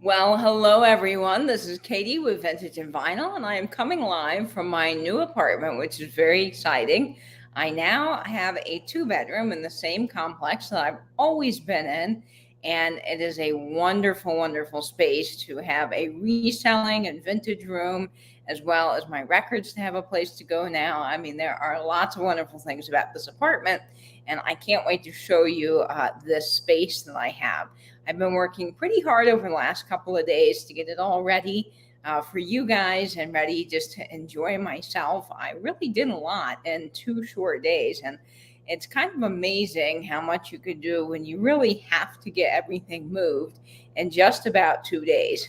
Well, hello everyone. This is Katie with Vintage and Vinyl, and I am coming live from my new apartment, which is very exciting. I now have a two-bedroom in the same complex that I've always been in, and it is a wonderful, wonderful space to have a reselling and vintage room, as well as my records to have a place to go now. I mean, there are lots of wonderful things about this apartment, and I can't wait to show you this space that I have. I've been working pretty hard over the last couple of days to get it all ready for you guys and ready just to enjoy myself. I really did a lot in 2 short days, and it's kind of amazing how much you could do when you really have to get everything moved in just about 2 days.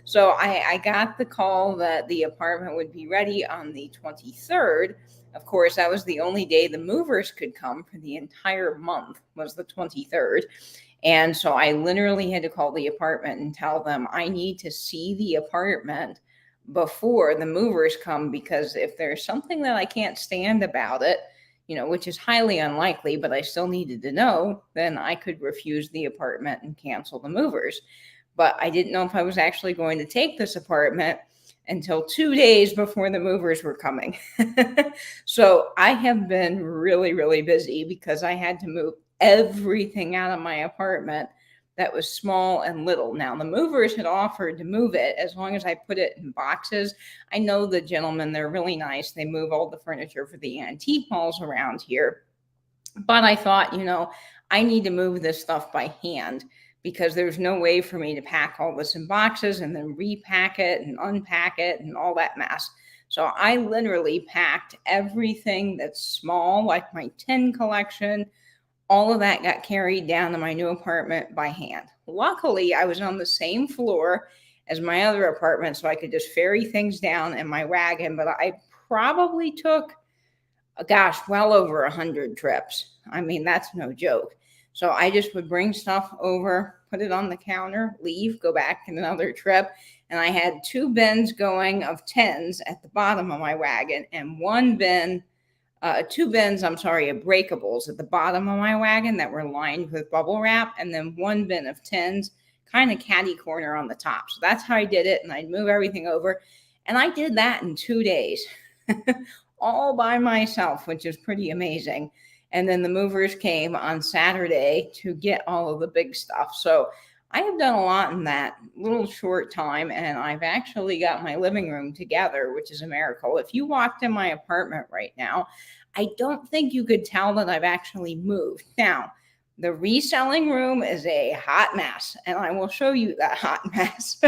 So I got the call that the apartment would be ready on the 23rd. Of course, that was the only day the movers could come for the entire month, was the 23rd. And so I literally had to call the apartment and tell them I need to see the apartment before the movers come, because if there's something that I can't stand about it, which is highly unlikely, but I still needed to know, then I could refuse the apartment and cancel the movers. But I didn't know if I was actually going to take this apartment until 2 days before the movers were coming. So I have been really, really busy because I had to move everything out of my apartment that was small and little. Now, the movers had offered to move it as long as I put it in boxes. I know the gentlemen, they're really nice. They move all the furniture for the antique malls around here. But I thought, I need to move this stuff by hand because there's no way for me to pack all this in boxes and then repack it and unpack it and all that mess. So I literally packed everything that's small, like my tin collection. All of that got carried down to my new apartment by hand. Luckily, I was on the same floor as my other apartment, so I could just ferry things down in my wagon. But I probably took, well over 100 trips. I mean, that's no joke. So I just would bring stuff over, put it on the counter, leave, go back in another trip. And I had two bins going of tins at the bottom of my wagon and two bins of breakables at the bottom of my wagon that were lined with bubble wrap, and then one bin of tins, kind of catty corner on the top. So that's how I did it, and I'd move everything over. And I did that in 2 days, all by myself, which is pretty amazing. And then the movers came on Saturday to get all of the big stuff. So I have done a lot in that little short time, and I've actually got my living room together, which is a miracle. If you walked in my apartment right now, I don't think you could tell that I've actually moved. Now, the reselling room is a hot mess, and I will show you that hot mess.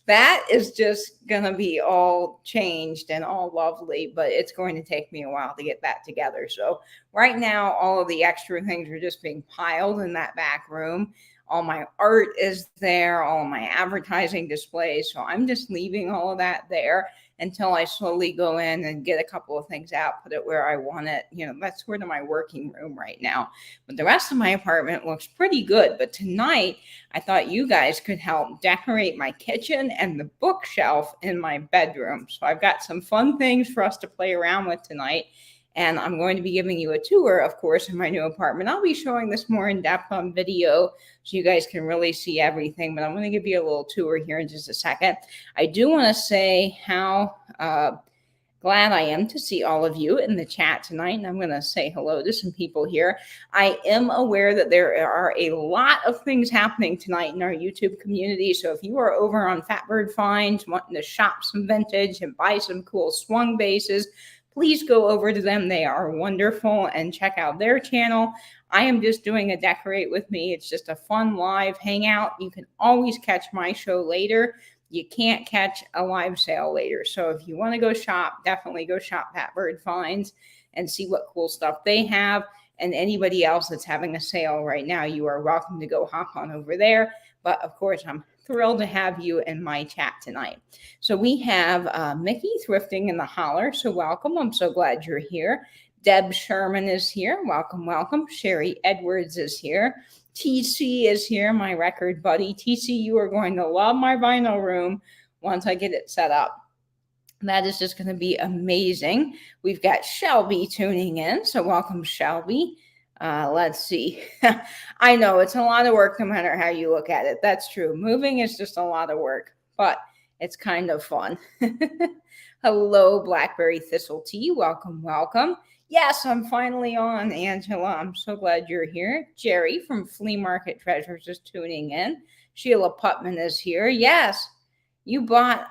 That is just going to be all changed and all lovely, but it's going to take me a while to get that together. So right now, all of the extra things are just being piled in that back room. All my art is there, all my advertising displays. So I'm just leaving all of that there until I slowly go in and get a couple of things out, put it where I want it. That's sort of my working room right now. But the rest of my apartment looks pretty good. But tonight, I thought you guys could help decorate my kitchen and the bookshelf in my bedroom. So I've got some fun things for us to play around with tonight. And I'm going to be giving you a tour, of course, in my new apartment. I'll be showing this more in depth on video so you guys can really see everything. But I'm going to give you a little tour here in just a second. I do want to say how glad I am to see all of you in the chat tonight. And I'm going to say hello to some people here. I am aware that there are a lot of things happening tonight in our YouTube community. So if you are over on Fatbird Finds, wanting to shop some vintage and buy some cool swung bases, please go over to them. They are wonderful, and check out their channel. I am just doing a decorate with me. It's just a fun live hangout. You can always catch my show later. You can't catch a live sale later. So if you want to go shop, definitely go shop Fatbird Finds and see what cool stuff they have. And anybody else that's having a sale right now, you are welcome to go hop on over there. But of course, I'm thrilled to have you in my chat tonight. So we have Mickey Thrifting in the Holler. So welcome. I'm so glad you're here. Deb Sherman is here. Welcome, welcome. Sherry Edwards is here. TC is here, my record buddy. TC, you are going to love my vinyl room once I get it set up. That is just going to be amazing. We've got Shelby tuning in. So welcome, Shelby. Let's see. I know it's a lot of work no matter how you look at it. That's true. Moving is just a lot of work, but it's kind of fun. Hello, Blackberry Thistle Tea. Welcome, welcome. Yes, I'm finally on, Angela. I'm so glad you're here. Jerry from Flea Market Treasures is tuning in. Sheila Putman is here. Yes, you bought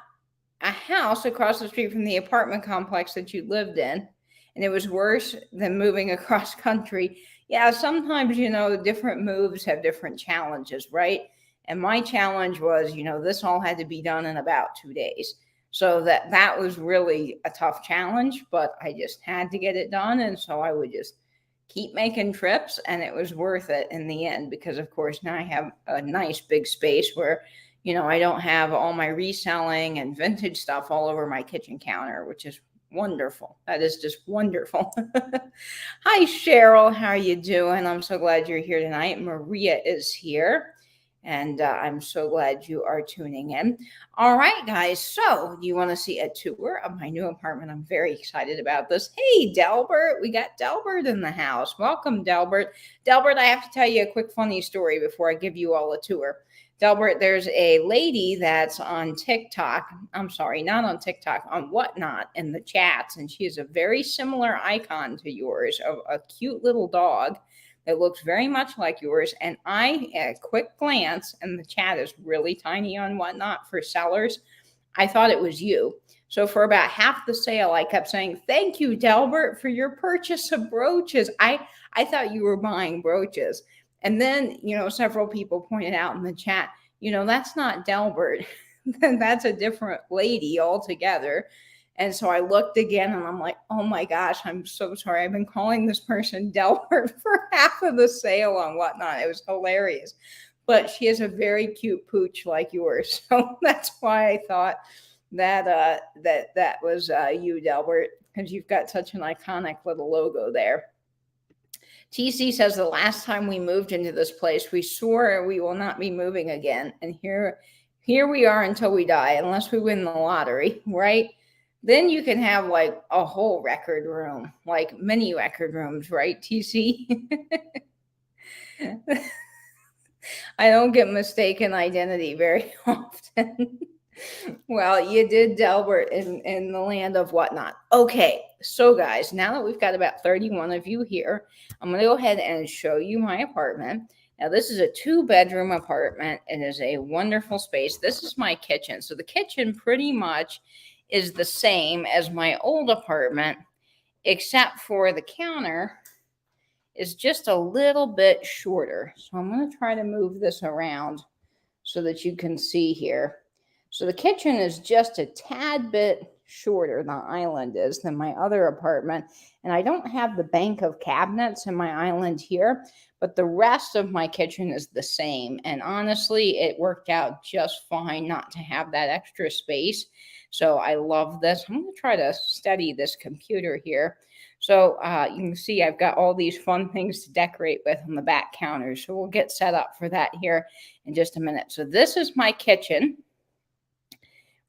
a house across the street from the apartment complex that you lived in, and it was worse than moving across country. Yeah, sometimes, different moves have different challenges, right? And my challenge was, this all had to be done in about 2 days. So that was really a tough challenge, but I just had to get it done. And so I would just keep making trips, and it was worth it in the end because, of course, now I have a nice big space where I don't have all my reselling and vintage stuff all over my kitchen counter, which is wonderful. That is just wonderful. Hi, Cheryl. How are you doing? I'm so glad you're here tonight. Maria is here, and I'm so glad you are tuning in. All right, guys. So, do you want to see a tour of my new apartment? I'm very excited about this. Hey, Delbert. We got Delbert in the house. Welcome, Delbert. Delbert, I have to tell you a quick funny story before I give you all a tour. Delbert, there's a lady that's on TikTok. I'm sorry, not on TikTok, on Whatnot in the chats. And she has a very similar icon to yours of a cute little dog that looks very much like yours. And at a quick glance, and the chat is really tiny on Whatnot for sellers, I thought it was you. So for about half the sale, I kept saying, "Thank you, Delbert, for your purchase of brooches." I thought you were buying brooches. And then, several people pointed out in the chat, that's not Delbert. That's a different lady altogether. And so I looked again and I'm like, oh my gosh, I'm so sorry. I've been calling this person Delbert for half of the sale on Whatnot. It was hilarious. But she has a very cute pooch like yours. So that's why I thought that was you, Delbert, because you've got such an iconic little logo there. TC says the last time we moved into this place, we swore we will not be moving again. And here we are until we die, unless we win the lottery, right? Then you can have like a whole record room, like mini record rooms, right, TC? I don't get mistaken identity very often. Well, you did, Delbert, in the land of Whatnot. Okay, so guys, now that we've got about 31 of you here, I'm going to go ahead and show you my apartment. Now, this is a 2-bedroom apartment. It is a wonderful space. This is my kitchen. So the kitchen pretty much is the same as my old apartment, except for the counter is just a little bit shorter. So I'm going to try to move this around so that you can see here. So the kitchen is just a tad bit shorter, the island is, than my other apartment. And I don't have the bank of cabinets in my island here, but the rest of my kitchen is the same. And honestly, it worked out just fine not to have that extra space. So I love this. I'm going to try to steady this computer here. So you can see I've got all these fun things to decorate with on the back counter. So we'll get set up for that here in just a minute. So this is my kitchen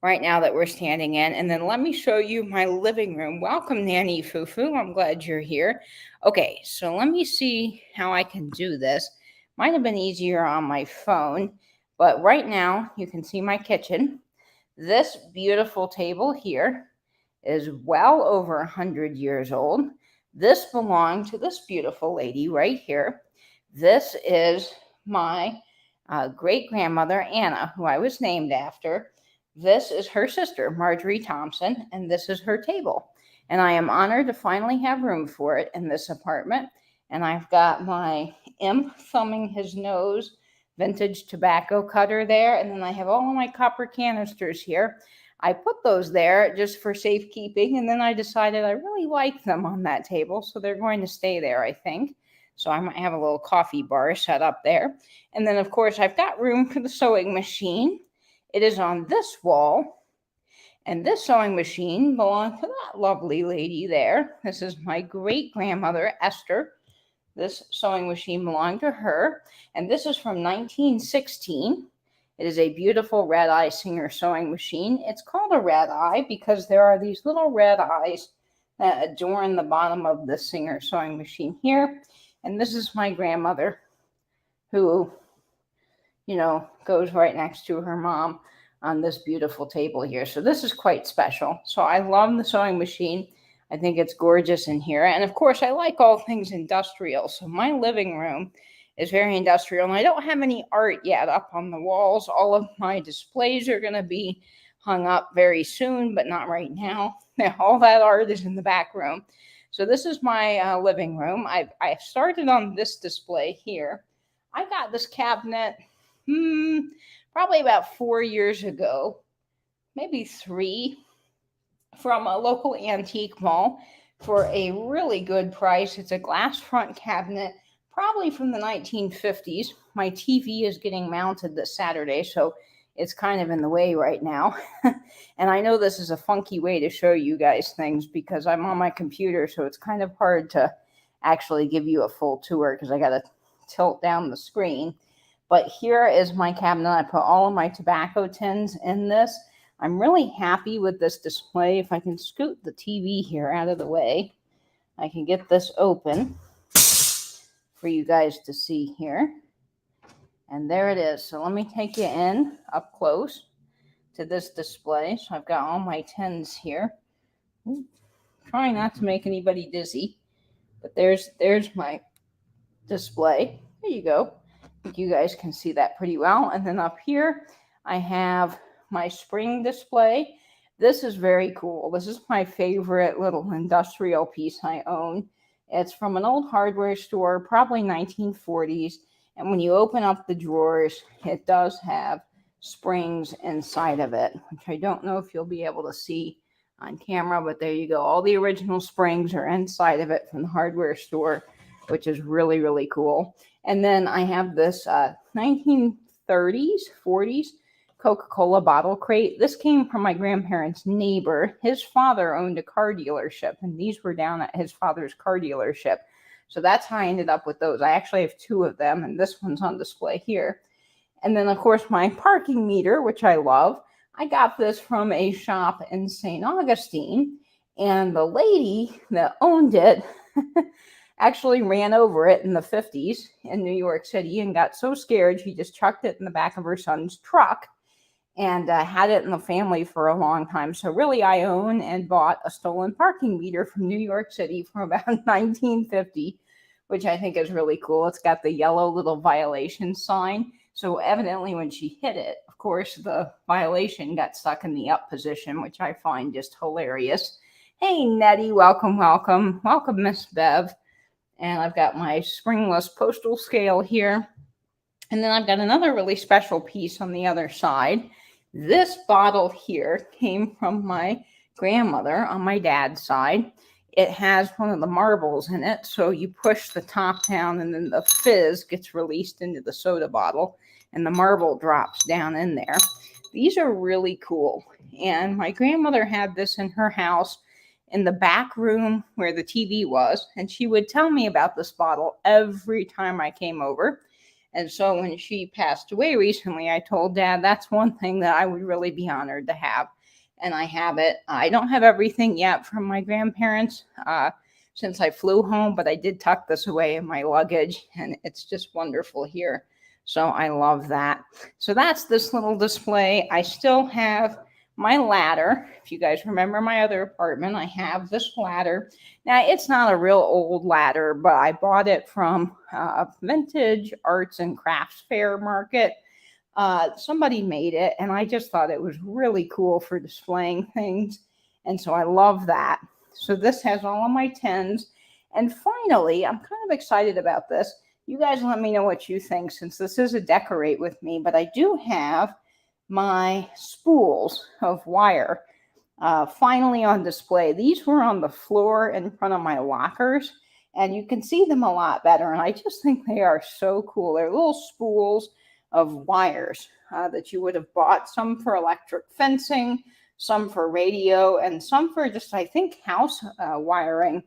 right now that we're standing in. And then let me show you my living room. Welcome, Nanny Fufu. I'm glad you're here. Okay, so let me see how I can do this. Might have been easier on my phone, but right now you can see my kitchen. This beautiful table here is well over 100 years old. This belonged to this beautiful lady right here. This is my great-grandmother, Anna, who I was named after. This is her sister, Marjorie Thompson, and this is her table. And I am honored to finally have room for it in this apartment. And I've got my imp thumbing his nose vintage tobacco cutter there. And then I have all of my copper canisters here. I put those there just for safekeeping. And then I decided I really like them on that table. So they're going to stay there, I think. So I might have a little coffee bar set up there. And then, of course, I've got room for the sewing machine. It is on this wall, and this sewing machine belonged to that lovely lady there. This is my great-grandmother, Esther. This sewing machine belonged to her, and this is from 1916. It is a beautiful red eye Singer sewing machine. It's called a red eye because there are these little red eyes that adorn the bottom of the Singer sewing machine here. And this is my grandmother, who, goes right next to her mom on this beautiful table here. So this is quite special. So I love the sewing machine. I think it's gorgeous in here. And of course, I like all things industrial. So my living room is very industrial. And I don't have any art yet up on the walls. All of my displays are going to be hung up very soon, but not right now. All that art is in the back room. So this is my living room. I started on this display here. I got this cabinet probably about 4 years ago, maybe 3, from a local antique mall for a really good price. It's a glass front cabinet, probably from the 1950s. My TV is getting mounted this Saturday, so it's kind of in the way right now. And I know this is a funky way to show you guys things because I'm on my computer, so it's kind of hard to actually give you a full tour because I got to tilt down the screen. But here is my cabinet. I put all of my tobacco tins in this. I'm really happy with this display. If I can scoot the TV here out of the way, I can get this open for you guys to see here. And there it is. So let me take you in up close to this display. So I've got all my tins here. Ooh, trying not to make anybody dizzy, but there's my display. There you go. I think you guys can see that pretty well. And then up here, I have my spring display. This is very cool. This is my favorite little industrial piece I own. It's from an old hardware store, probably 1940s. And when you open up the drawers, it does have springs inside of it, which I don't know if you'll be able to see on camera, but there you go. All the original springs are inside of it from the hardware store, which is really, really cool. And then I have this 1930s, 40s Coca-Cola bottle crate. This came from my grandparents' neighbor. His father owned a car dealership, and these were down at his father's car dealership. So that's how I ended up with those. I actually have 2 of them, and this one's on display here. And then, of course, my parking meter, which I love. I got this from a shop in St. Augustine, and the lady that owned it actually ran over it in the 50s in New York City and got so scared she just chucked it in the back of her son's truck and had it in the family for a long time. So really, I own and bought a stolen parking meter from New York City from about 1950, which I think is really cool. It's got the yellow little violation sign. So evidently when she hit it, of course, the violation got stuck in the up position, which I find just hilarious. Hey, Nettie, welcome, welcome. Welcome, Miss Bev. And I've got my springless postal scale here. And then I've got another really special piece on the other side. This bottle here came from my grandmother on my dad's side. It has one of the marbles in it. So you push the top down and then the fizz gets released into the soda bottle and the marble drops down in there. These are really cool. And my grandmother had this in her house in the back room where the TV was. And she would tell me about this bottle every time I came over. And so when she passed away recently, I told Dad that's one thing that I would really be honored to have. And I have it. I don't have everything yet from my grandparents since I flew home, but I did tuck this away in my luggage, and it's just wonderful here. So I love that. So that's this little display. I still have my ladder. If you guys remember my other apartment, I have this ladder. Now, it's not a real old ladder, but I bought it from a vintage arts and crafts fair market. Somebody made it, and I just thought it was really cool for displaying things. And so I love that. So this has all of my tins. And finally, I'm kind of excited about this. You guys let me know what you think, since this is a decorate with me, but I do have my spools of wire finally on display. These were on the floor in front of my lockers, and you can see them a lot better. And I just think they are so cool. They're little spools of wires that you would have bought, some for electric fencing, some for radio, and some for just, I think, house wiring.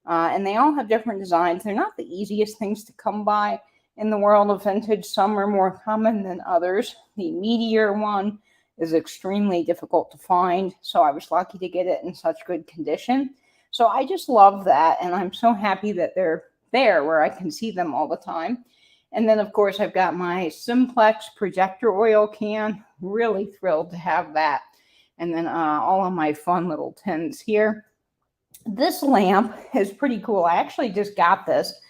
And they all have different designs. They're not the easiest things to come by in the world of vintage. Some are more common than others. The Meteor one is extremely difficult to find, so I was lucky to get it in such good condition. So I just love that, and I'm so happy that they're there where I can see them all the time. And then, of course, I've got my Simplex projector oil can. Really thrilled to have that. And then all of my fun little tins here. This lamp is pretty cool. I actually just got this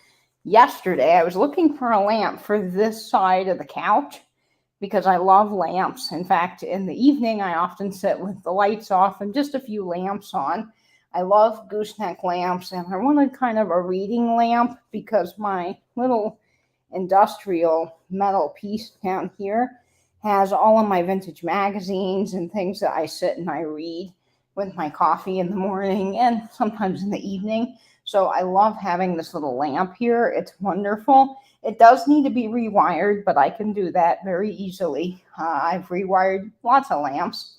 yesterday. I was looking for a lamp for this side of the couch because I love lamps. In fact, in the evening, I often sit with the lights off and just a few lamps on. I love gooseneck lamps, and I wanted kind of a reading lamp because my little industrial metal piece down here has all of my vintage magazines and things that I sit and I read with my coffee in the morning and sometimes in the evening. So I love having this little lamp here. It's wonderful. It does need to be rewired, but I can do that very easily. I've rewired lots of lamps,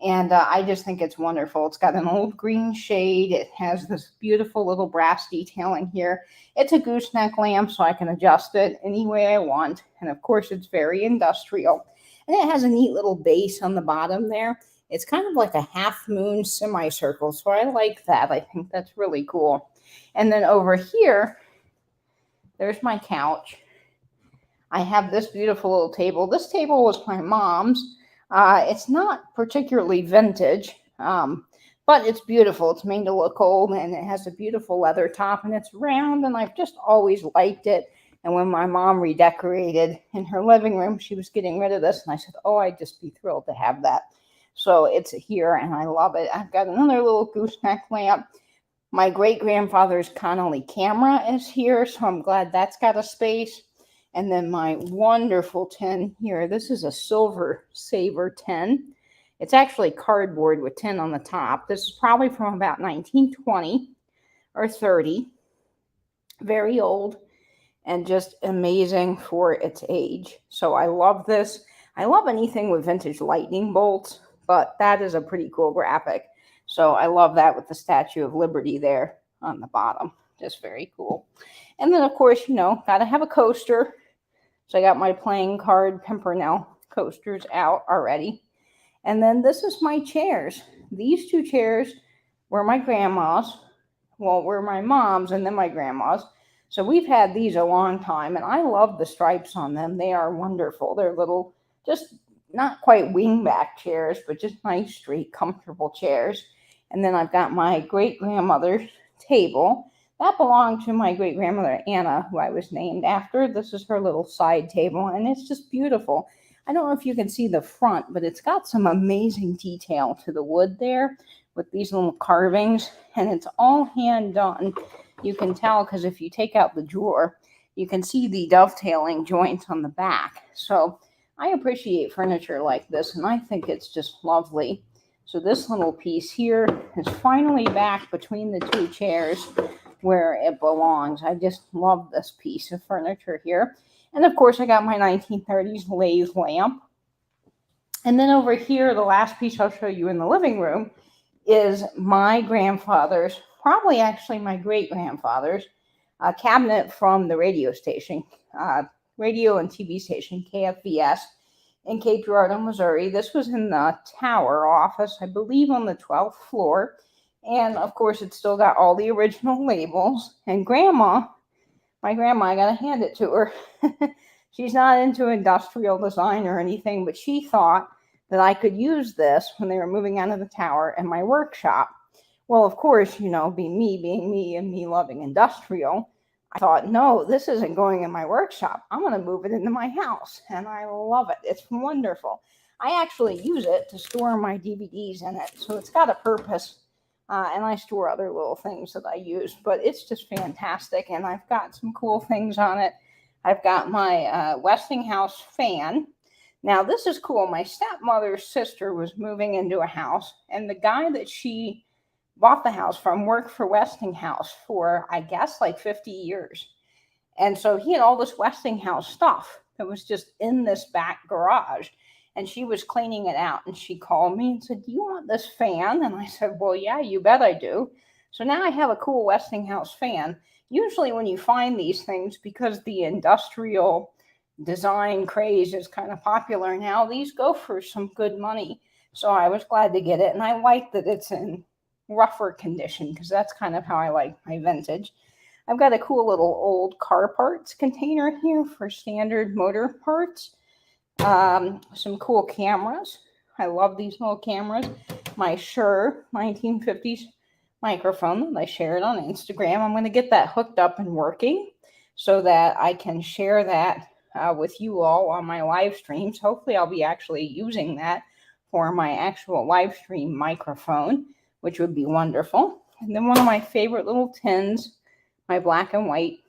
and I just think it's wonderful. It's got an old green shade. It has this beautiful little brass detailing here. It's a gooseneck lamp, so I can adjust it any way I want. And of course, it's very industrial. And it has a neat little base on the bottom there. It's kind of like a half moon semicircle, so I like that. I think that's really cool. And then over here, there's my couch. I have this beautiful little table. This table was my mom's. It's not particularly vintage, but it's beautiful. It's made to look old, and it has a beautiful leather top, and it's round, and I've just always liked it. And when my mom redecorated in her living room, she was getting rid of this, and I said, oh, I'd just be thrilled to have that. So it's here, and I love it. I've got another little gooseneck lamp. My great-grandfather's Connolly camera is here, so I'm glad that's got a space. And then my wonderful tin here. This is a Silver Saver tin. It's actually cardboard with tin on the top. This is probably from about 1920 or 30. Very old and just amazing for its age. So I love this. I love anything with vintage lightning bolts, but that is a pretty cool graphic. So I love that with the Statue of Liberty there on the bottom. Just very cool. And then, of course, got to have a coaster. So I got my playing card Pimpernel coasters out already. And then this is my chairs. These two chairs were my grandma's. Well, were my mom's and then my grandma's. So we've had these a long time, and I love the stripes on them. They are wonderful. They're little, just not quite wingback chairs, but just nice, straight, comfortable chairs. And then I've got my great-grandmother's table. That belonged to my great-grandmother, Anna, who I was named after. This is her little side table, and it's just beautiful. I don't know if you can see the front, but it's got some amazing detail to the wood there with these little carvings, and it's all hand done. You can tell because if you take out the drawer, you can see the dovetailing joints on the back. So I appreciate furniture like this, and I think it's just lovely. So this little piece here is finally back between the two chairs where it belongs. I just love this piece of furniture here. And of course, I got my 1930s lathe lamp. And then over here, the last piece I'll show you in the living room is my grandfather's, probably actually my great-grandfather's, cabinet from the radio station, radio and TV station, KFVS, in Cape Girardeau, Missouri. This was in the tower office, I believe on the 12th floor. And of course, it's still got all the original labels. And my grandma, I got to hand it to her. She's not into industrial design or anything, but she thought that I could use this when they were moving out of the tower in my workshop. Well, of course, being me and me loving industrial, I thought, no, this isn't going in my workshop. I'm going to move it into my house. And I love it. It's wonderful. I actually use it to store my DVDs in it. So it's got a purpose. And I store other little things that I use. But it's just fantastic. And I've got some cool things on it. I've got my Westinghouse fan. Now, this is cool. My stepmother's sister was moving into a house. And the guy that she bought the house from worked for Westinghouse for, I guess, like 50 years. And so he had all this Westinghouse stuff that was just in this back garage. And she was cleaning it out. And she called me and said, do you want this fan? And I said, well, yeah, you bet I do. So now I have a cool Westinghouse fan. Usually when you find these things, because the industrial design craze is kind of popular now, these go for some good money. So I was glad to get it. And I like that it's in rougher condition because that's kind of how I like my vintage. I've got a cool little old car parts container here for standard motor parts. Some cool cameras. I love these little cameras. My Shure 1950s microphone that I shared on Instagram. I'm going to get that hooked up and working so that I can share that with you all on my live streams. Hopefully I'll be actually using that for my actual live stream microphone, which would be wonderful. And then one of my favorite little tins, my black and white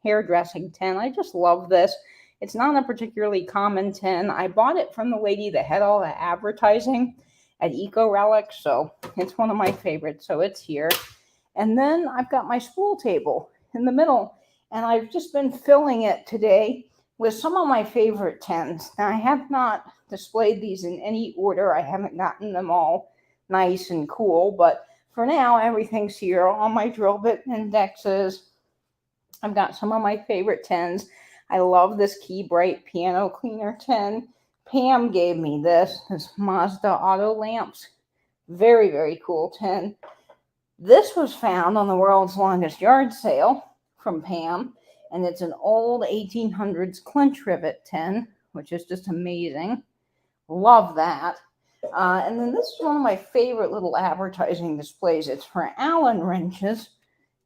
hairdressing tin. I just love this. It's not a particularly common tin. I bought it from the lady that had all the advertising at Eco Relics, so it's one of my favorites, so it's here. And then I've got my spool table in the middle, and I've just been filling it today with some of my favorite tins. Now, I have not displayed these in any order. I haven't gotten them all nice and cool, but for now, everything's here. All my drill bit indexes. I've got some of my favorite tins. I love this Key Bright piano cleaner tin. Pam gave me this Mazda auto lamps. Very, very cool tin. This was found on the world's longest yard sale from Pam, and it's an old 1800s clinch rivet tin, which is just amazing. Love that. And then this is one of my favorite little advertising displays. It's for Allen wrenches,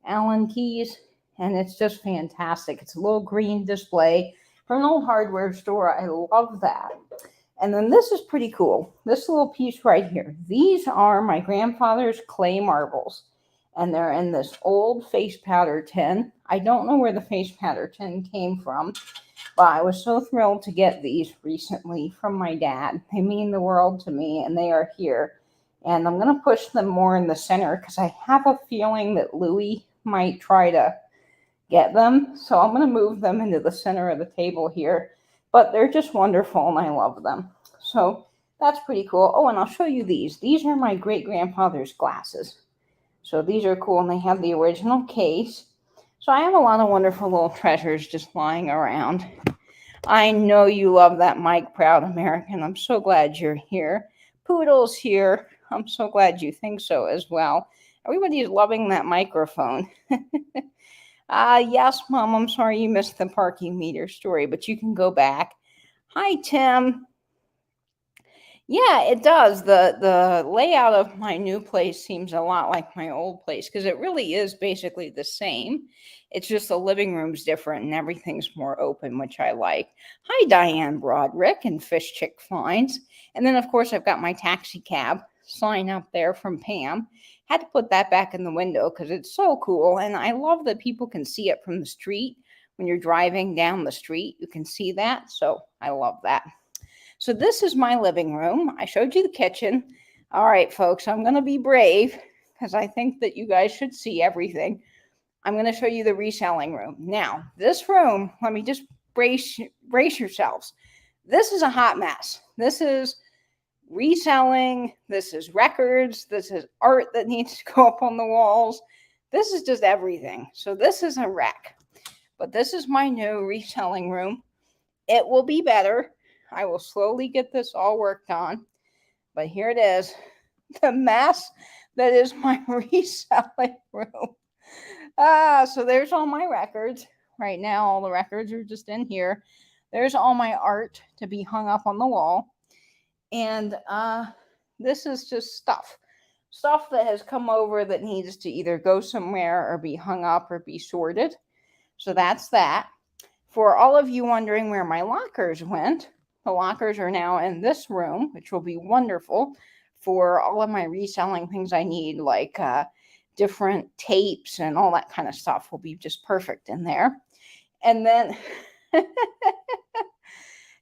Allen keys, and it's just fantastic. It's a little green display from an old hardware store. I love that. And then this is pretty cool. This little piece right here. These are my grandfather's clay marbles, and they're in this old face powder tin. I don't know where the face powder tin came from, but I was so thrilled to get these recently from my dad. They mean the world to me, and they are here. And I'm going to push them more in the center because I have a feeling that Louie might try to get them. So I'm going to move them into the center of the table here. But they're just wonderful, and I love them. So that's pretty cool. Oh, and I'll show you these. These are my great-grandfather's glasses. So these are cool, and they have the original case. So I have a lot of wonderful little treasures just lying around. I know you love that Mike Proud American. I'm so glad you're here. Poodle's here. I'm so glad you think so as well. Everybody's loving that microphone. Yes, Mom, I'm sorry you missed the parking meter story, but you can go back. Hi, Tim. Yeah, it does. The layout of my new place seems a lot like my old place because it really is basically the same. It's just the living room's different and everything's more open, which I like. Hi, Diane Broderick and Fish Chick Finds. And then, of course, I've got my taxi cab sign up there from Pam. Had to put that back in the window because it's so cool. And I love that people can see it from the street. When you're driving down the street, you can see that. So I love that. So this is my living room. I showed you the kitchen. All right, folks, I'm going to be brave because I think that you guys should see everything. I'm going to show you the reselling room. Now, this room, let me just brace yourselves. This is a hot mess. This is reselling. This is records. This is art that needs to go up on the walls. This is just everything. So this is a wreck. But this is my new reselling room. It will be better. I will slowly get this all worked on. But here it is. The mess that is my reselling room. So there's all my records. Right now, all the records are just in here. There's all my art to be hung up on the wall. And this is just stuff that has come over that needs to either go somewhere or be hung up or be sorted. So that's that. For all of you wondering where my lockers went, the lockers are now in this room, which will be wonderful for all of my reselling things I need, like different tapes and all that kind of stuff will be just perfect in there. And then,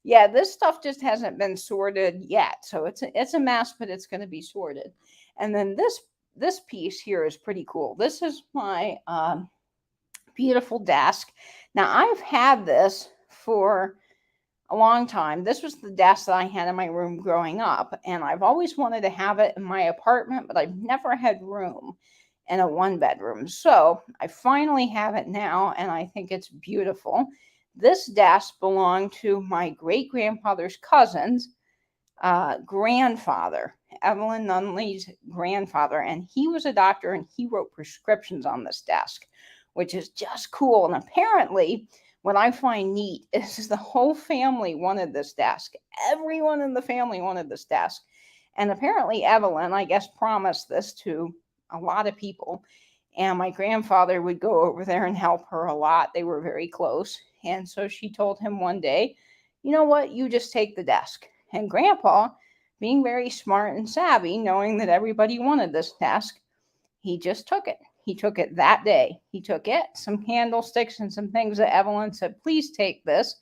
yeah, this stuff just hasn't been sorted yet. So it's a mess, but it's going to be sorted. And then this piece here is pretty cool. This is my beautiful desk. Now, I've had this for a long time. This was the desk that I had in my room growing up, and I've always wanted to have it in my apartment, but I've never had room in a one bedroom. So I finally have it now, and I think it's beautiful. This desk belonged to my great-grandfather's cousin's grandfather, Evelyn Nunley's grandfather, and he was a doctor, and he wrote prescriptions on this desk, which is just cool. And apparently, what I find neat is the whole family wanted this desk. Everyone in the family wanted this desk. And apparently, Evelyn, I guess, promised this to a lot of people. And my grandfather would go over there and help her a lot. They were very close. And so she told him one day, you know what, you just take the desk. And Grandpa, being very smart and savvy, knowing that everybody wanted this desk, he just took it. He took it that day. He took it, some candlesticks and some things that Evelyn said, please take this.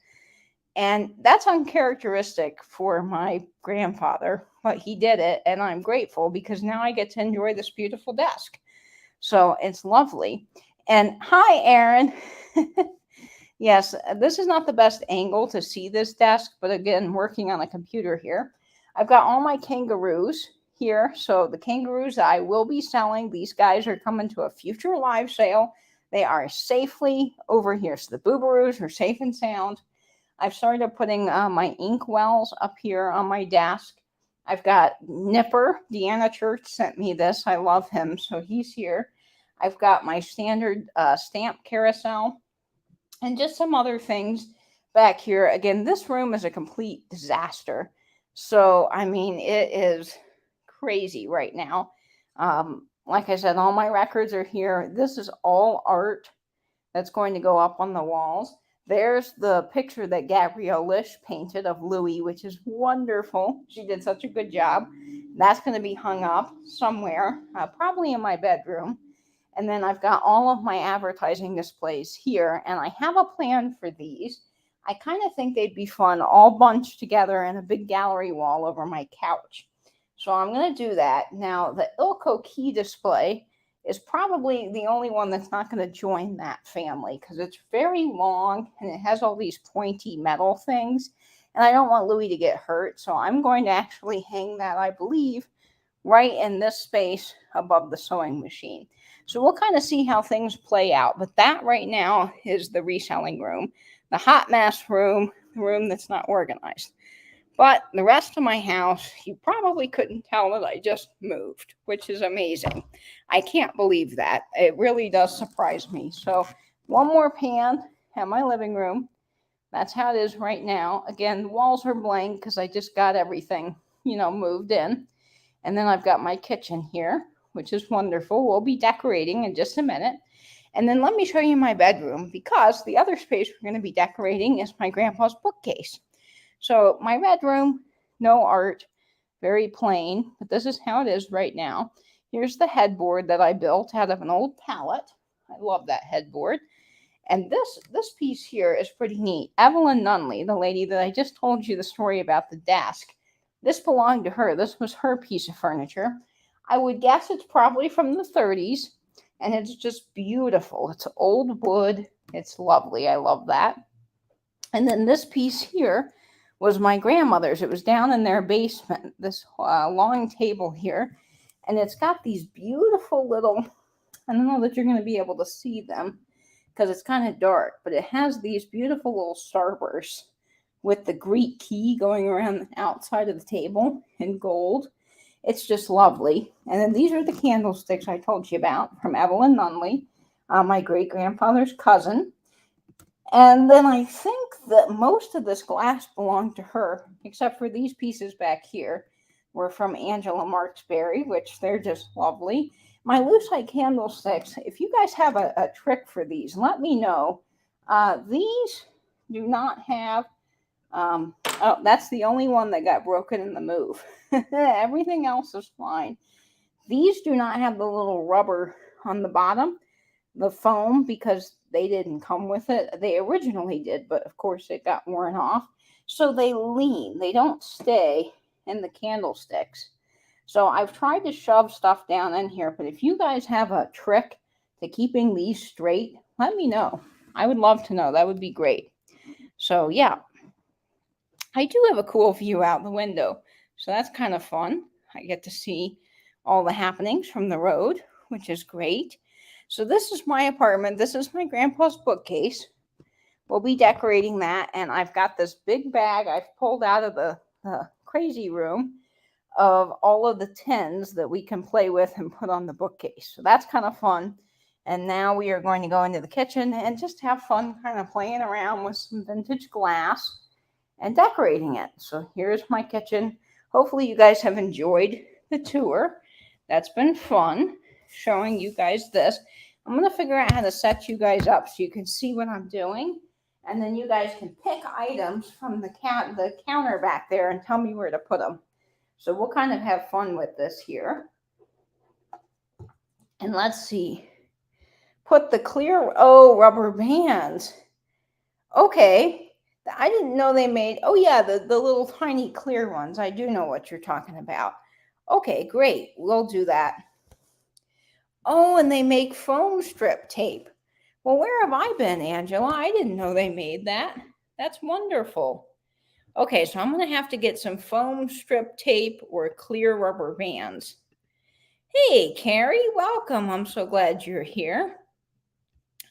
And that's uncharacteristic for my grandfather, but he did it. And I'm grateful because now I get to enjoy this beautiful desk. So it's lovely. And hi, Aaron. Yes, this is not the best angle to see this desk, but again, working on a computer here. I've got all my kangaroos here. So the kangaroos I will be selling, these guys are coming to a future live sale. They are safely over here. So the boobaroos are safe and sound. I've started putting my ink wells up here on my desk. I've got Nipper. Deanna Church sent me this. I love him, so he's here. I've got my standard stamp carousel and just some other things back here. Again, this room is a complete disaster. So, I mean, it is crazy right now. Like I said, all my records are here. This is all art that's going to go up on the walls. There's the picture that Gabrielle Lish painted of Louis, which is wonderful. She did such a good job. That's going to be hung up somewhere, probably in my bedroom. And then I've got all of my advertising displays here, and I have a plan for these. I kind of think they'd be fun all bunched together in a big gallery wall over my couch. So I'm going to do that. Now, the Ilko key display is probably the only one that's not going to join that family because it's very long and it has all these pointy metal things. And I don't want Louis to get hurt. So I'm going to actually hang that, I believe, right in this space above the sewing machine. So we'll kind of see how things play out. But that right now is the reselling room, the hot mess room, the room that's not organized. But the rest of my house, you probably couldn't tell that I just moved, which is amazing. I can't believe that. It really does surprise me. So one more pan in my living room. That's how it is right now. Again, the walls are blank because I just got everything, moved in. And then I've got my kitchen here, which is wonderful. We'll be decorating in just a minute. And then let me show you my bedroom because the other space we're going to be decorating is my grandpa's bookcase. So my bedroom, no art, very plain, but this is how it is right now. Here's the headboard that I built out of an old pallet. I love that headboard. And this piece here is pretty neat. Evelyn Nunley, the lady that I just told you the story about the desk, this belonged to her. This was her piece of furniture. I would guess it's probably from the 30s, and it's just beautiful. It's old wood. It's lovely. I love that. And then this piece here was my grandmother's. It was down in their basement, this long table here. And it's got these beautiful little, I don't know that you're going to be able to see them because it's kind of dark, but it has these beautiful little starbursts with the Greek key going around the outside of the table in gold. It's just lovely. And then these are the candlesticks I told you about from Evelyn Nunley, my great-grandfather's cousin. And then I think that most of this glass belonged to her, except for these pieces back here were from Angela Marksberry, which they're just lovely. My lucite candlesticks, if you guys have a trick for these, let me know. These do not have, oh, that's the only one that got broken in the move. Everything else is fine. These do not have the little rubber on the bottom, the foam, because they didn't come with it. They originally did, but of course it got worn off. So they lean. They don't stay in the candlesticks. So I've tried to shove stuff down in here, but if you guys have a trick to keeping these straight, let me know. I would love to know. That would be great. So yeah, I do have a cool view out the window. So that's kind of fun. I get to see all the happenings from the road, which is great. So this is my apartment. This is my grandpa's bookcase. We'll be decorating that. And I've got this big bag I've pulled out of the crazy room of all of the tins that we can play with and put on the bookcase. So that's kind of fun. And now we are going to go into the kitchen and just have fun kind of playing around with some vintage glass and decorating it. So here's my kitchen. Hopefully you guys have enjoyed the tour. That's been fun showing you guys this. I'm going to figure out how to set you guys up so you can see what I'm doing. And then you guys can pick items from the counter back there and tell me where to put them. So we'll kind of have fun with this here. And let's see. Put the clear, rubber bands. Okay. I didn't know they made, oh yeah, the little tiny clear ones. I do know what you're talking about. Okay, great. We'll do that. Oh, and they make foam strip tape. Well, where have I been, Angela? I didn't know they made that. That's wonderful. Okay, so I'm going to have to get some foam strip tape or clear rubber bands. Hey, Carrie, welcome. I'm so glad you're here.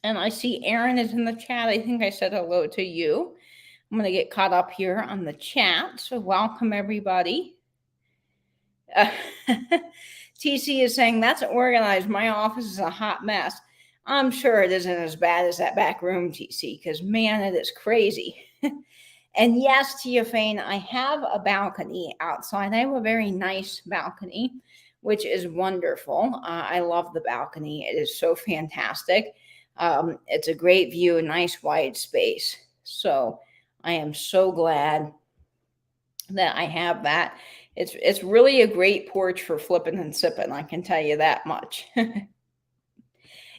And I see Aaron is in the chat. I think I said hello to you. I'm going to get caught up here on the chat. So welcome, everybody. TC is saying, that's organized. My office is a hot mess. I'm sure it isn't as bad as that back room, TC, because, man, it is crazy. And yes, Tia Fane, I have a balcony outside. I have a very nice balcony, which is wonderful. I love the balcony. It is so fantastic. It's a great view, a nice wide space. So I am so glad that I have that. It's really a great porch for flipping and sipping, I can tell you that much.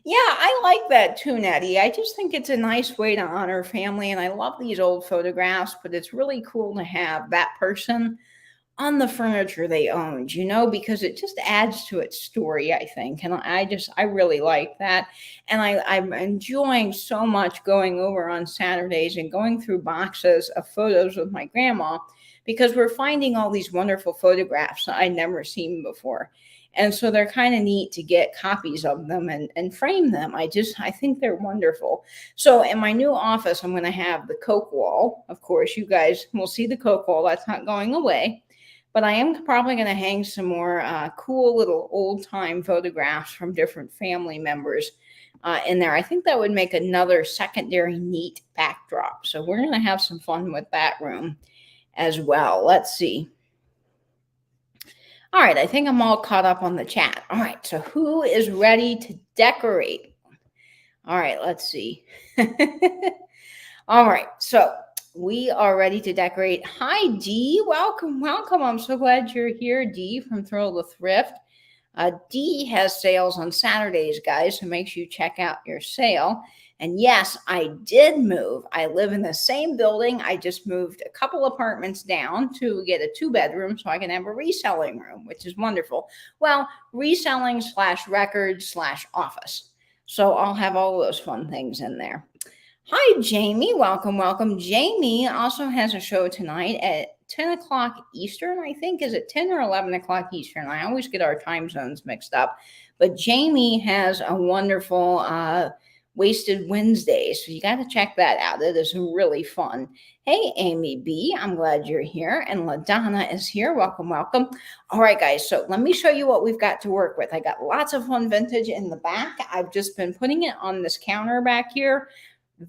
Yeah, I like that too, Nettie. I just think it's a nice way to honor family, and I love these old photographs, but it's really cool to have that person on the furniture they owned, because it just adds to its story, I think. And I really like that. And I'm enjoying so much going over on Saturdays and going through boxes of photos with my grandma, because we're finding all these wonderful photographs that I'd never seen before. And so they're kind of neat to get copies of them and frame them. I think they're wonderful. So in my new office, I'm going to have the Coke wall. Of course, you guys will see the Coke wall. That's not going away. But I am probably going to hang some more cool little old-time photographs from different family members in there. I think that would make another secondary neat backdrop. So we're going to have some fun with that room as well. Let's see. All right, I think I'm all caught up on the chat. All right, so who is ready to decorate? All right, let's see. All right, so we are ready to decorate. Hi, Dee. Welcome. I'm so glad you're here, Dee from Thrill to Thrift. Dee has sales on Saturdays, guys, so make sure you check out your sale. And yes, I did move. I live in the same building. I just moved a couple apartments down to get a 2-bedroom so I can have a reselling room, which is wonderful. Well, reselling / records / office. So I'll have all those fun things in there. Hi, Jamie. Welcome. Jamie also has a show tonight at 10 o'clock Eastern, I think. Is it 10 or 11 o'clock Eastern? I always get our time zones mixed up. But Jamie has a wonderful Wasted Wednesday, so you got to check that out. It is really fun. Hey, Amy B, I'm glad you're here. And LaDonna is here. Welcome. All right, guys, so let me show you what we've got to work with. I got lots of fun vintage in the back. I've just been putting it on this counter back here.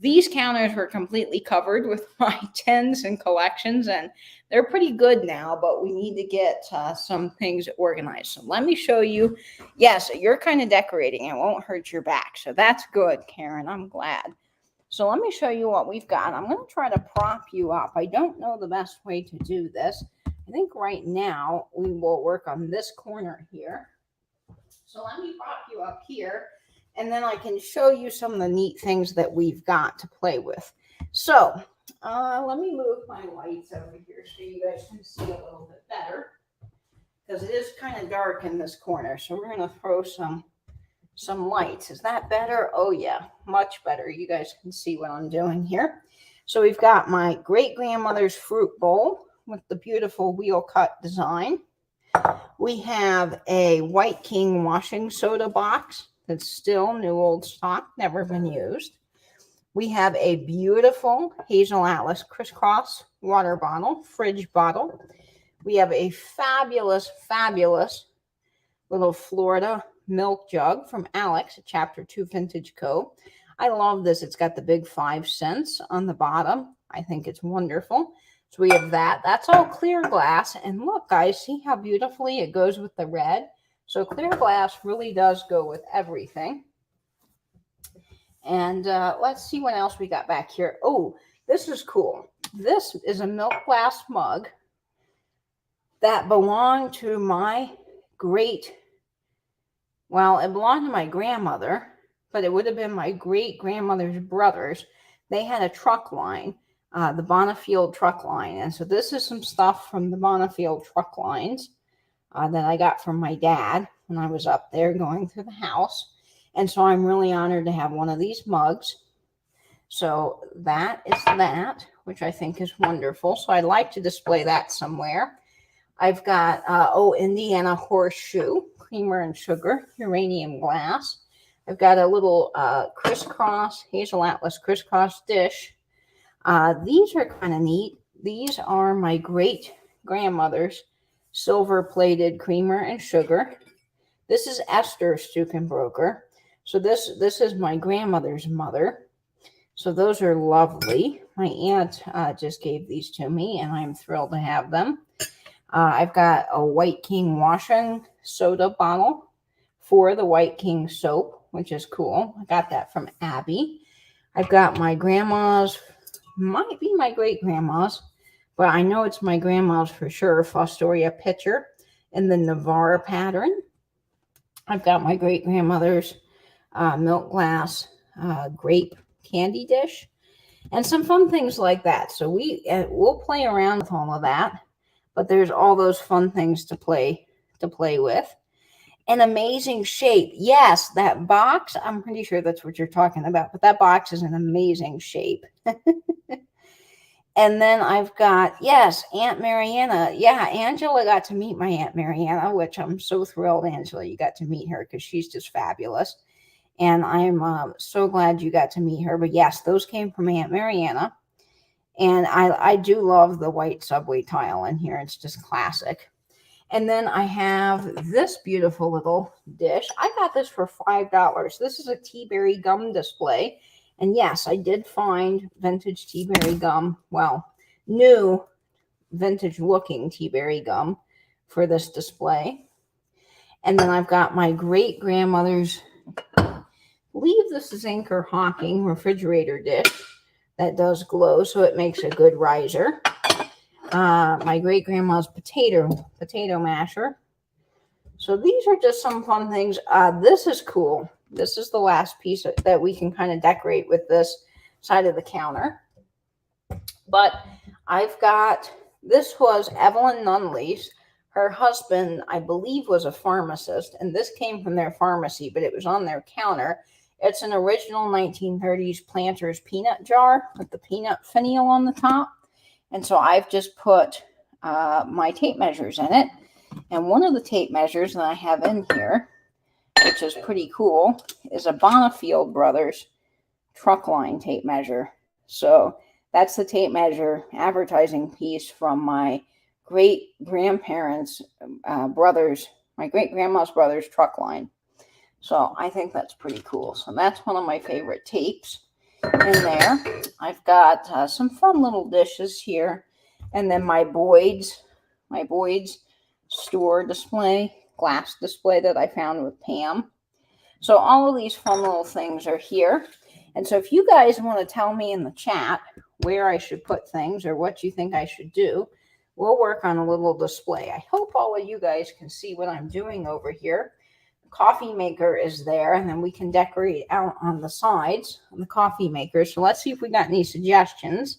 These counters were completely covered with my 10s and collections, and they're pretty good now, but we need to get some things organized. So let me show you. Yes, you're kind of decorating. It won't hurt your back. So that's good, Karen. I'm glad. So let me show you what we've got. I'm going to try to prop you up. I don't know the best way to do this. I think right now we will work on this corner here. So let me prop you up here, and then I can show you some of the neat things that we've got to play with. So let me move my lights over here so you guys can see a little bit better, because it is kind of dark in this corner. So we're going to throw some lights. Is that better? Oh yeah, much better. You guys can see what I'm doing here. So we've got my great-grandmother's fruit bowl with the beautiful wheel cut design. We have a White King washing soda box that's still new old stock, never been used. We have a beautiful Hazel Atlas crisscross water bottle, fridge bottle. We have a fabulous little Florida milk jug from Alex at Chapter 2 Vintage Co. I love this. It's got the big 5 cents on the bottom. I think it's wonderful. So we have that. That's all clear glass. And look, guys, see how beautifully it goes with the red? So clear glass really does go with everything. And let's see what else we got back here. Oh, this is cool. This is a milk glass mug that belonged to my it belonged to my grandmother, but it would have been my great-grandmother's brothers. They had a truck line, the Bonneville truck line. And so this is some stuff from the Bonneville truck lines that I got from my dad when I was up there going through the house. And so I'm really honored to have one of these mugs. So that is that, which I think is wonderful. So I'd like to display that somewhere. I've got, Indiana horseshoe, creamer and sugar, uranium glass. I've got a little crisscross, Hazel Atlas crisscross dish. These are kind of neat. These are my great-grandmother's silver-plated creamer and sugar. This is Esther Stukenbroker. So this is my grandmother's mother. So those are lovely. My aunt just gave these to me, and I'm thrilled to have them. I've got a White King washing soda bottle for the White King soap, which is cool. I got that from Abby. I've got my grandma's, might be my great-grandma's, but I know it's my grandma's for sure, Fostoria pitcher in the Navarre pattern. I've got my great-grandmother's milk glass grape candy dish and some fun things like that. So we'll play around with all of that, but there's all those fun things to play with. An amazing shape. Yes, that box, I'm pretty sure that's what you're talking about, but that box is an amazing shape. And then I've got, yes, Aunt Mariana. Yeah, Angela got to meet my Aunt Mariana, which I'm so thrilled, Angela, you got to meet her because she's just fabulous. And I'm so glad you got to meet her. But yes, those came from Aunt Mariana. And I do love the white subway tile in here. It's just classic. And then I have this beautiful little dish. I got this for $5. This is a tea berry gum display. And yes, I did find vintage tea berry gum. Well, new vintage looking tea berry gum for this display. And then I've got my great grandmother's, I believe this is Anchor Hawking refrigerator dish that does glow, so it makes a good riser. My great grandma's potato masher. So these are just some fun things. This is cool. This is the last piece that we can kind of decorate with this side of the counter. But I've got, this was Evelyn Nunley's. Her husband, I believe, was a pharmacist, and this came from their pharmacy, but it was on their counter. It's an original 1930s Planters peanut jar with the peanut finial on the top. And so I've just put my tape measures in it. And one of the tape measures that I have in here, which is pretty cool, is a Bonneville Brothers truck line tape measure. So that's the tape measure advertising piece from my great-grandparents' brothers, my great-grandma's brothers truck line. So I think that's pretty cool. So that's one of my favorite tapes in there. I've got some fun little dishes here. And then my Boyd's store display, glass display that I found with Pam. So all of these fun little things are here. And so if you guys want to tell me in the chat where I should put things or what you think I should do, we'll work on a little display. I hope all of you guys can see what I'm doing over here. The coffee maker is there, and then we can decorate out on the sides of the coffee maker. So let's see if we got any suggestions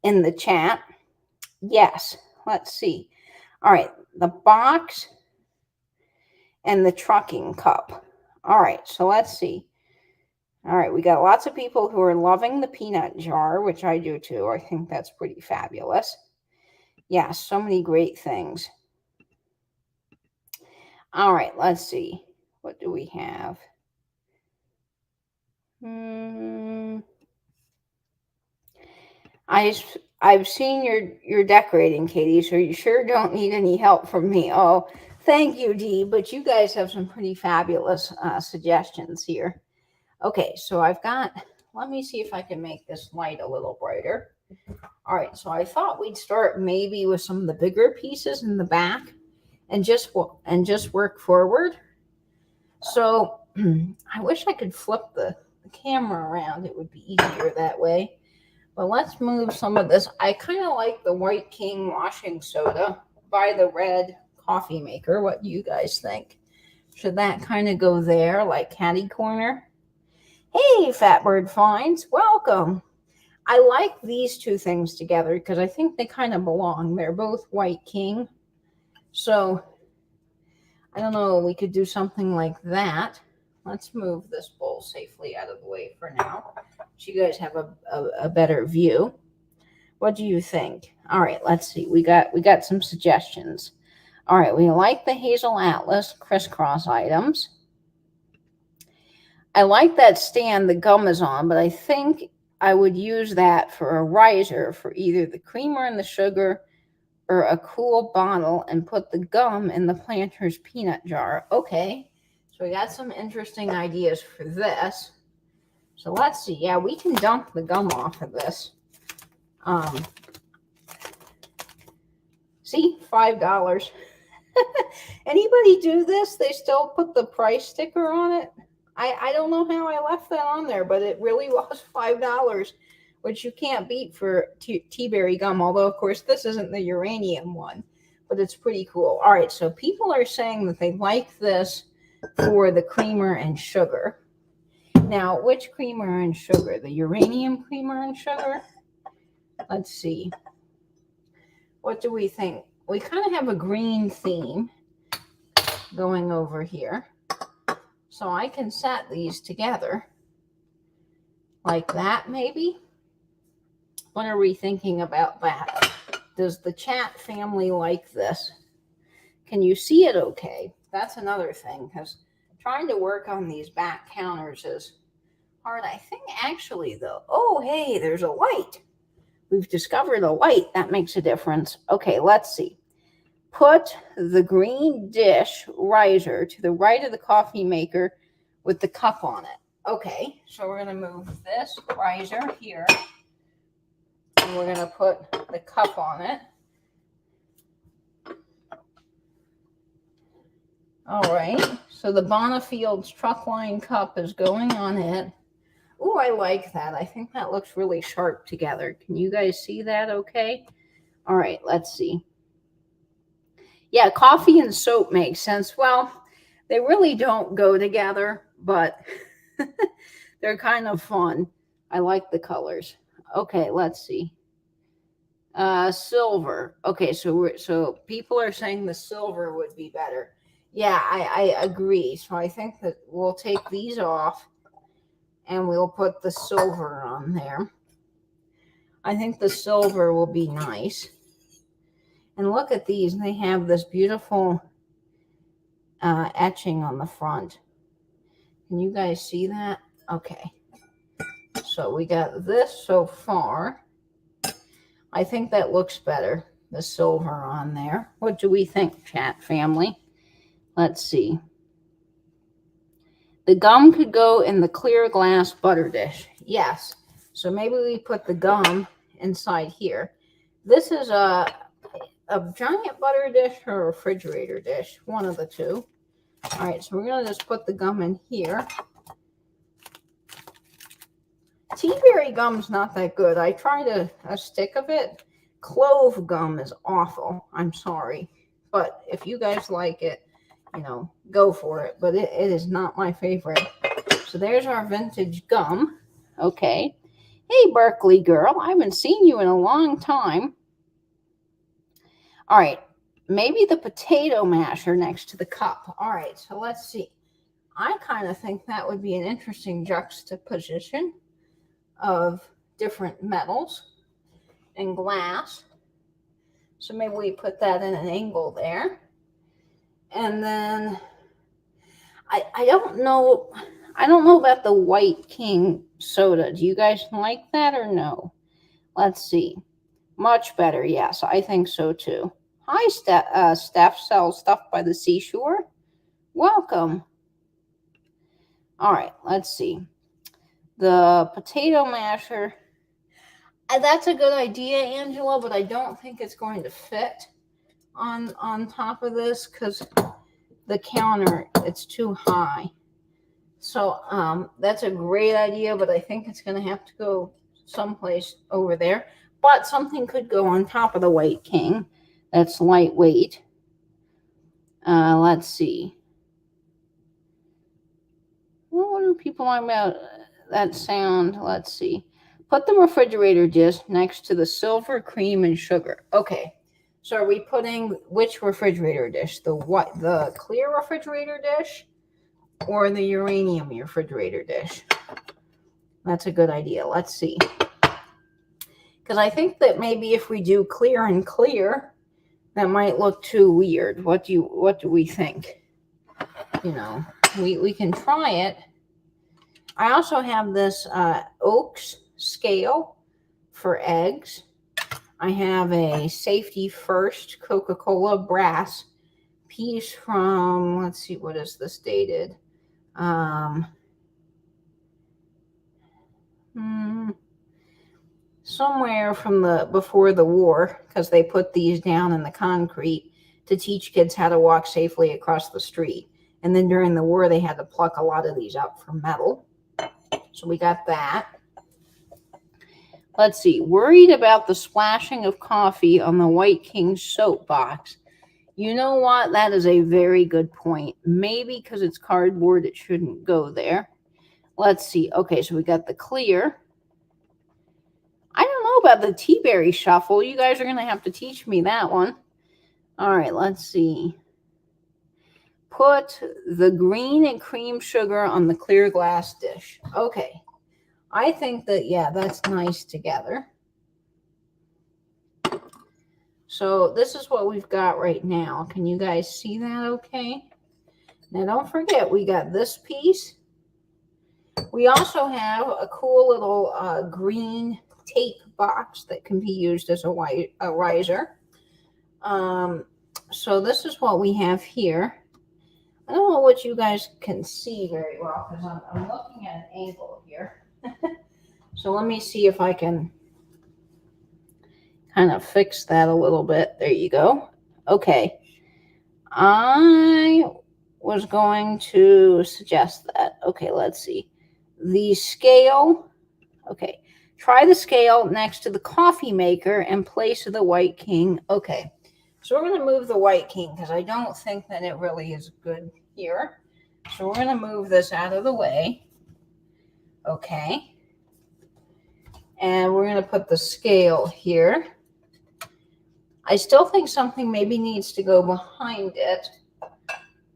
in the chat. Yes, let's see. All right, the box and the trucking cup. All right, so let's see. All right, we got lots of people who are loving the peanut jar, which I do too. I think that's pretty fabulous. Yeah, so many great things. All right, let's see. What do we have? I've seen your decorating, Katie, so you sure don't need any help from me. Oh, Thank you, Dee, but you guys have some pretty fabulous suggestions here. Okay, so I've got, let me see if I can make this light a little brighter. All right, so I thought we'd start maybe with some of the bigger pieces in the back and just work forward. So I wish I could flip the camera around. It would be easier that way. But let's move some of this. I kind of like the White King washing soda by the red coffee maker. What do you guys think? Should that kind of go there like catty corner? Hey, Fatbird Finds, welcome. I like these two things together because I think they kind of belong. They're both White King. So I don't know, we could do something like that. Let's move this bowl safely out of the way for now, so you guys have a better view. What do you think? All right, let's see. We got some suggestions. All right, we like the Hazel Atlas crisscross items. I like that stand the gum is on, but I think I would use that for a riser for either the creamer and the sugar or a cool bottle and put the gum in the Planters peanut jar. Okay, so we got some interesting ideas for this. So let's see. Yeah, we can dump the gum off of this. See, $5. Anybody do this? They still put the price sticker on it. I don't know how I left that on there, but it really was $5, which you can't beat for tea-berry gum, although, of course, this isn't the uranium one, but it's pretty cool. All right, so people are saying that they like this for the creamer and sugar. Now, which creamer and sugar? The uranium creamer and sugar? Let's see. What do we think? We kind of have a green theme going over here. So I can set these together like that, maybe. What are we thinking about that? Does the chat family like this? Can you see it okay? That's another thing, because trying to work on these back counters is hard. I think actually, though, oh, hey, there's a light. We've discovered a light. That makes a difference. Okay, let's see. Put the green dish riser to the right of the coffee maker with the cup on it. Okay, so we're going to move this riser here, and we're going to put the cup on it. All right, so the Bonifield's Truckline cup is going on it. Oh, I like that. I think that looks really sharp together. Can you guys see that okay? All right, let's see. Yeah, coffee and soap makes sense. Well, they really don't go together, but they're kind of fun. I like the colors. Okay, let's see. Silver. Okay, so people are saying the silver would be better. Yeah, I agree. So I think that we'll take these off and we'll put the silver on there. I think the silver will be nice. And look at these. They have this beautiful etching on the front. Can you guys see that? Okay. So we got this so far. I think that looks better. The silver on there. What do we think, chat family? Let's see. The gum could go in the clear glass butter dish. Yes. So maybe we put the gum inside here. This is a giant butter dish or a refrigerator dish, one of the two. All right, so we're going to just put the gum in here. Tea-berry gum's not that good. I tried a stick of it. Clove gum is awful. I'm sorry. But if you guys like it, you know, go for it. But it is not my favorite. So there's our vintage gum. Okay. Hey, Berkeley girl. I haven't seen you in a long time. All right, maybe the potato masher next to the cup. All right, so let's see. I kind of think that would be an interesting juxtaposition of different metals and glass. So maybe we put that in an angle there. And then I don't know about the White King soda. Do you guys like that or no? Let's see. Much better, yes, I think so too. Hi, Steph sells stuff by the seashore. Welcome. All right, let's see. The potato masher. That's a good idea, Angela, but I don't think it's going to fit on top of this because the counter, it's too high. So that's a great idea, but I think it's going to have to go someplace over there. But something could go on top of the White King that's lightweight. Let's see. Well, what do people like about that sound? Let's see. Put the refrigerator dish next to the silver, cream, and sugar. Okay. So are we putting which refrigerator dish? The clear refrigerator dish or the uranium refrigerator dish? That's a good idea. Let's see. Because I think that maybe if we do clear and clear, that might look too weird. What do we think? You know, we can try it. I also have this Oaks scale for eggs. I have a Safety First Coca-Cola brass piece from, let's see, what is this dated? Somewhere from before the war, because they put these down in the concrete to teach kids how to walk safely across the street. And then during the war, they had to pluck a lot of these out for metal. So we got that. Let's see. Worried about the splashing of coffee on the White King soapbox. You know what? That is a very good point. Maybe because it's cardboard, it shouldn't go there. Let's see. Okay, so we got the clear. I don't know about the tea berry shuffle. You guys are going to have to teach me that one. All right, let's see. Put the green and cream sugar on the clear glass dish. Okay. I think that, yeah, that's nice together. So this is what we've got right now. Can you guys see that okay? Now don't forget, we got this piece. We also have a cool little green tape box that can be used as a riser. So this is what we have here. I don't know what you guys can see very well because I'm looking at an angle here. So let me see if I can kind of fix that a little bit. There you go. Okay. I was going to suggest that. Okay, let's see. The scale. Okay. Try the scale next to the coffee maker in place of the White King. Okay. So we're going to move the White King because I don't think that it really is good here. So we're going to move this out of the way. Okay. And we're going to put the scale here. I still think something maybe needs to go behind it.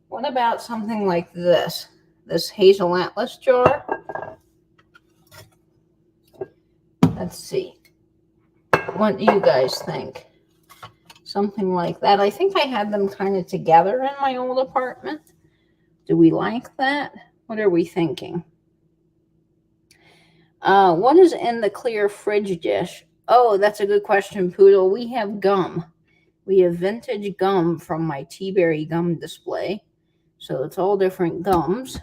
What about something like this? This hazel atlas jar? Let's see. What do you guys think? Something like that. I think I had them kind of together in my old apartment. Do we like that? What are we thinking? What is in the clear fridge dish? Oh, that's a good question, Poodle. We have gum. We have vintage gum from my tea berry gum display. So it's all different gums.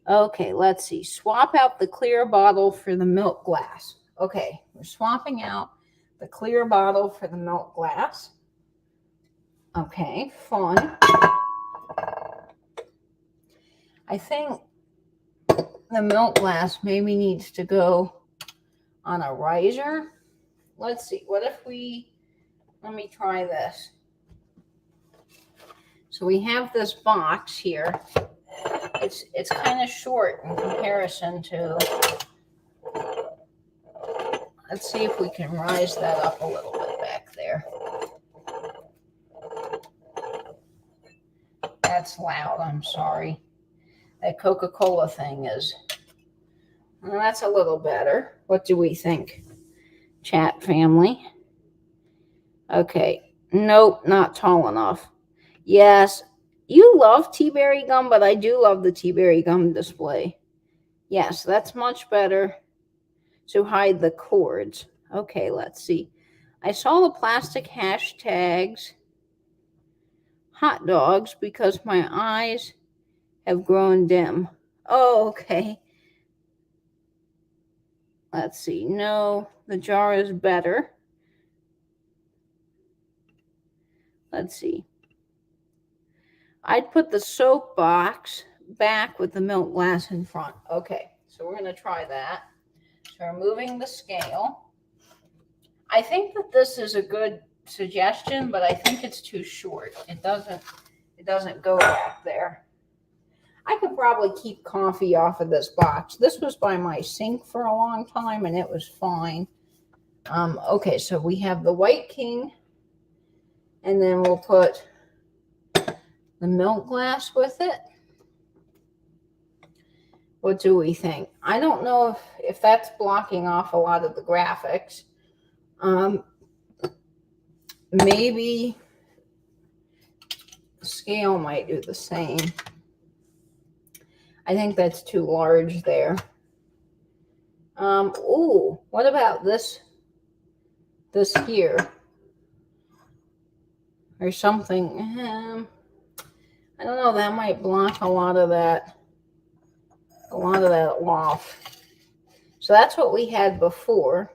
Okay, let's see. Swap out the clear bottle for the milk glass. Okay, we're swapping out the clear bottle for the milk glass. Okay, fun. I think the milk glass maybe needs to go on a riser. Let's see. What if let me try this. So we have this box here. It's kind of short in comparison to. Let's see if we can rise that up a little bit back there. That's loud. I'm sorry. That Coca-Cola thing is. Well, that's a little better. What do we think, chat family? Okay. Nope, not tall enough. Yes, you love tea berry gum, but I do love the tea berry gum display. Yes, that's much better to hide the cords. Okay, let's see. I saw the plastic hashtags hot dogs because my eyes have grown dim. Oh, okay. Let's see. No, the jar is better. Let's see. I'd put the soap box back with the milk glass in front. Okay, so we're going to try that. So we're moving the scale. I think that this is a good suggestion, but I think it's too short. It doesn't go back there. I could probably keep coffee off of this box. This was by my sink for a long time and it was fine. Okay, so we have the White King, and then we'll put the milk glass with it. What do we think? I don't know if that's blocking off a lot of the graphics. Maybe the scale might do the same. I think that's too large there. Ooh, what about this here? Or something. I don't know, that might block a lot of that off. So that's what we had before.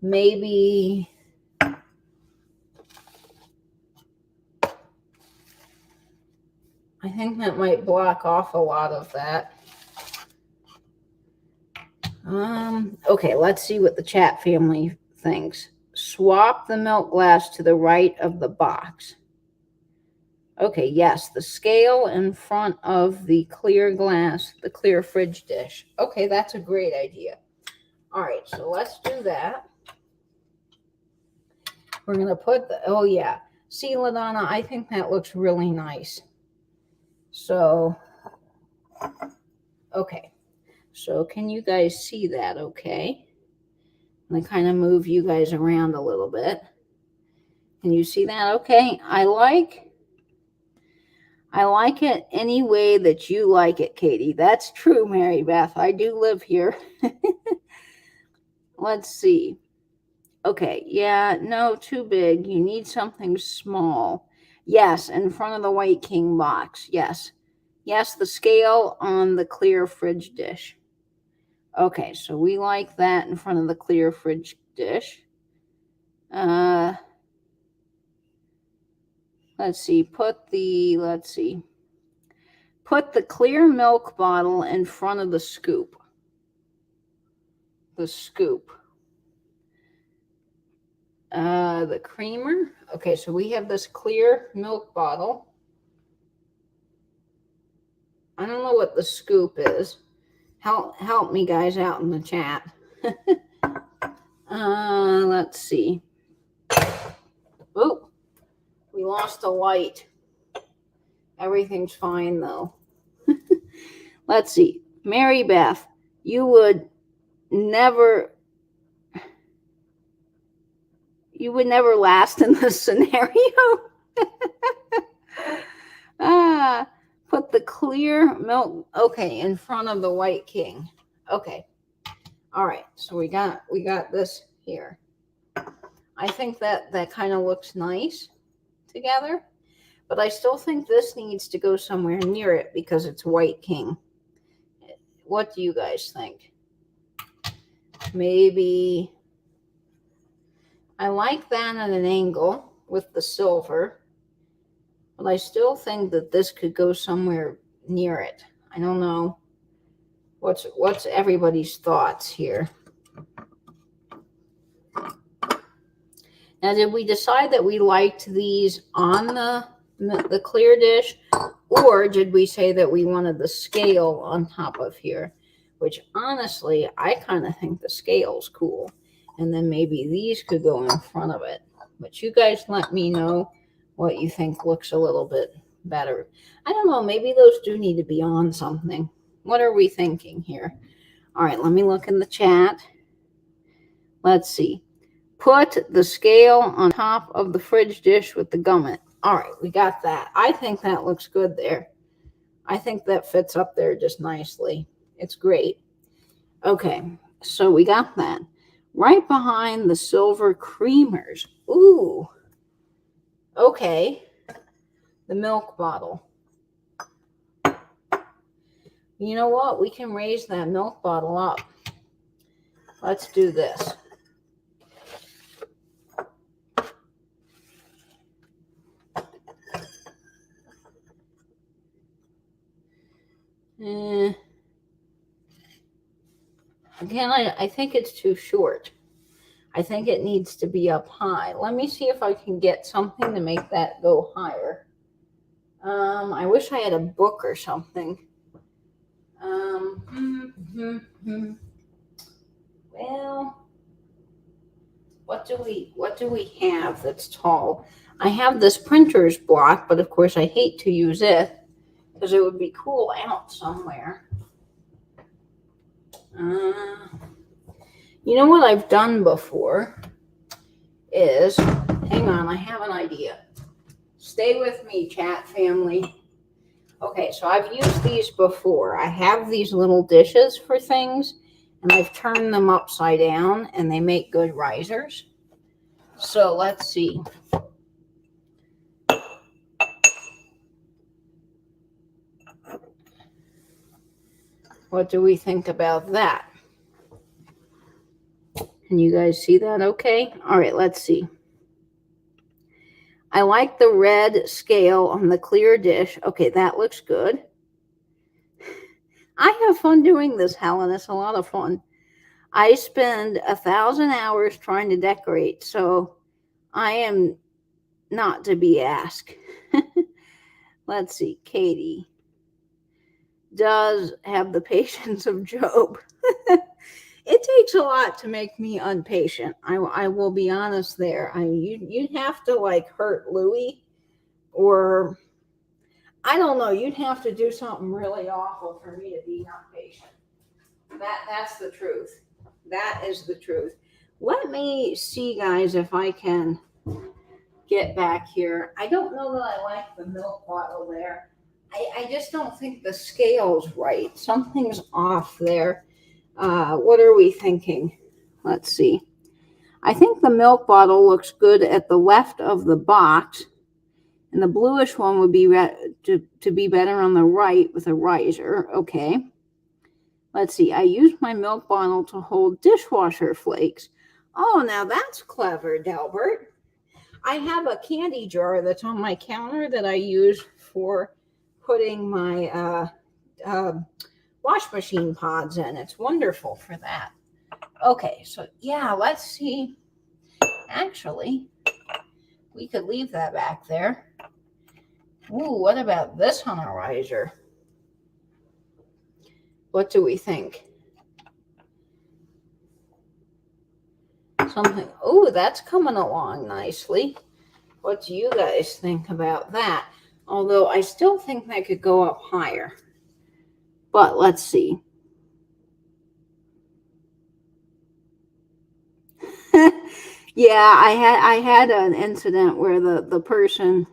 Maybe I think that might block off a lot of that. Okay, let's see what the chat family thinks. Swap the milk glass to the right of the box. Okay, yes, the scale in front of the clear glass, the clear fridge dish. Okay, that's a great idea. All right, so let's do that. We're going to put the, oh yeah, see, LaDonna, I think that looks really nice. So, okay. So can you guys see that okay? I'm going to kind of move you guys around a little bit. Can you see that okay? I like it any way that you like it, Katie. That's true, Mary Beth. I do live here. Let's see. Okay, yeah, no, too big. You need something small. Yes, in front of the White King box. Yes. Yes, the scale on the clear fridge dish. Okay, so we like that in front of the clear fridge dish. Let's see. Put the clear milk bottle in front of the scoop. The scoop. The creamer. Okay, so we have this clear milk bottle. I don't know what the scoop is. Help me guys out in the chat. Let's see. Oh, we lost a light. Everything's fine though. Let's see. Mary Beth, you would never last in this scenario. Put the clear milk, okay, in front of the White King. Okay. All right. So we got this here. I think that kind of looks nice together, but I still think this needs to go somewhere near it because it's White King. What do you guys think? Maybe I like that at an angle with the silver. But I still think that this could go somewhere near it. I don't know. What's everybody's thoughts here? Now, did we decide that we liked these on the clear dish? Or did we say that we wanted the scale on top of here? Which, honestly, I kind of think the scale's cool. And then maybe these could go in front of it. But you guys let me know what you think looks a little bit better. I don't know. Maybe those do need to be on something. What are we thinking here? All right, let me look in the chat. Let's see. Put the scale on top of the fridge dish with the gummet. All right, we got that. I think that looks good there. I think that fits up there just nicely. It's great. Okay, so we got that. right behind the silver creamers. Ooh, okay. The milk bottle. You know what? We can raise that milk bottle up. Let's do this. Again, I think it's too short. I think it needs to be up high. Let me see if I can get something to make that go higher. I wish I had a book or something. Well, what do we have that's tall? I have this printer's block, but of course I hate to use it because it would be cool out somewhere. You know what I've done before is, hang on, I have an idea. Stay with me, chat family. Okay, so I've used these before. I have these little dishes for things, and I've turned them upside down, and they make good risers. So let's see. What do we think about that? Can you guys see that okay? All right, let's see. I like the red scale on the clear dish. Okay, that looks good. I have fun doing this, Helen. It's a lot of fun. I spend 1,000 hours trying to decorate, so I am not to be asked. Let's see. Katie does have the patience of Job. It takes a lot to make me impatient. I will be honest there. You'd have to like hurt Louie, or I don't know. You'd have to do something really awful for me to be not patient. That's the truth. That is the truth. Let me see, guys, if I can get back here. I don't know that I like the milk bottle there. I just don't think the scale's right. Something's off there. What are we thinking? Let's see. I think the milk bottle looks good at the left of the box, and the bluish one would be to be better on the right with a riser. Okay. Let's see. I used my milk bottle to hold dishwasher flakes. Oh, now that's clever, Delbert. I have a candy jar that's on my counter that I use for putting my wash machine pods in. It's wonderful for that. Okay, so yeah, let's see. Actually, we could leave that back there. Ooh, what about this on a riser? What do we think? Something. Oh, that's coming along nicely. What do you guys think about that? Although I still think that could go up higher. But let's see. Yeah, I had an incident where the person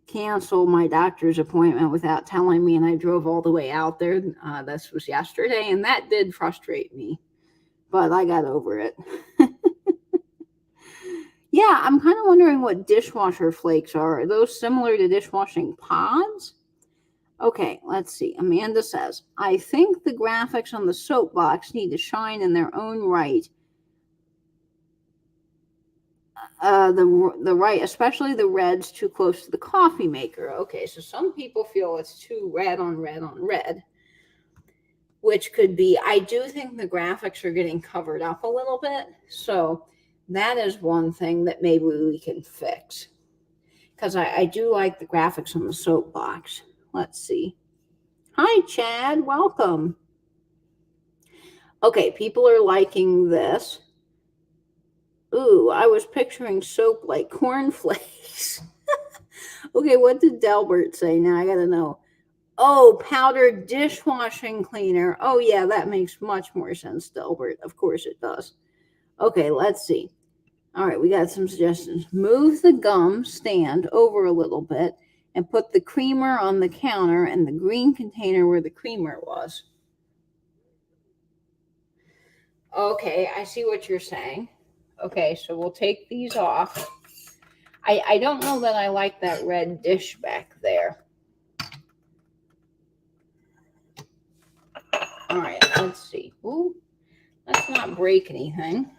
canceled my doctor's appointment without telling me, and I drove all the way out there. This was yesterday, and that did frustrate me, but I got over it. Yeah, I'm kind of wondering what dishwasher flakes are. Are those similar to dishwashing pods? Okay, let's see. Amanda says, I think the graphics on the soapbox need to shine in their own right. The right, especially the red's too close to the coffee maker. Okay, so some people feel it's too red on red on red, which could be. I do think the graphics are getting covered up a little bit, so that is one thing that maybe we can fix, because I do like the graphics on the soapbox. Let's see. Hi, Chad. Welcome. Okay, people are liking this. Ooh, I was picturing soap like cornflakes. Okay, what did Delbert say? Now I gotta know. Oh, powdered dishwashing cleaner. Oh, yeah, that makes much more sense, Delbert. Of course it does. Okay, let's see. All right, we got some suggestions. Move the gum stand over a little bit and put the creamer on the counter and the green container where the creamer was. Okay, I see what you're saying. Okay, so we'll take these off. I don't know that I like that red dish back there. All right, let's see. Ooh, let's not break anything.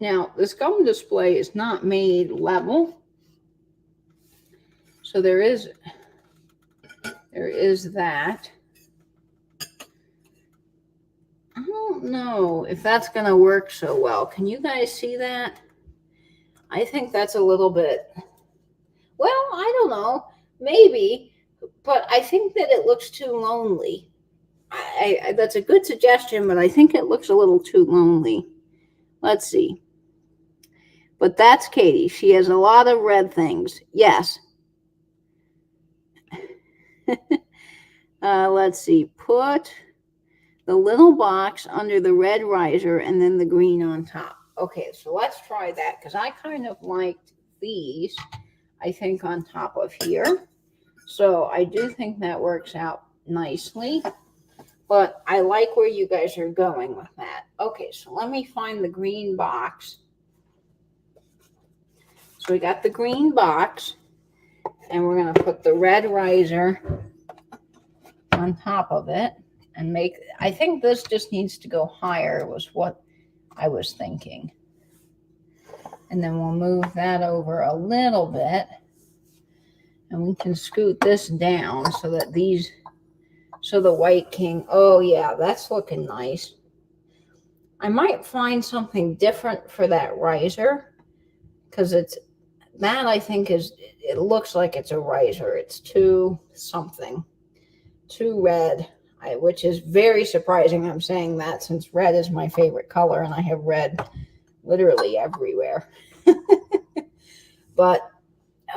Now, this gum display is not made level. So there is that. I don't know if that's going to work so well. Can you guys see that? I think that's a little bit, well, I don't know, maybe, but I think that it looks too lonely. That's a good suggestion, but I think it looks a little too lonely. Let's see. But that's Katie. She has a lot of red things. Yes. Let's see. Put the little box under the red riser and then the green on top. Okay, so let's try that because I kind of liked these, I think, on top of here. So I do think that works out nicely. But I like where you guys are going with that. Okay, so let me find the green box. So we got the green box, and we're going to put the red riser on top of it and make, I think this just needs to go higher was what I was thinking. And then we'll move that over a little bit, and we can scoot this down so that these, so the White King, oh yeah, that's looking nice. I might find something different for that riser because it's, that I think is, it looks like it's a riser. It's too something, too red, which is very surprising. I'm saying that since red is my favorite color and I have red literally everywhere. But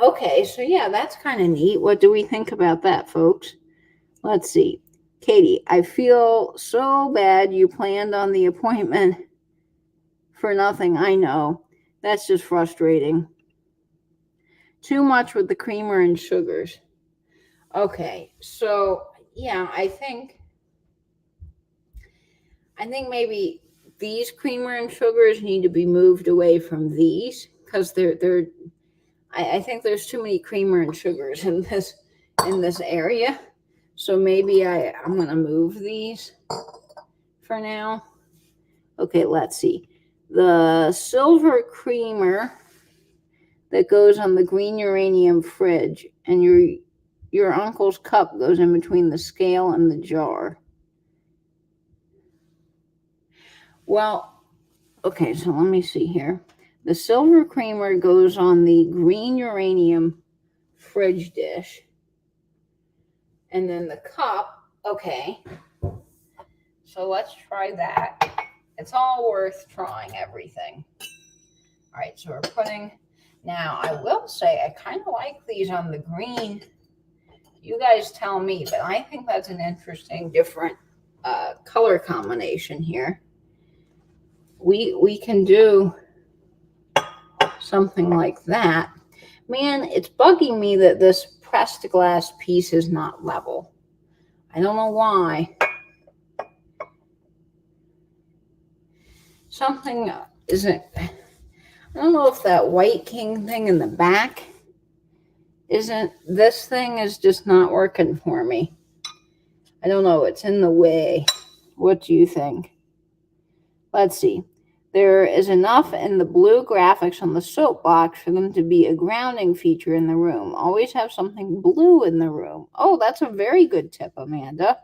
okay, so yeah, that's kind of neat. What do we think about that, folks? Let's see. Katie, I feel so bad you planned on the appointment for nothing. I know. That's just frustrating. Too much with the creamer and sugars. Okay, so yeah, I think maybe these creamer and sugars need to be moved away from these because I think there's too many creamer and sugars in this area. So maybe I'm gonna move these for now. Okay, let's see. The silver creamer that goes on the green uranium fridge, and your uncle's cup goes in between the scale and the jar. Well, okay, so let me see here. The silver creamer goes on the green uranium fridge dish. And then the cup, okay. So let's try that. It's all worth trying everything. All right, so we're putting, now I will say I kind of like these on the green. You guys tell me, but I think that's an interesting, different color combination here. We can do something like that. Man, it's bugging me that this pressed glass piece is not level. I don't know why. Something isn't, I don't know if that White King thing in the back isn't, this thing is just not working for me. I don't know, it's in the way. What do you think? Let's see. There is enough in the blue graphics on the soapbox for them to be a grounding feature in the room. Always have something blue in the room. Oh, that's a very good tip, Amanda.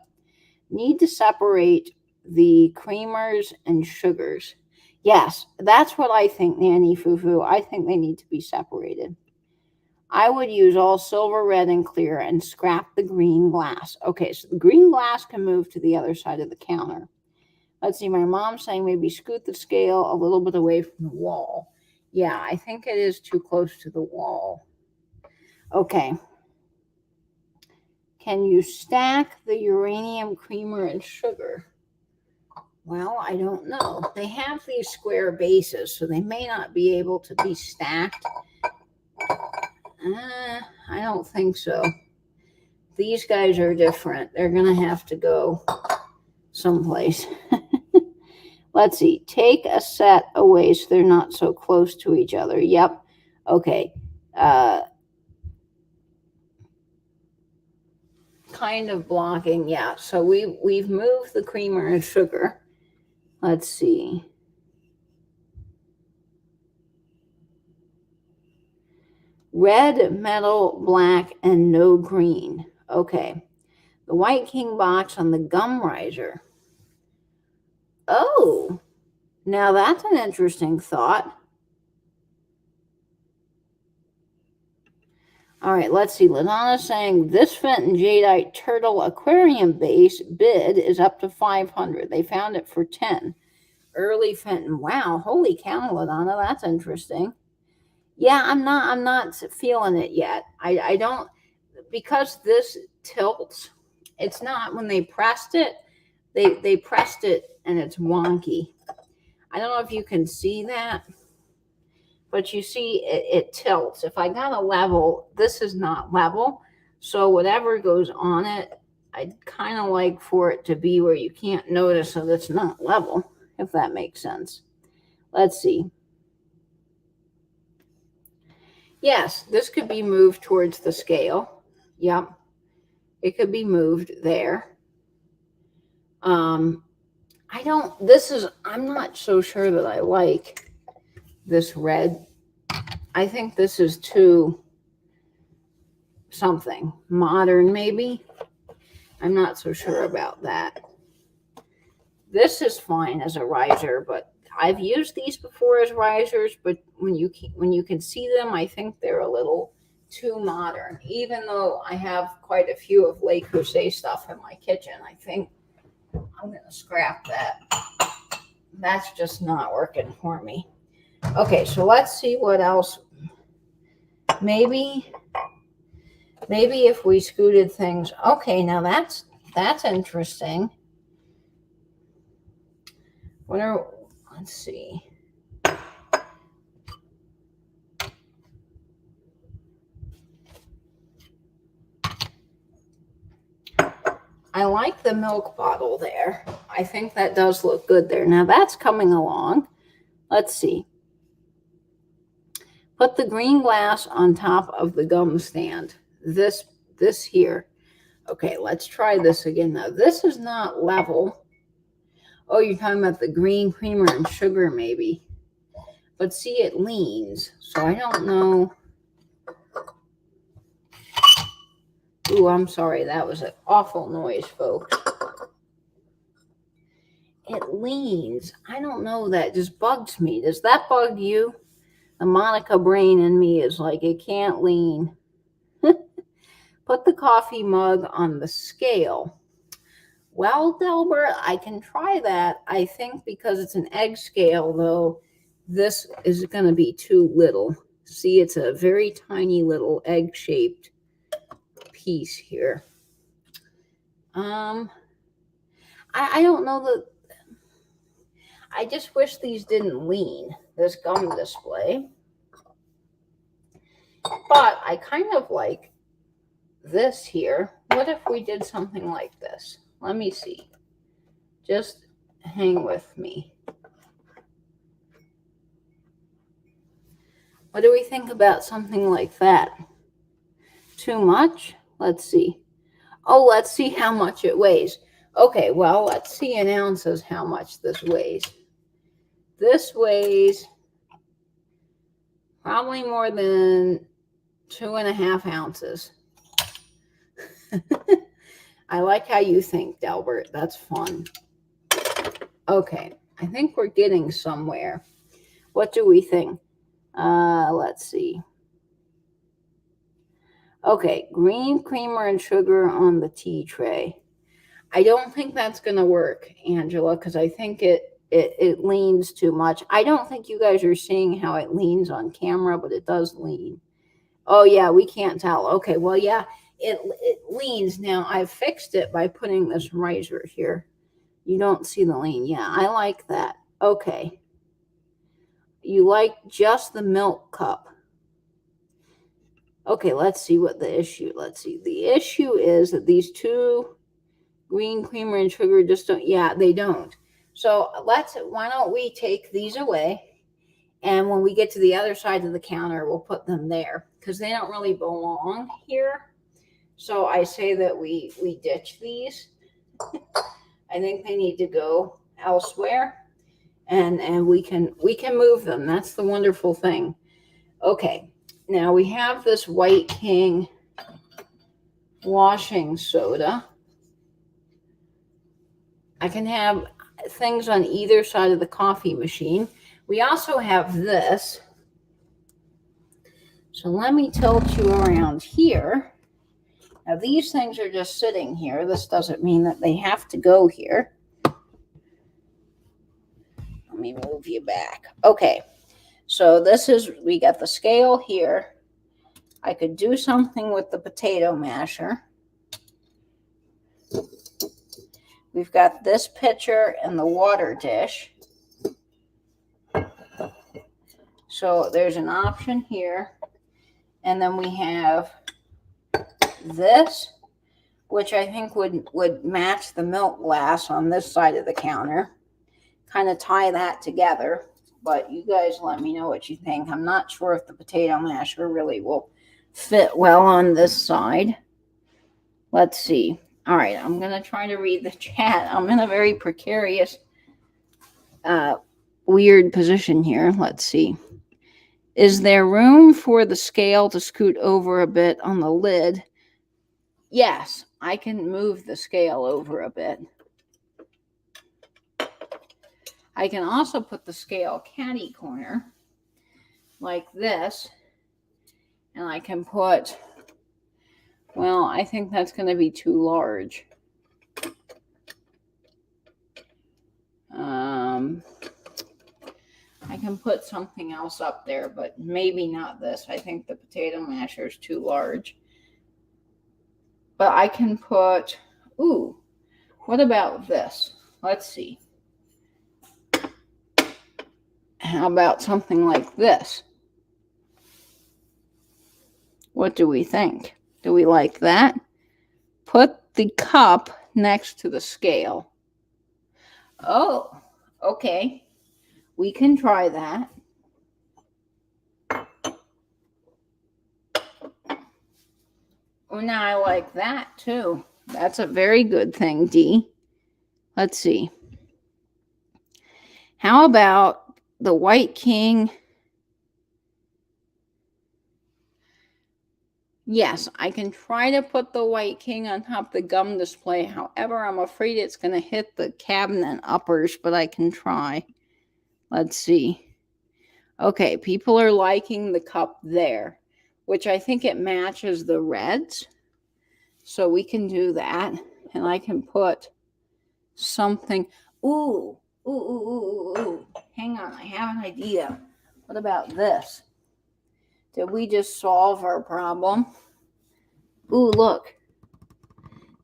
Need to separate the creamers and sugars. Yes, that's what I think, Nanny Fufu. I think they need to be separated. I would use all silver, red, and clear and scrap the green glass. Okay, so the green glass can move to the other side of the counter. Let's see, my mom's saying maybe scoot the scale a little bit away from the wall. Yeah, I think it is too close to the wall. Okay. Can you stack the uranium creamer and sugar? Well, I don't know. They have these square bases, so they may not be able to be stacked. I don't think so. These guys are different. They're going to have to go someplace. Let's see. Take a set away so they're not so close to each other. Yep. Okay. Kind of blocking. Yeah. So we've moved the creamer and sugar. Let's see. Red, metal, black, and no green. Okay. The White King box on the gum riser. Oh, now that's an interesting thought. All right, let's see. Ladonna's saying this Fenton Jadeite Turtle Aquarium base bid is up to 500. They found it for 10. Early Fenton. Wow, holy cow, Ladonna, that's interesting. Yeah, I'm not feeling it yet. I don't, because this tilts. It's not when they pressed it. They pressed it and it's wonky. I don't know if you can see that, but you see it tilts. If I got a level, this is not level. So whatever goes on it, I'd kind of like for it to be where you can't notice that it's not level, if that makes sense. Let's see. Yes, this could be moved towards the scale. Yep. It could be moved there. I'm not so sure that I like this red. I think this is too something modern, maybe. I'm not so sure about that. This is fine as a riser, but I've used these before as risers, but when you can see them, I think they're a little too modern. Even though I have quite a few of Le Creuset stuff in my kitchen, I think I'm going to scrap that. That's just not working for me. Okay, so let's see what else. Maybe if we scooted things. Okay, now that's interesting. Let's see. I like the milk bottle there. I think that does look good there. Now that's coming along. Let's see. Put the green glass on top of the gum stand. This here. Okay, let's try this again now. This is not level. Oh, you're talking about the green creamer and sugar maybe. But see, it leans. So I don't know. Ooh, I'm sorry. That was an awful noise, folks. It leans. I don't know. That just bugs me. Does that bug you? The Monica brain in me is like, it can't lean. Put the coffee mug on the scale. Well, Delbert, I can try that. I think because it's an egg scale, though, this is going to be too little. See, it's a very tiny little egg-shaped piece here. I don't know that. I just wish these didn't lean, this gum display. But I kind of like this here. What if we did something like this? Let me see. Just hang with me. What do we think about something like that? Too much? Let's see. Oh, let's see how much it weighs. Okay, well, let's see in ounces how much this weighs. This weighs probably more than 2.5 ounces. I like how you think, Delbert. That's fun. Okay, I think we're getting somewhere. What do we think? Let's see. Okay, green creamer and sugar on the tea tray. I don't think that's going to work, Angela, because I think it leans too much. I don't think you guys are seeing how it leans on camera, but it does lean. Oh, yeah, we can't tell. Okay, well, yeah, it leans. Now, I've fixed it by putting this riser here. You don't see the lean. Yeah, I like that. Okay. You like just the milk cup. Okay, let's see what the issue. Let's see. The issue is that these two Green creamer and sugar just don't, yeah, they don't. So why don't we take these away? And when we get to the other side of the counter, we'll put them there because they don't really belong here. So I say that we ditch these. I think they need to go elsewhere, and we can move them. That's the wonderful thing. Okay, now we have this White King washing soda. I can have things on either side of the coffee machine. We also have this. So let me tilt you around here. Now these things are just sitting here. This doesn't mean that they have to go here. Let me move you back. Okay, so we got the scale here. I could do something with the potato masher. We've got this pitcher and the water dish. So there's an option here. And then we have this, which I think would match the milk glass on this side of the counter. Kind of tie that together. But you guys let me know what you think. I'm not sure if the potato masher really will fit well on this side. Let's see. All right, I'm going to try to read the chat. I'm in a very precarious, weird position here. Let's see. Is there room for the scale to scoot over a bit on the lid? Yes, I can move the scale over a bit. I can also put the scale catty corner like this. And I can put, well, I think that's going to be too large. I can put something else up there, but maybe not this. I think the potato masher is too large. But I can put, ooh, what about this? Let's see. How about something like this? What do we think? Do we like that? Put the cup next to the scale. Oh, okay. We can try that. Oh, now I like that too. That's a very good thing, Dee. Let's see. How about the White King? Yes, I can try to put the White King on top of the gum display. However, I'm afraid it's going to hit the cabinet uppers, but I can try. Let's see. Okay, people are liking the cup there, which I think it matches the reds. So we can do that. And I can put something. Ooh. Hang on, I have an idea. What about this? Did we just solve our problem? Ooh, look.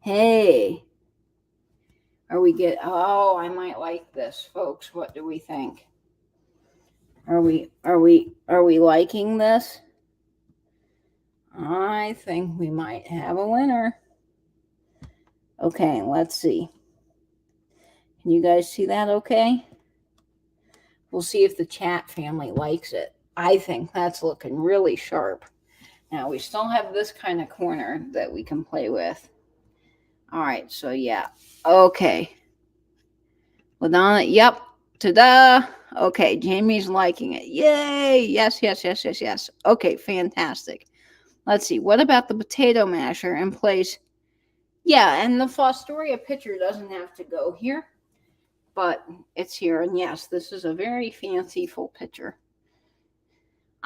Hey. Oh, I might like this, folks. What do we think? Are we liking this? I think we might have a winner. Okay, let's see. Can you guys see that okay? We'll see if the chat family likes it. I think that's looking really sharp. Now, we still have this kind of corner that we can play with. All right, so yeah. Okay. LaDonna, yep. Ta-da. Okay, Jamie's liking it. Yay. Yes. Okay, fantastic. Let's see. What about the potato masher in place? Yeah, and the Fostoria pitcher doesn't have to go here, but it's here. And yes, this is a very fanciful pitcher.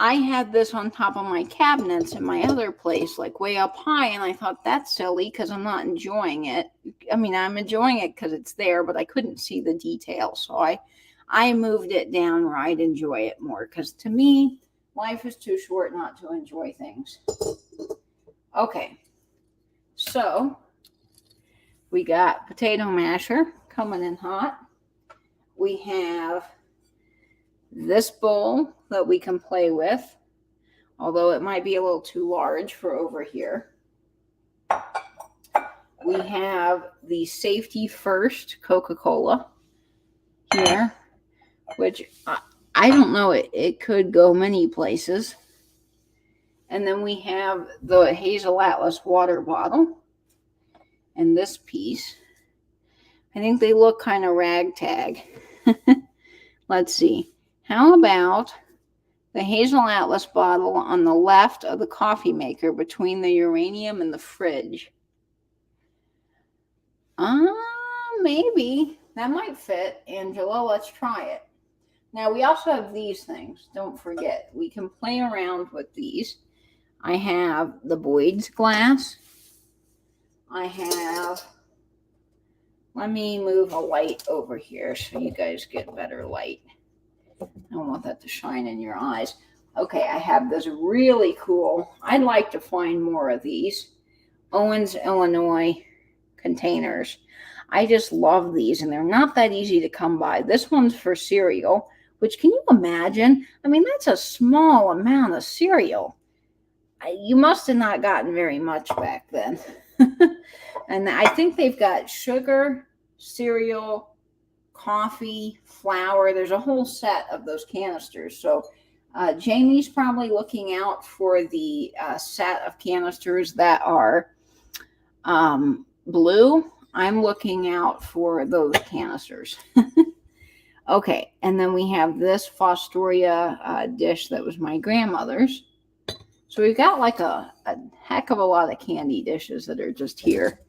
I had this on top of my cabinets in my other place, like way up high, and I thought that's silly because I'm not enjoying it. I mean, I'm enjoying it because it's there, but I couldn't see the details, so I moved it down where I'd enjoy it more, because to me, life is too short not to enjoy things. Okay, so we got potato masher coming in hot. We have this bowl that we can play with, although it might be a little too large for over here. we have the Safety First Coca-Cola here, which I don't know. It could go many places. And then we have the Hazel Atlas water bottle and this piece. I think they look kind of ragtag. Let's see. How about the Hazel Atlas bottle on the left of the coffee maker between the uranium and the fridge? Maybe. That might fit, Angela. Let's try it. Now, we also have these things. Don't forget. We can play around with these. I have the Boyd's glass. I have... Let me move a light over here so you guys get better light. I don't want that to shine in your eyes. Okay, I have this really cool... I'd like to find more of these. Owens, Illinois containers. I just love these, and they're not that easy to come by. This one's for cereal, which, can you imagine? I mean, that's a small amount of cereal. You must have not gotten very much back then. And I think they've got sugar, cereal, coffee, flour. There's a whole set of those canisters. So Jamie's probably looking out for the set of canisters that are blue. I'm looking out for those canisters. Okay, and then we have this Fostoria dish that was my grandmother's. So we've got like a heck of a lot of candy dishes that are just here.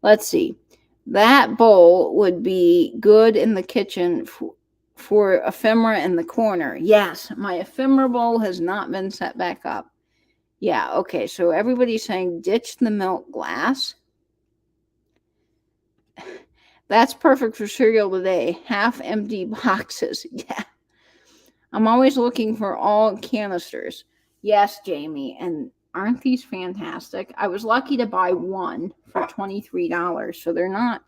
Let's see. That bowl would be good in the kitchen for ephemera in the corner. Yes, my ephemera bowl has not been set back up. Yeah, okay, so everybody's saying ditch the milk glass. That's perfect for cereal today. Half empty boxes. Yeah. I'm always looking for all canisters. Yes, Jamie. And aren't these fantastic? I was lucky to buy one for $23. So they're not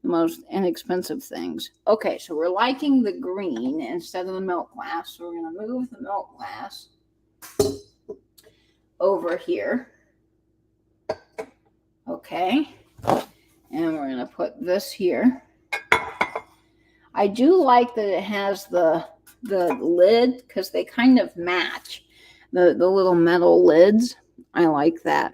the most inexpensive things. Okay, so we're liking the green instead of the milk glass. So we're going to move the milk glass over here. Okay. And we're going to put this here. I do like that it has the lid because they kind of match the little metal lids. I like that.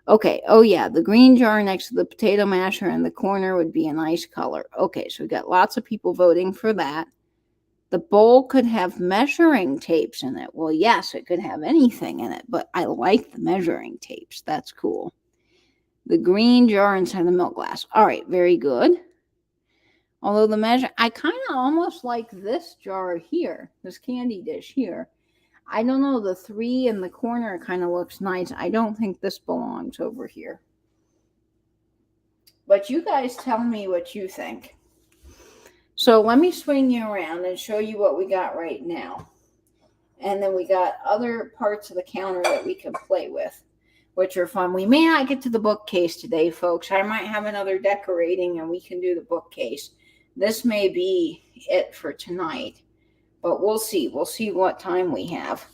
Okay. Oh, yeah. The green jar next to the potato masher in the corner would be a nice color. Okay. So we got lots of people voting for that. The bowl could have measuring tapes in it. Well, yes, it could have anything in it, but I like the measuring tapes. That's cool. The green jar inside the milk glass. All right. Very good. Although the measure, I kind of almost like this jar here, this candy dish here. I don't know, the 3 in the corner kind of looks nice. I don't think this belongs over here. But you guys tell me what you think. So let me swing you around and show you what we got right now. And then we got other parts of the counter that we can play with, which are fun. We may not get to the bookcase today, folks. I might have another decorating and we can do the bookcase. This may be it for tonight, but we'll see. We'll see what time we have.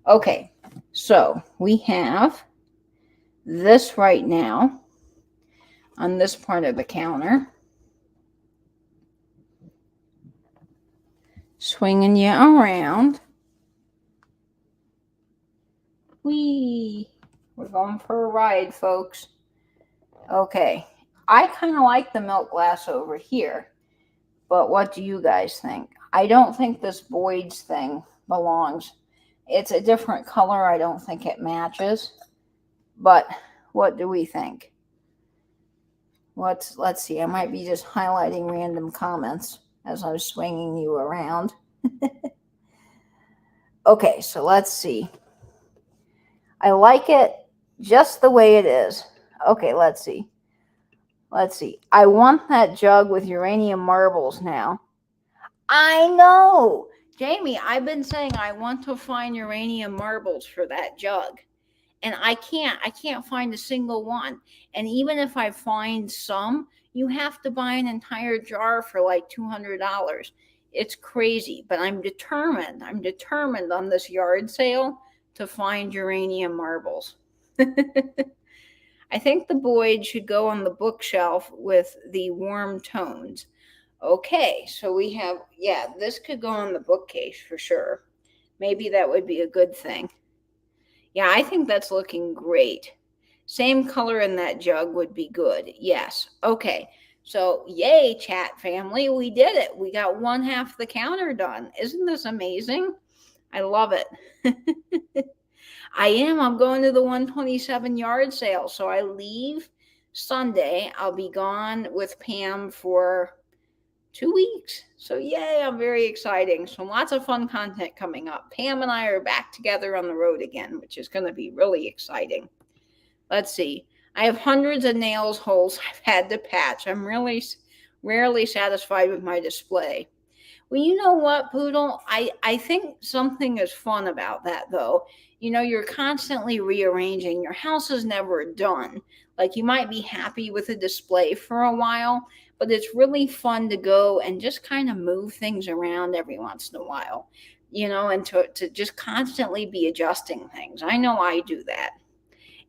Okay, so we have this right now on this part of the counter. Swinging you around. Whee! We're going for a ride, folks. Okay. I kind of like the milk glass over here. But what do you guys think? I don't think this Boyd's thing belongs. It's a different color. I don't think it matches. But what do we think? Let's see. I might be just highlighting random comments as I'm swinging you around. Okay, so let's see. I like it just the way it is. Okay, let's see. Let's see. I want that jug with uranium marbles now. I know. Jamie, I've been saying I want to find uranium marbles for that jug. And I can't find a single one. And even if I find some, you have to buy an entire jar for like $200. It's crazy, but I'm determined. I'm determined on this yard sale to find uranium marbles. I I think the Boyd should go on the bookshelf with the warm tones. Okay, so we have, yeah, this could go on the bookcase for sure. Maybe that would be a good thing. Yeah, I think that's looking great. Same color in that jug would be good. Yes. Okay. So, yay, chat family. We did it. We got one half the counter done. Isn't this amazing? I love it. I'm going to the 127 yard sale. So I leave Sunday. I'll be gone with Pam for 2 weeks. So yay, I'm very exciting. So lots of fun content coming up. Pam and I are back together on the road again, which is going to be really exciting. Let's see. I have hundreds of nails holes I've had to patch. I'm really rarely satisfied with my display. Well, you know what, Poodle? I think something is fun about that, though. You know, you're constantly rearranging. Your house is never done. Like, you might be happy with a display for a while, but it's really fun to go and just kind of move things around every once in a while, you know, and to just constantly be adjusting things. I know I do that.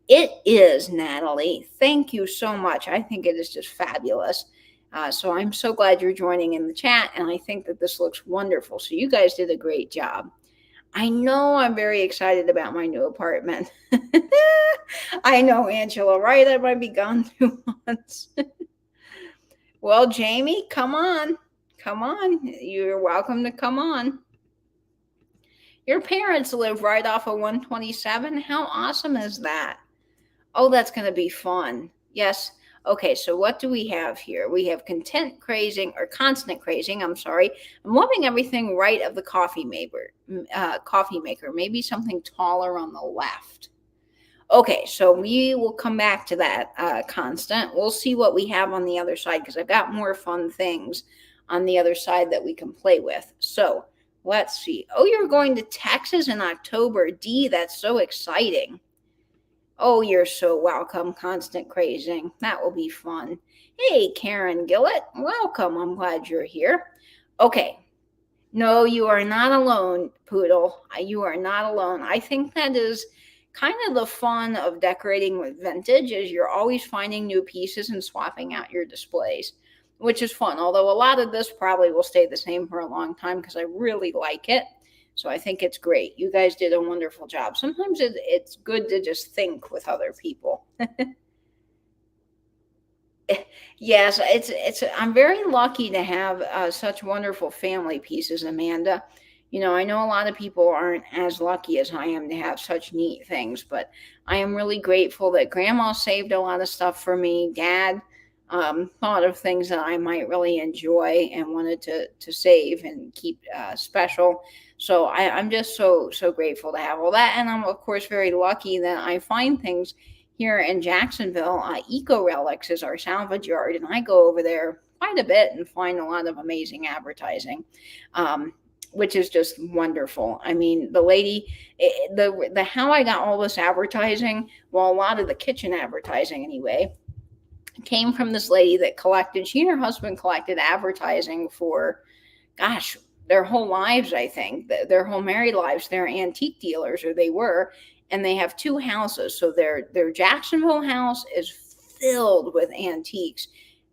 It is, Natalie. Thank you so much. I think it is just fabulous. So I'm so glad you're joining in the chat, and I think that this looks wonderful. So you guys did a great job. I know I'm very excited about my new apartment. I know, Angela, right? I might be gone 2 months. Well, Jamie, come on. Come on. You're welcome to come on. Your parents live right off of 127. How awesome is that? Oh, that's going to be fun. Yes. Okay, so what do we have here? We have constant crazing. I'm sorry. I'm loving everything right of the coffee maker. Maybe something taller on the left. Okay, so we will come back to that constant. We'll see what we have on the other side because I've got more fun things on the other side that we can play with. So let's see. Oh, you're going to Texas in October. Dee, that's so exciting. Oh, you're so welcome, Constant Crazing. That will be fun. Hey, Karen Gillett, welcome. I'm glad you're here. Okay. No, you are not alone, Poodle. You are not alone. I think that is kind of the fun of decorating with vintage is you're always finding new pieces and swapping out your displays, which is fun. Although a lot of this probably will stay the same for a long time because I really like it. So I think it's great. You guys did a wonderful job. Sometimes it's good to just think with other people. Yes, it's. I'm very lucky to have such wonderful family pieces, Amanda. You know, I know a lot of people aren't as lucky as I am to have such neat things, but I am really grateful that Grandma saved a lot of stuff for me. Dad thought of things that I might really enjoy and wanted to save and keep special. So I'm just so grateful to have all that, and I'm of course very lucky that I find things here in Jacksonville. Eco Relics is our salvage yard, and I go over there quite a bit and find a lot of amazing advertising. Which is just wonderful. I mean, the lady, the how I got all this advertising, well, a lot of the kitchen advertising anyway, came from this lady that collected. She and her husband collected advertising for, gosh, their whole lives. I think their whole married lives. They're antique dealers, or they were, and they have two houses. So their Jacksonville house is filled with antiques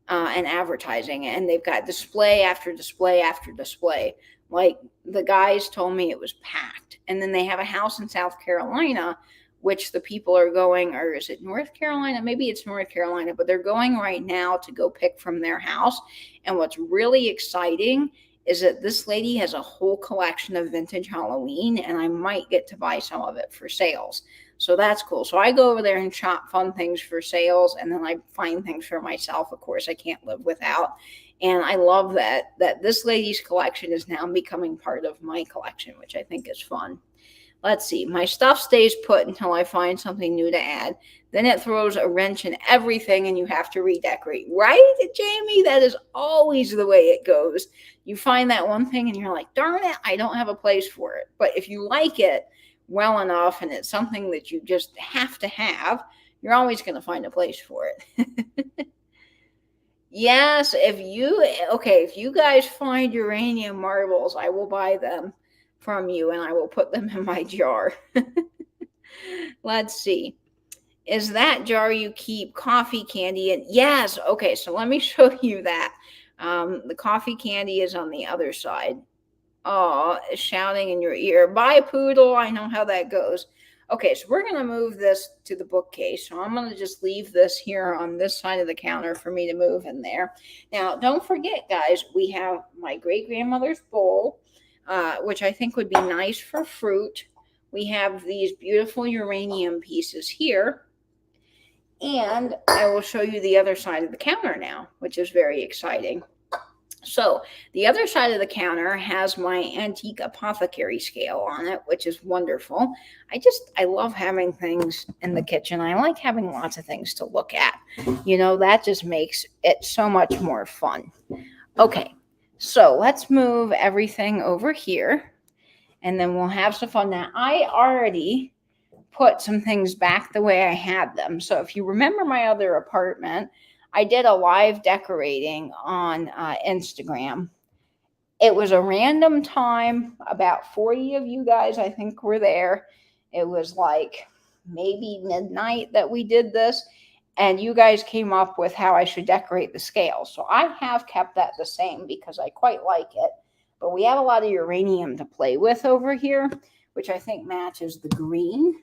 and advertising, and they've got display after display after display. Like the guys told me, it was packed. And then they have a house in South Carolina, which the people are going, or is it North Carolina? Maybe it's North Carolina, but they're going right now to go pick from their house. And what's really exciting is that this lady has a whole collection of vintage Halloween, and I might get to buy some of it for sales. So that's cool. So I go over there and shop fun things for sales, and then I find things for myself. Of course, I can't live without. And I love that this lady's collection is now becoming part of my collection, which I think is fun. Let's see. My stuff stays put until I find something new to add. Then it throws a wrench in everything and you have to redecorate. Right, Jamie? That is always the way it goes. You find that one thing and you're like, darn it, I don't have a place for it. But if you like it well enough and it's something that you just have to have, you're always going to find a place for it. Yes, if you guys find uranium marbles, I will buy them from you and I will put them in my jar. Let's see. Is that jar you keep coffee candy in? Yes. Okay, so let me show you that. The coffee candy is on the other side. Oh, shouting in your ear. Bye, poodle. I know how that goes. Okay, so we're going to move this to the bookcase. So I'm going to just leave this here on this side of the counter for me to move in there. Now, don't forget, guys, we have my great grandmother's bowl, which I think would be nice for fruit. We have these beautiful uranium pieces here. And I will show you the other side of the counter now, which is very exciting. So the other side of the counter has my antique apothecary scale on it, which is wonderful. I love having things in the kitchen. I like having lots of things to look at. That just makes it so much more fun. Okay, so let's move everything over here and then we'll have some fun. Now, I already put some things back the way I had them. So if you remember my other apartment, I did a live decorating on Instagram. It was a random time. About 40 of you guys, I think, were there. It was like maybe midnight that we did this. And you guys came up with how I should decorate the scale. So I have kept that the same because I quite like it. But we have a lot of uranium to play with over here, which I think matches the green.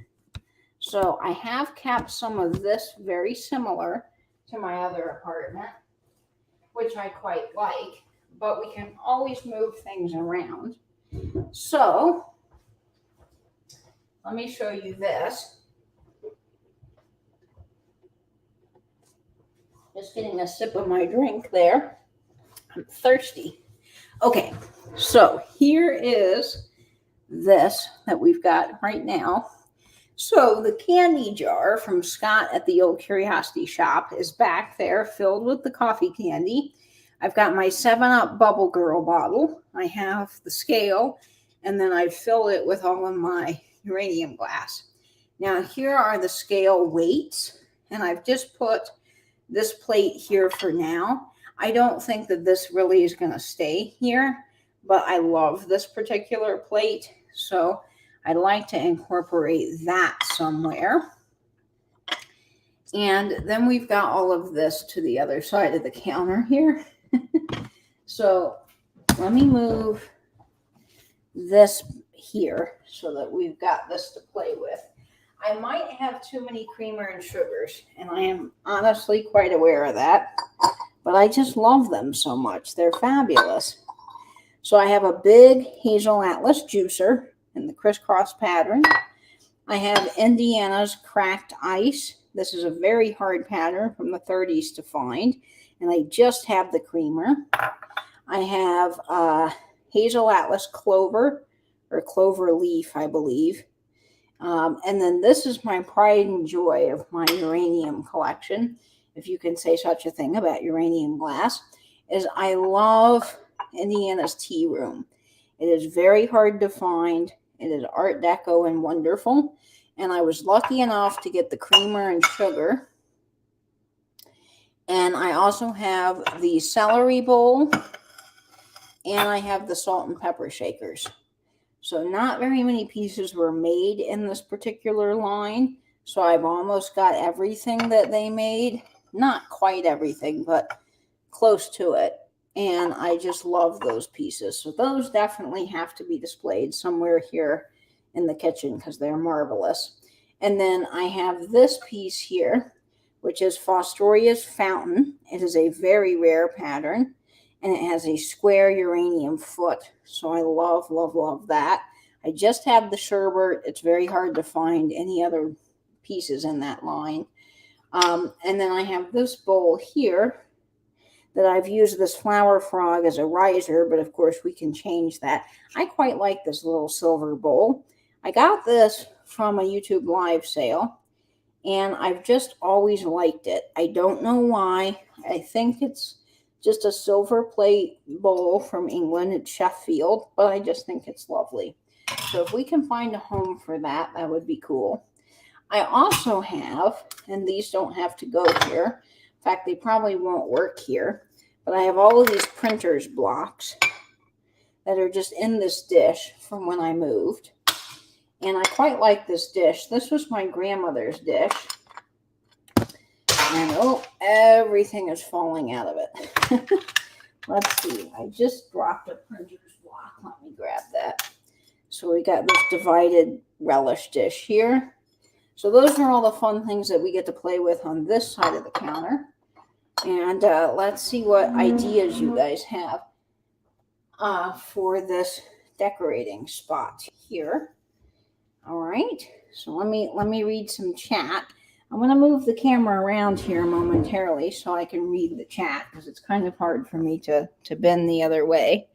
So I have kept some of this very similar to my other apartment, which I quite like, but we can always move things around. So let me show you this. Just getting a sip of my drink there. I'm thirsty. Okay, so here is this that we've got right now. So the candy jar from Scott at the old Curiosity Shop is back there filled with the coffee candy. I've got my 7-Up Bubble Girl bottle. I have the scale, and then I fill it with all of my uranium glass. Now here are the scale weights, and I've just put this plate here for now. I don't think that this really is going to stay here, but I love this particular plate, so I'd like to incorporate that somewhere. And then we've got all of this to the other side of the counter here. So let me move this here so that we've got this to play with. I might have too many creamer and sugars, and I am honestly quite aware of that, but I just love them so much. They're fabulous. So I have a big Hazel Atlas juicer in the crisscross pattern. I have Indiana's Cracked Ice. This is a very hard pattern from the 30s to find, and I just have the creamer. I have Hazel Atlas Clover, or Clover Leaf, I believe. And then this is my pride and joy of my uranium collection, if you can say such a thing about uranium glass, is I love Indiana's Tea Room. It is very hard to find. It is Art Deco and wonderful. And I was lucky enough to get the creamer and sugar. And I also have the celery bowl. And I have the salt and pepper shakers. So not very many pieces were made in this particular line. So I've almost got everything that they made. Not quite everything, but close to it. And I just love those pieces. So those definitely have to be displayed somewhere here in the kitchen because they're marvelous. And then I have this piece here, which is Fostoria's Fountain. It is a very rare pattern, and it has a square uranium foot. So I love, love, love that. I just have the sherbet. It's very hard to find any other pieces in that line. And then I have this bowl here that I've used this flower frog as a riser, but of course we can change that. I quite like this little silver bowl. I got this from a YouTube live sale, and I've just always liked it. I don't know why. I think it's just a silver plate bowl from England. It's Sheffield, but I just think it's lovely. So if we can find a home for that, that would be cool. I also have, and these don't have to go here. In fact, they probably won't work here, but I have all of these printers blocks that are just in this dish from when I moved. And I quite like this dish. This was my grandmother's dish. And oh, everything is falling out of it. Let's see. I just dropped a printer's block. Let me grab that. So we got this divided relish dish here. So those are all the fun things that we get to play with on this side of the counter. And let's see what ideas you guys have for this decorating spot here. All right. So let me read some chat. I'm going to move the camera around here momentarily so I can read the chat because it's kind of hard for me to bend the other way.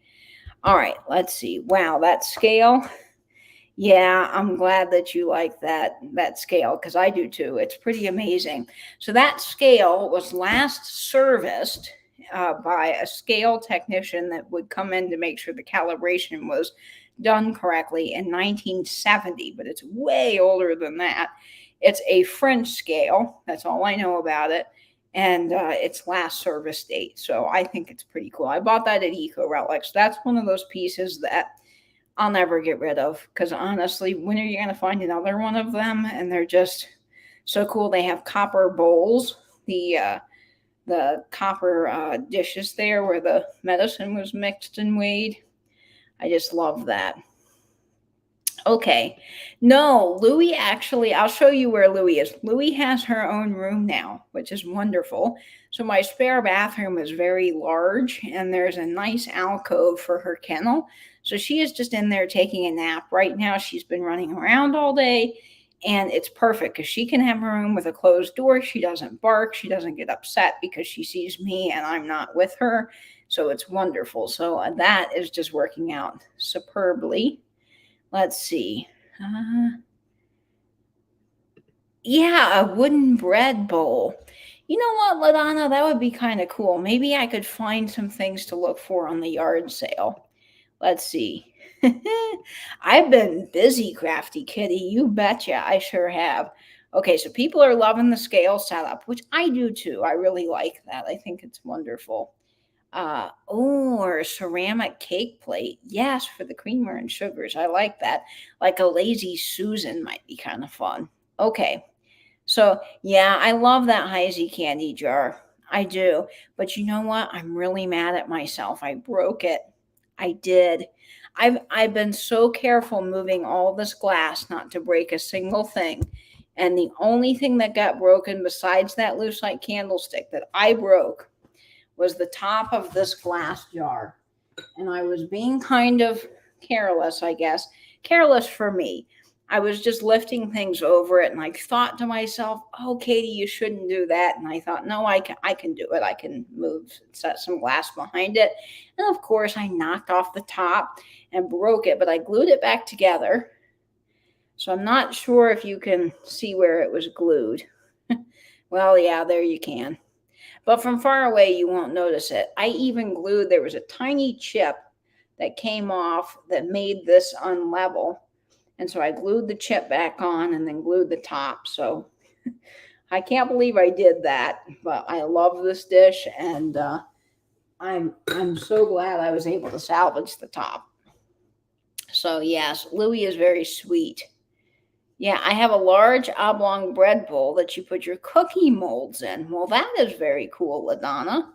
All right, let's see. Wow, that scale. Yeah, I'm glad that you like that scale because I do too. It's pretty amazing. So that scale was last serviced by a scale technician that would come in to make sure the calibration was done correctly in 1970, but it's way older than that. It's a French scale. That's all I know about it. And it's last service date. So I think it's pretty cool. I bought that at Eco Relics. That's one of those pieces that I'll never get rid of because honestly, when are you going to find another one of them? And they're just so cool. They have copper bowls, the copper dishes there where the medicine was mixed and weighed. I just love that. Okay. No, Louie actually, I'll show you where Louie is. Louie has her own room now, which is wonderful. So my spare bathroom is very large and there's a nice alcove for her kennel. So she is just in there taking a nap. Right now she's been running around all day and it's perfect because she can have her room with a closed door. She doesn't bark. She doesn't get upset because she sees me and I'm not with her. So it's wonderful. So that is just working out superbly. Let's see. Yeah, a wooden bread bowl. You know what, LaDonna? That would be kind of cool. Maybe I could find some things to look for on the yard sale. Let's see. I've been busy, Crafty Kitty. You betcha. I sure have. Okay, so people are loving the scale setup, which I do too. I really like that. I think it's wonderful. Or a ceramic cake plate. Yes, for the creamer and sugars. I like that. Like a lazy Susan might be kind of fun. Okay. So yeah, I love that Heisey candy jar. I do. But you know what? I'm really mad at myself. I broke it. I did. I've been so careful moving all this glass not to break a single thing. And the only thing that got broken besides that lucite candlestick that I broke was the top of this glass jar. And I was being kind of careless, I guess. Careless for me. I was just lifting things over it and I thought to myself, oh, Katie, you shouldn't do that. And I thought, no, I can do it. I can set some glass behind it. And of course, I knocked off the top and broke it, but I glued it back together. So I'm not sure if you can see where it was glued. Well, yeah, there you can. But from far away, you won't notice it. I even glued, there was a tiny chip that came off that made this unlevel. And so I glued the chip back on and then glued the top. So I can't believe I did that, but I love this dish. And I'm so glad I was able to salvage the top. So yes, Louie is very sweet. Yeah, I have a large oblong bread bowl that you put your cookie molds in. Well, that is very cool, LaDonna.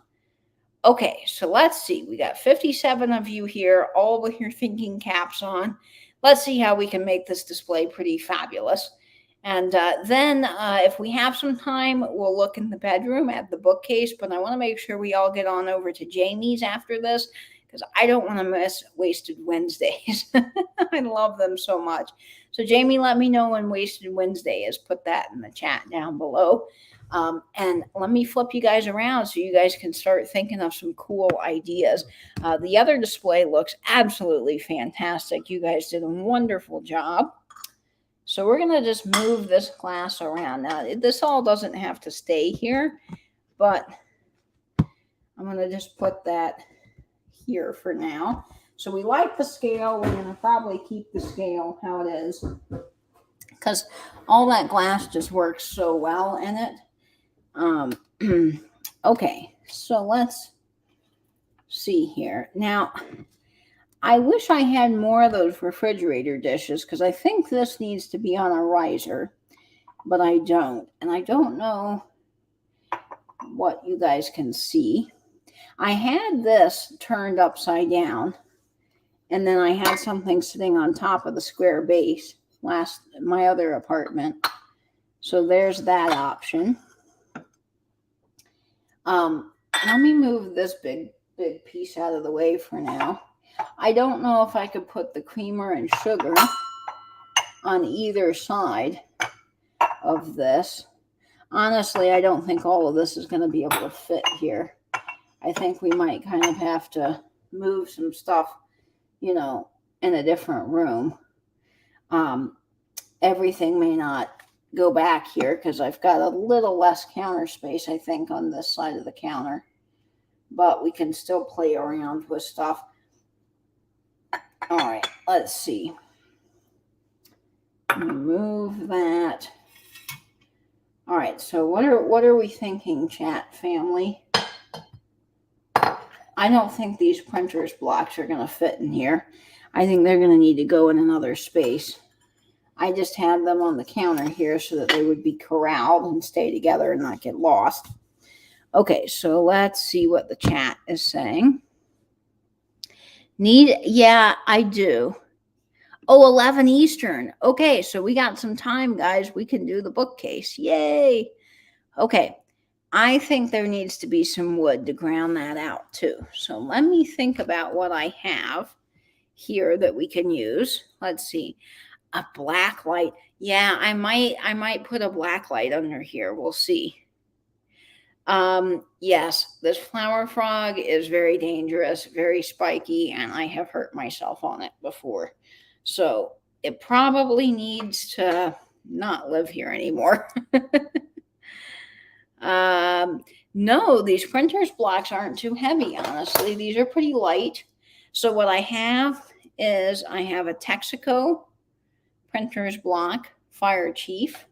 Okay, so let's see. We got 57 of you here, all with your thinking caps on. Let's see how we can make this display pretty fabulous. And then if we have some time, we'll look in the bedroom at the bookcase. But I want to make sure we all get on over to Jamie's after this because I don't want to miss Wasted Wednesdays. I love them so much. So Jamie, let me know when Wasted Wednesday is. Put that in the chat down below. And let me flip you guys around so you guys can start thinking of some cool ideas. The other display looks absolutely fantastic. You guys did a wonderful job. So we're going to just move this glass around. Now, this all doesn't have to stay here, but I'm going to just put that here for now. So we like the scale. We're going to probably keep the scale how it is because all that glass just works so well in it. Okay, so let's see here. Now, I wish I had more of those refrigerator dishes because I think this needs to be on a riser, but I don't. And I don't know what you guys can see. I had this turned upside down, and then I had something sitting on top of the square base my other apartment. So there's that option. Let me move this big piece out of the way for now. I don't know if I could put the creamer and sugar on either side of this. Honestly, I don't think all of this is going to be able to fit here. I think we might kind of have to move some stuff, in a different room. Everything may not go back here because I've got a little less counter space, I think, on this side of the counter. But we can still play around with stuff. All right, let's see. Move that. All right, so what are we thinking, chat family? I don't think these printers blocks are going to fit in here. I think they're going to need to go in another space. I just had them on the counter here so that they would be corralled and stay together and not get lost. Okay, so let's see what the chat is saying. Yeah, I do. Oh, 11 Eastern. Okay, so we got some time, guys. We can do the bookcase. Yay. Okay, I think there needs to be some wood to ground that out too. So let me think about what I have here that we can use. Let's see. A black light. Yeah, I might put a black light under here. We'll see. Yes, this flower frog is very dangerous, very spiky, and I have hurt myself on it before. So it probably needs to not live here anymore. No, these printers blocks aren't too heavy, honestly. These are pretty light. So what I have is I have a Texaco printers block, Fire Chief.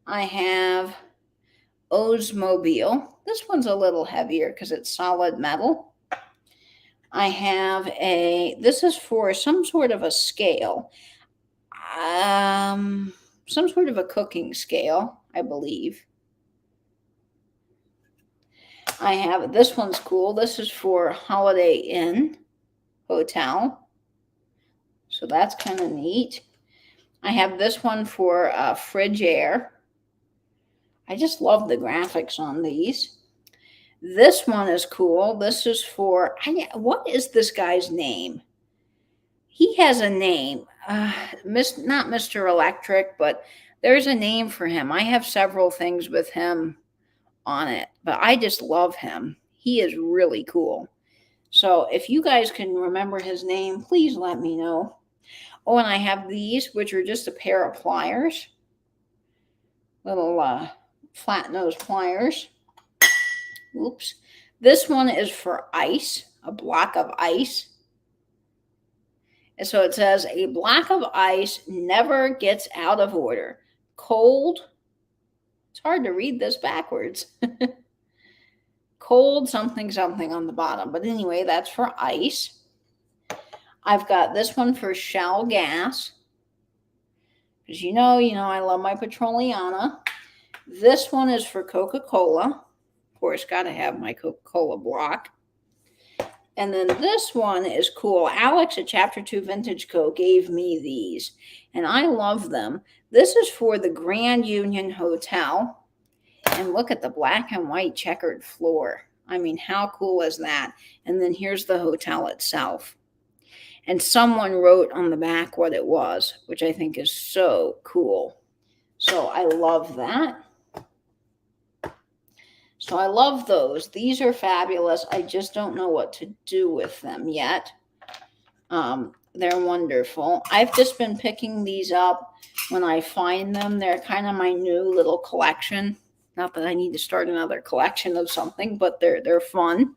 I have Oldsmobile. This one's a little heavier because it's solid metal. I have this is for some sort of a scale. Some sort of a cooking scale, I believe. I have, this one's cool. This is for Holiday Inn Hotel. So that's kind of neat. I have this one for Frigidaire. I just love the graphics on these. This one is cool. This is for, what is this guy's name? He has a name. Not Mr. Electric, but there's a name for him. I have several things with him on it, but I just love him. He is really cool. So if you guys can remember his name, please let me know. Oh, and I have these, which are just a pair of pliers. Little flat nose pliers. Oops. This one is for ice, a block of ice. And so it says, a block of ice never gets out of order. Cold. It's hard to read this backwards. Cold something something on the bottom. But anyway, that's for ice. I've got this one for Shell gas. Because you know, I love my Petroliana. This one is for Coca-Cola. Of course, got to have my Coca-Cola block. And then this one is cool. Alex at Chapter 2 Vintage Co. gave me these, and I love them. This is for the Grand Union Hotel. And look at the black and white checkered floor. I mean, how cool is that? And then here's the hotel itself. And someone wrote on the back what it was, which I think is so cool. So I love that. So I love those. These are fabulous. I just don't know what to do with them yet. They're wonderful. I've just been picking these up when I find them. They're kind of my new little collection. Not that I need to start another collection of something, but they're fun.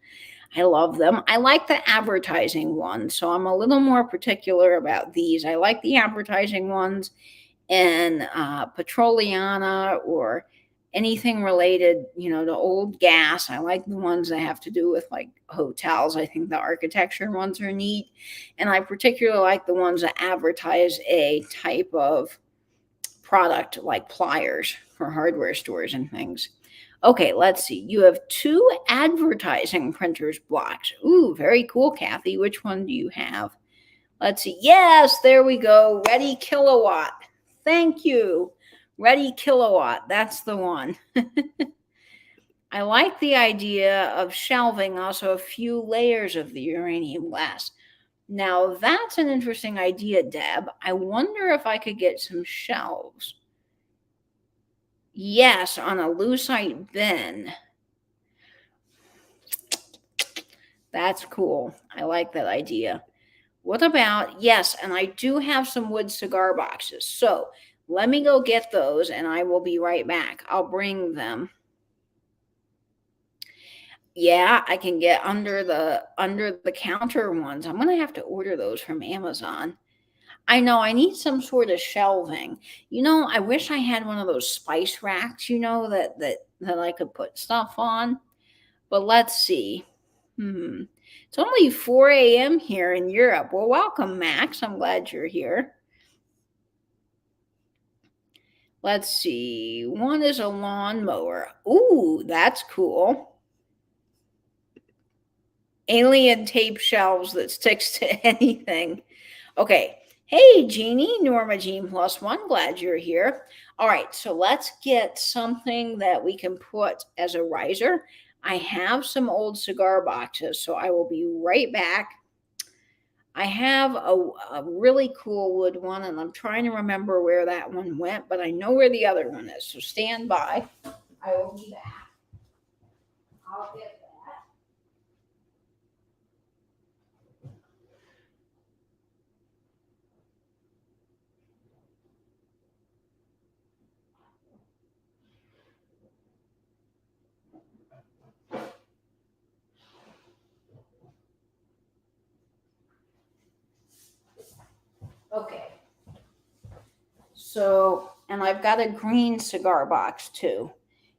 I love them. I like the advertising ones, so I'm a little more particular about these. I like the advertising ones in Petroliana or anything related, to old gas. I like the ones that have to do with like hotels. I think the architecture ones are neat. And I particularly like the ones that advertise a type of product like pliers for hardware stores and things. Okay, let's see. You have 2 advertising printers blocks. Ooh, very cool, Kathy. Which one do you have? Let's see. Yes, there we go. Ready Kilowatt. Thank you. Ready Kilowatt. That's the one. I like the idea of shelving also a few layers of the uranium glass. Now, that's an interesting idea, Deb. I wonder if I could get some shelves. Yes, on a lucite bin. That's cool. I like that idea. What about, yes, and I do have some wood cigar boxes. So let me go get those and I will be right back. I'll bring them. Yeah, I can get under the counter ones. I'm gonna have to order those from Amazon. I know I need some sort of shelving. I wish I had one of those spice racks, that I could put stuff on. But let's see. It's only 4 a.m. here in Europe. Well, welcome, Max. I'm glad you're here. Let's see. One is a lawnmower. Ooh, that's cool. Alien tape shelves that sticks to anything. Okay. Hey, Jeannie, Norma Jean +1. Glad you're here. All right. So let's get something that we can put as a riser. I have some old cigar boxes, so I will be right back. I have a really cool wood one, and I'm trying to remember where that one went, but I know where the other one is. So stand by. I will be back. I'll get that. Okay. So, and I've got a green cigar box too.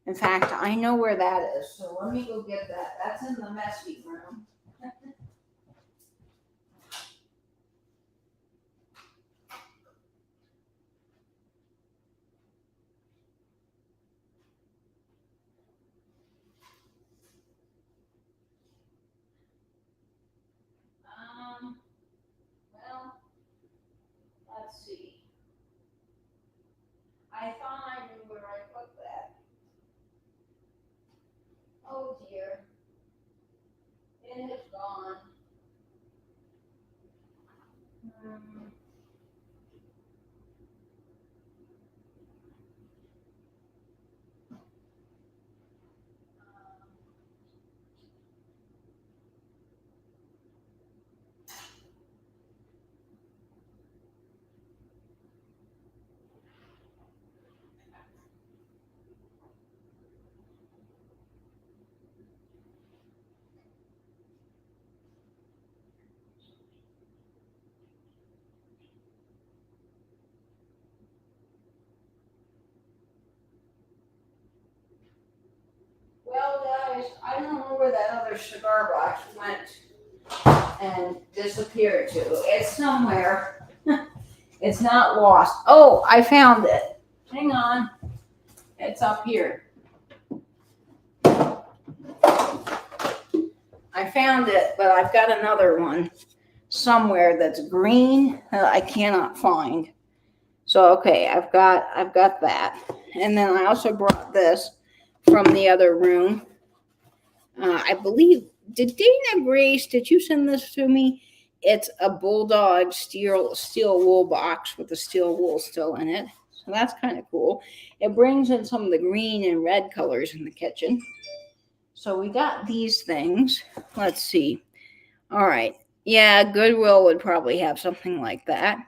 In fact, I know where that is. So let me go get that. That's in the messy room. Well, let's see. I thought I knew where I put that. Oh dear. It is gone. Well, guys, I don't know where that other cigar box went and disappeared to. It's somewhere. It's not lost. Oh, I found it. Hang on. It's up here. I found it, but I've got another one somewhere that's green that I cannot find. So okay, I've got that. And then I also brought this from the other room. I believe, did Dana Grace, did you send this to me? It's a bulldog steel wool box with the steel wool still in it. So that's kind of cool. It brings in some of the green and red colors in the kitchen. So we got these things. Let's see. All right. Yeah, Goodwill would probably have something like that.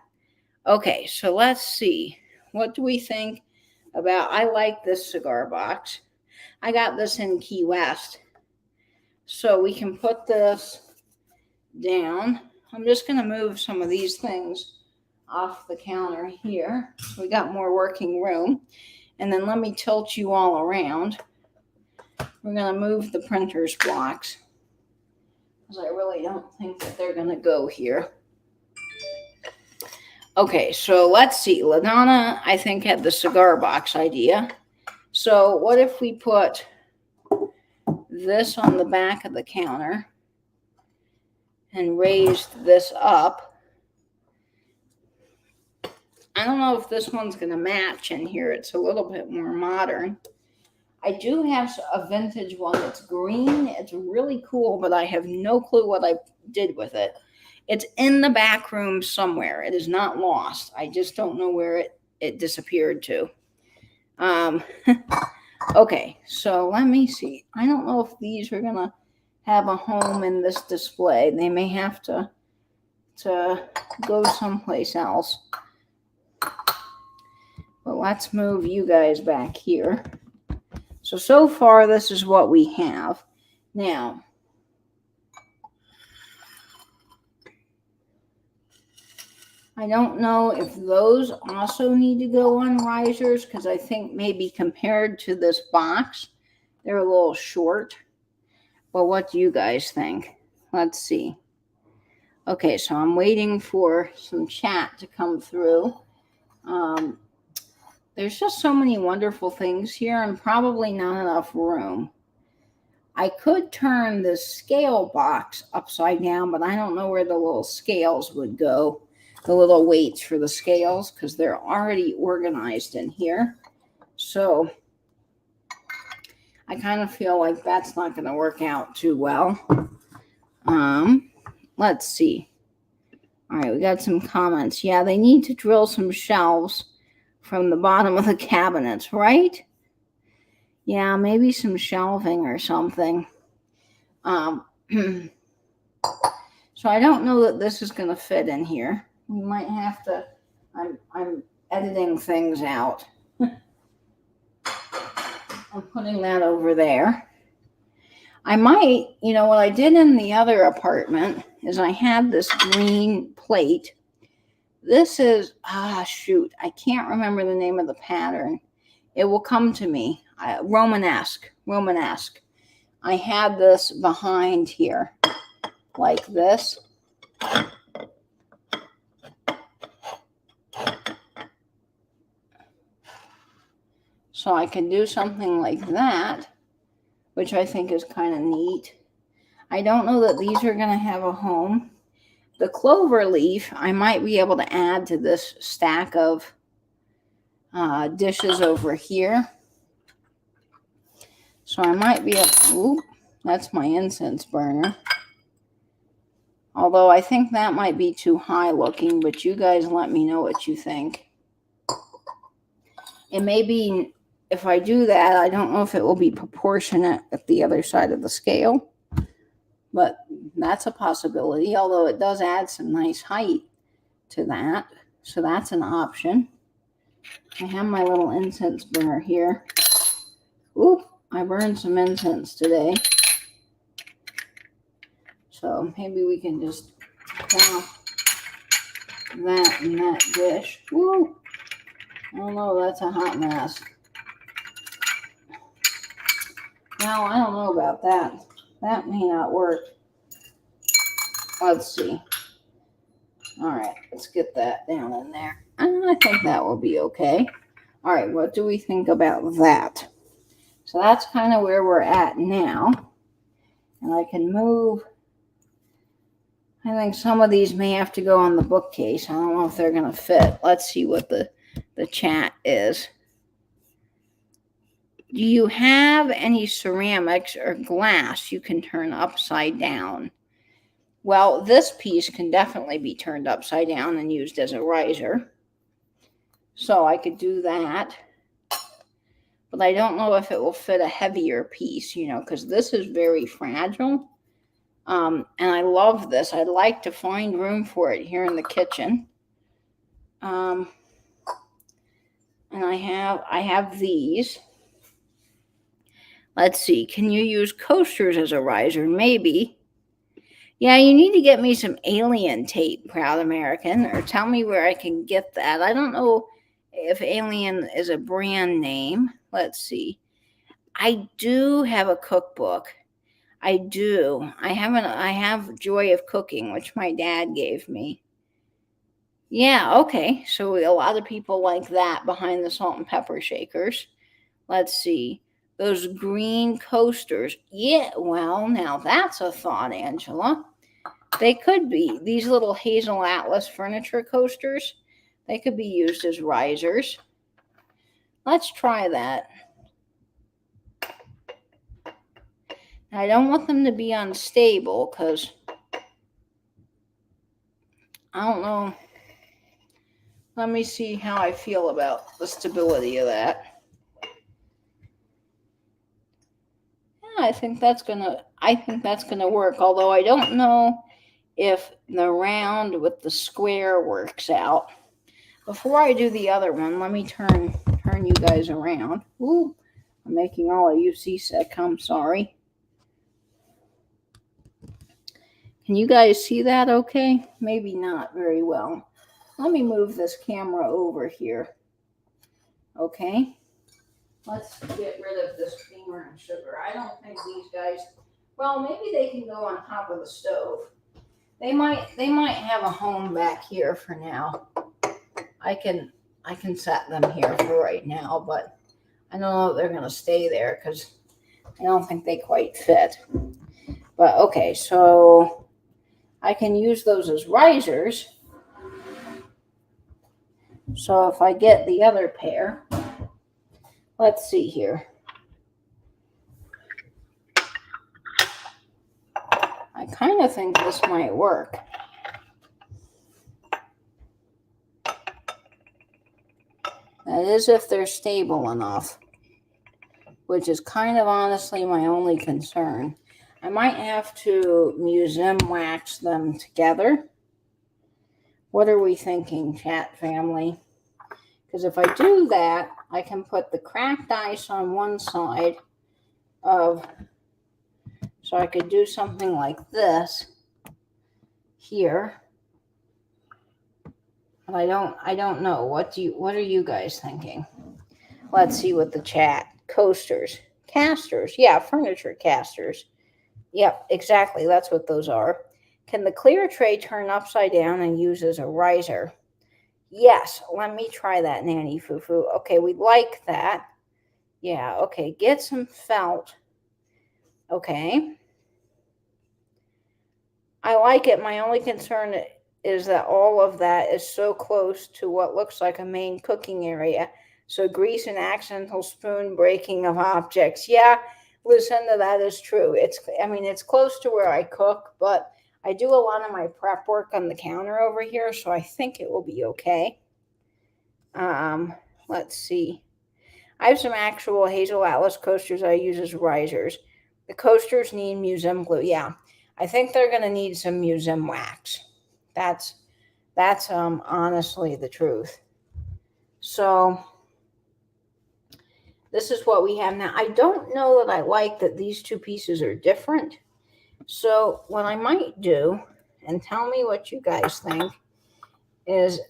Okay, so let's see. What do we think about? I like this cigar box. I got this in Key West. So we can put this down. I'm just going to move some of these things off the counter here. So we got more working room. And then let me tilt you all around. We're going to move the printer's blocks because I really don't think that they're going to go here. Okay, so let's see. LaDonna, I think, had the cigar box idea. So what if we put this on the back of the counter and raised this up. I don't know if this one's going to match in here. It's a little bit more modern. I do have a vintage one that's green. It's really cool, but I have no clue what I did with it. It's in the back room somewhere. It is not lost. I just don't know where it disappeared to. Okay, so let me see. I don't know if these are going to have a home in this display. They may have to go someplace else. But let's move you guys back here. So far, this is what we have. Now, I don't know if those also need to go on risers, because I think maybe compared to this box, they're a little short. But what do you guys think? Let's see. Okay, so I'm waiting for some chat to come through. There's just so many wonderful things here and probably not enough room. I could turn the scale box upside down, but I don't know where the little scales would go. The little weights for the scales, because they're already organized in here. So I kind of feel like that's not going to work out too well. Let's see. All right, we got some comments. Yeah, they need to drill some shelves from the bottom of the cabinets, right? Yeah, maybe some shelving or something. So I don't know that this is going to fit in here. We might have to, I'm editing things out. I'm putting that over there. I might, what I did in the other apartment is I had this green plate. This is, shoot, I can't remember the name of the pattern. It will come to me. Romanesque. I had this behind here, like this. So I can do something like that, which I think is kind of neat. I don't know that these are going to have a home. The clover leaf, I might be able to add to this stack of dishes over here. So I might be able, that's my incense burner. Although I think that might be too high looking, but you guys let me know what you think. It may be, if I do that, I don't know if it will be proportionate at the other side of the scale. But that's a possibility, although it does add some nice height to that. So that's an option. I have my little incense burner here. Oop, I burned some incense today. So maybe we can just pop that in that dish. Woo! Oh no, that's a hot mess. Now, I don't know about that. That may not work. Let's see. All right, let's get that down in there. I think that will be okay. All right, what do we think about that? So that's kind of where we're at now. And I can move. I think some of these may have to go on the bookcase. I don't know if they're going to fit. Let's see what the chat is. Do you have any ceramics or glass you can turn upside down? Well, this piece can definitely be turned upside down and used as a riser. So I could do that. But I don't know if it will fit a heavier piece, because this is very fragile. And I love this. I'd like to find room for it here in the kitchen. And I have these. Let's see. Can you use coasters as a riser? Maybe. Yeah, you need to get me some alien tape, Proud American, or tell me where I can get that. I don't know if Alien is a brand name. Let's see. I do have a cookbook. I do. I have Joy of Cooking, which my dad gave me. Yeah, okay. So a lot of people like that behind the salt and pepper shakers. Let's see. those green coasters. Yeah, well, now that's a thought, Angela. They could be these little Hazel Atlas furniture coasters. They could be used as risers. Let's try that. I don't want them to be unstable because I don't know. Let me see how I feel about the stability of that. Yeah, I think that's gonna work. Although I don't know if the round with the square works out. Before I do the other one, let me turn you guys around. Ooh, I'm making all of you seasick. I'm sorry. Can you guys see that okay? Maybe not very well. Let me move this camera over here. Okay. Let's get rid of this creamer and sugar. I don't think these guys, well, maybe they can go on top of the stove. They might have a home back here for now. I can set them here for right now, but I don't know if they're gonna stay there because I don't think they quite fit. But okay, so I can use those as risers. So if I get the other pair, let's see here. I kind of think this might work. That is if they're stable enough, which is kind of honestly my only concern. I might have to museum wax them together. What are we thinking, chat family? Because if I do that, I can put the cracked ice on one side of, so I could do something like this here. But I don't know. What are you guys thinking? Let's see what the chat. Coasters, casters. Yeah, furniture casters. Yep, exactly. That's what those are. Can the clear tray turn upside down and use as a riser? Yes, let me try that, Nanny Foo-Foo. Okay, we like that. Yeah, okay, get some felt. Okay. I like it. My only concern is that all of that is so close to what looks like a main cooking area. So grease and accidental spoon breaking of objects. Yeah, Lucinda, that is true. It's close to where I cook, but I do a lot of my prep work on the counter over here, so I think it will be okay. Let's see. I have some actual Hazel Atlas coasters I use as risers. The coasters need museum glue. Yeah, I think they're going to need some museum wax. That's honestly the truth. So this is what we have now. I don't know that I like that these two pieces are different. So what I might do, and tell me what you guys think, is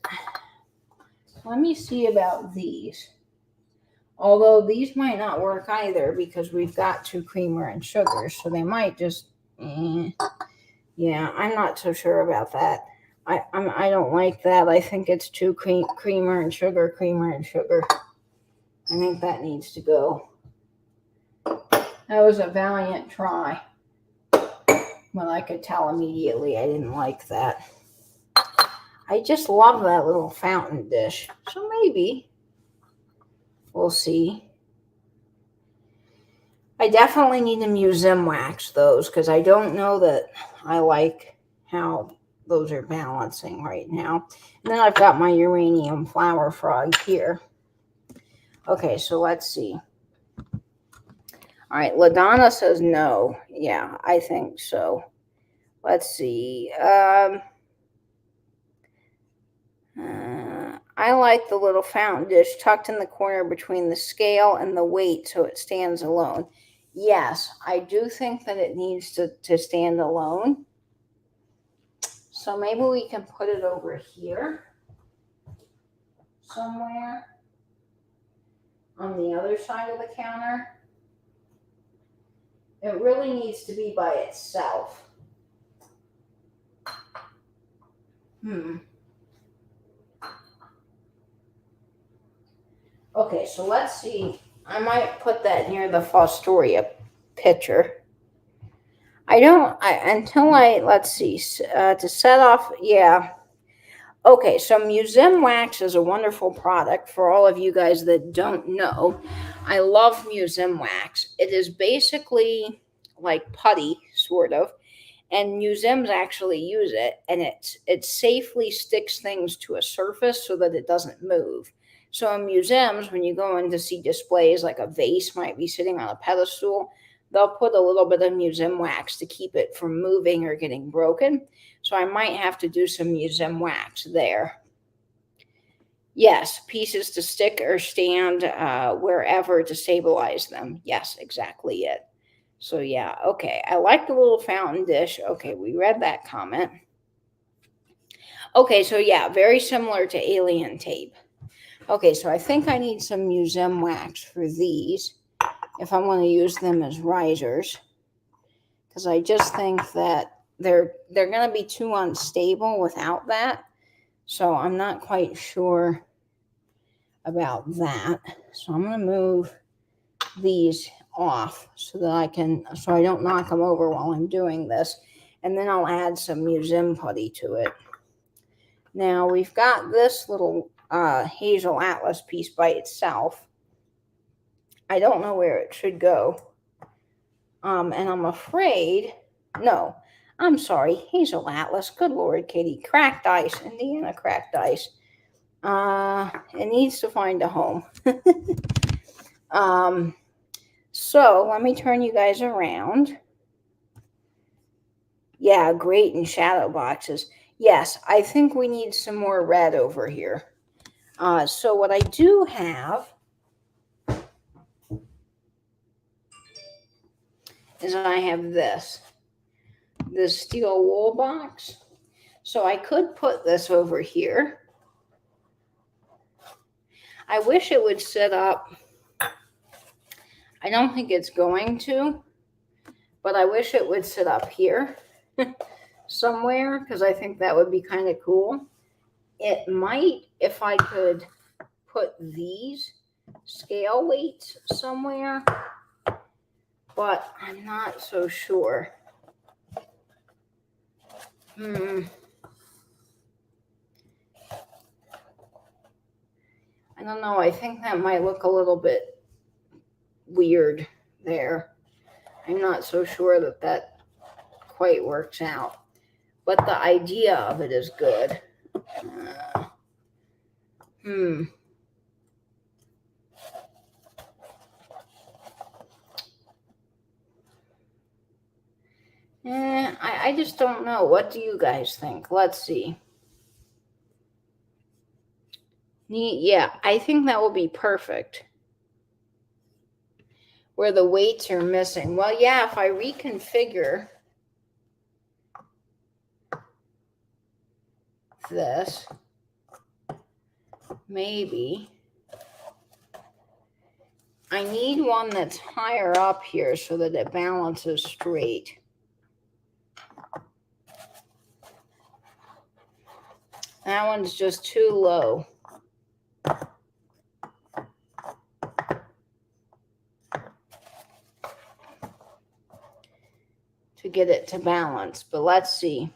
let me see about these. Although these might not work either because we've got two creamer and sugar, so they might just, yeah, I'm not so sure about that. I don't like that. I think it's too creamer and sugar. I think that needs to go. That was a valiant try. Well, I could tell immediately I didn't like that. I just love that little fountain dish. So maybe we'll see. I definitely need to museum wax those because I don't know that I like how those are balancing right now. And then I've got my uranium flower frog here. Okay, so let's see. All right, LaDonna says no. Yeah, I think so. Let's see. I like the little fountain dish tucked in the corner between the scale and the weight so it stands alone. Yes, I do think that it needs to stand alone. So maybe we can put it over here somewhere on the other side of the counter. It really needs to be by itself. Okay, so let's see. I might put that near the Fostoria picture. Let's see, to set off, yeah. Okay, so Musim Wax is a wonderful product for all of you guys that don't know. I love Musim Wax. It is basically like putty, sort of, and museums actually use it, and it safely sticks things to a surface so that it doesn't move. So in museums, when you go in to see displays, like a vase might be sitting on a pedestal, they'll put a little bit of museum wax to keep it from moving or getting broken. So I might have to do some museum wax there. Yes, pieces to stick or stand wherever to stabilize them. Yes, exactly it. So yeah, okay. I like the little fountain dish. Okay, we read that comment. Okay, so yeah, very similar to alien tape. Okay, so I think I need some museum wax for these if I'm going to use them as risers, because I just think that they're going to be too unstable without that. So I'm not quite sure about that. So I'm going to move these off so I don't knock them over while I'm doing this. And then I'll add some museum putty to it. Now we've got this little hazel atlas piece by itself. I don't know where it should go. And I'm afraid, no, I'm sorry, hazel atlas. Good Lord, Katie. Cracked ice, Indiana cracked ice. It needs to find a home. So let me turn you guys around. Yeah, great in shadow boxes. Yes, I think we need some more red over here. So what I do have is I have this steel wool box. So I could put this over here. I wish it would sit up. I don't think it's going to, but I wish it would sit up here somewhere, because I think that would be kind of cool. It might, if I could put these scale weights somewhere, but I'm not so sure. I don't know. I think that might look a little bit weird there. I'm not so sure that quite works out. But the idea of it is good. I just don't know. What do you guys think? Let's see. Yeah, I think that will be perfect. Where the weights are missing. Well, yeah, if I reconfigure this, maybe. I need one that's higher up here so that it balances straight. That one's just too low. To get it to balance, but let's see.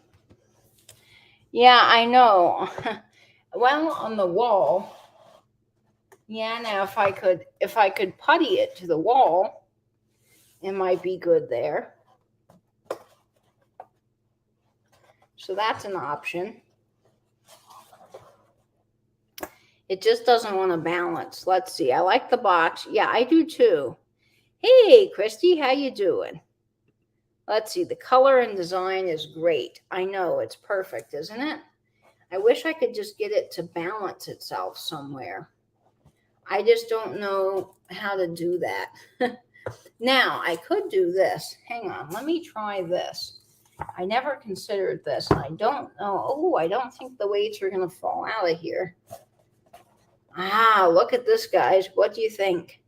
Yeah, I know. Well, on the wall. Yeah, now if I could putty it to the wall, it might be good there. So that's an option. It just doesn't want to balance. Let's see. I like the box. Yeah, I do too. Hey, Christy, how you doing? Let's see. The color and design is great. I know, it's perfect, isn't it? I wish I could just get it to balance itself somewhere. I just don't know how to do that. Now, I could do this. Hang on. Let me try this. I never considered this. And I don't know. Oh, I don't think the weights are going to fall out of here. Look at this, guys. What do you think?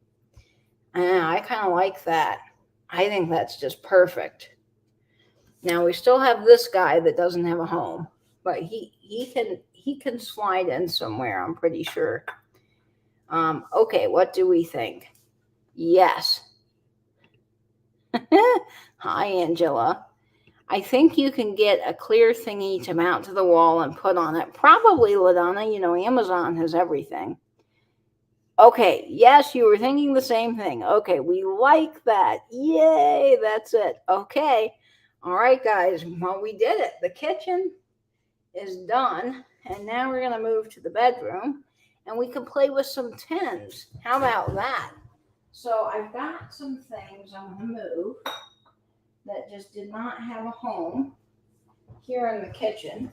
I kind of like that. I think that's just perfect. Now, we still have this guy that doesn't have a home, but he can slide in somewhere, I'm pretty sure. Okay, what do we think? Yes. Hi, Angela. I think you can get a clear thingy to mount to the wall and put on it. Probably, LaDonna. You know, Amazon has everything. Okay, yes, you were thinking the same thing. Okay, we like that. Yay, that's it. Okay. All right, guys. Well, we did it. The kitchen is done. And now we're going to move to the bedroom and we can play with some tins. How about that? So I've got some things I'm going to move that just did not have a home here in the kitchen.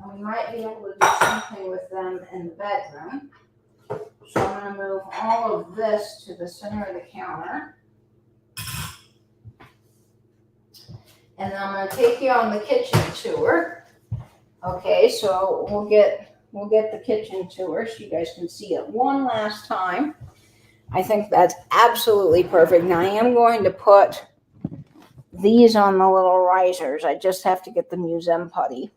And we might be able to do something with them in the bedroom. So I'm going to move all of this to the center of the counter. And then I'm going to take you on the kitchen tour. Okay, so we'll get the kitchen tour so you guys can see it one last time. I think that's absolutely perfect. Now I am going to put these on the little risers. I just have to get the museum putty.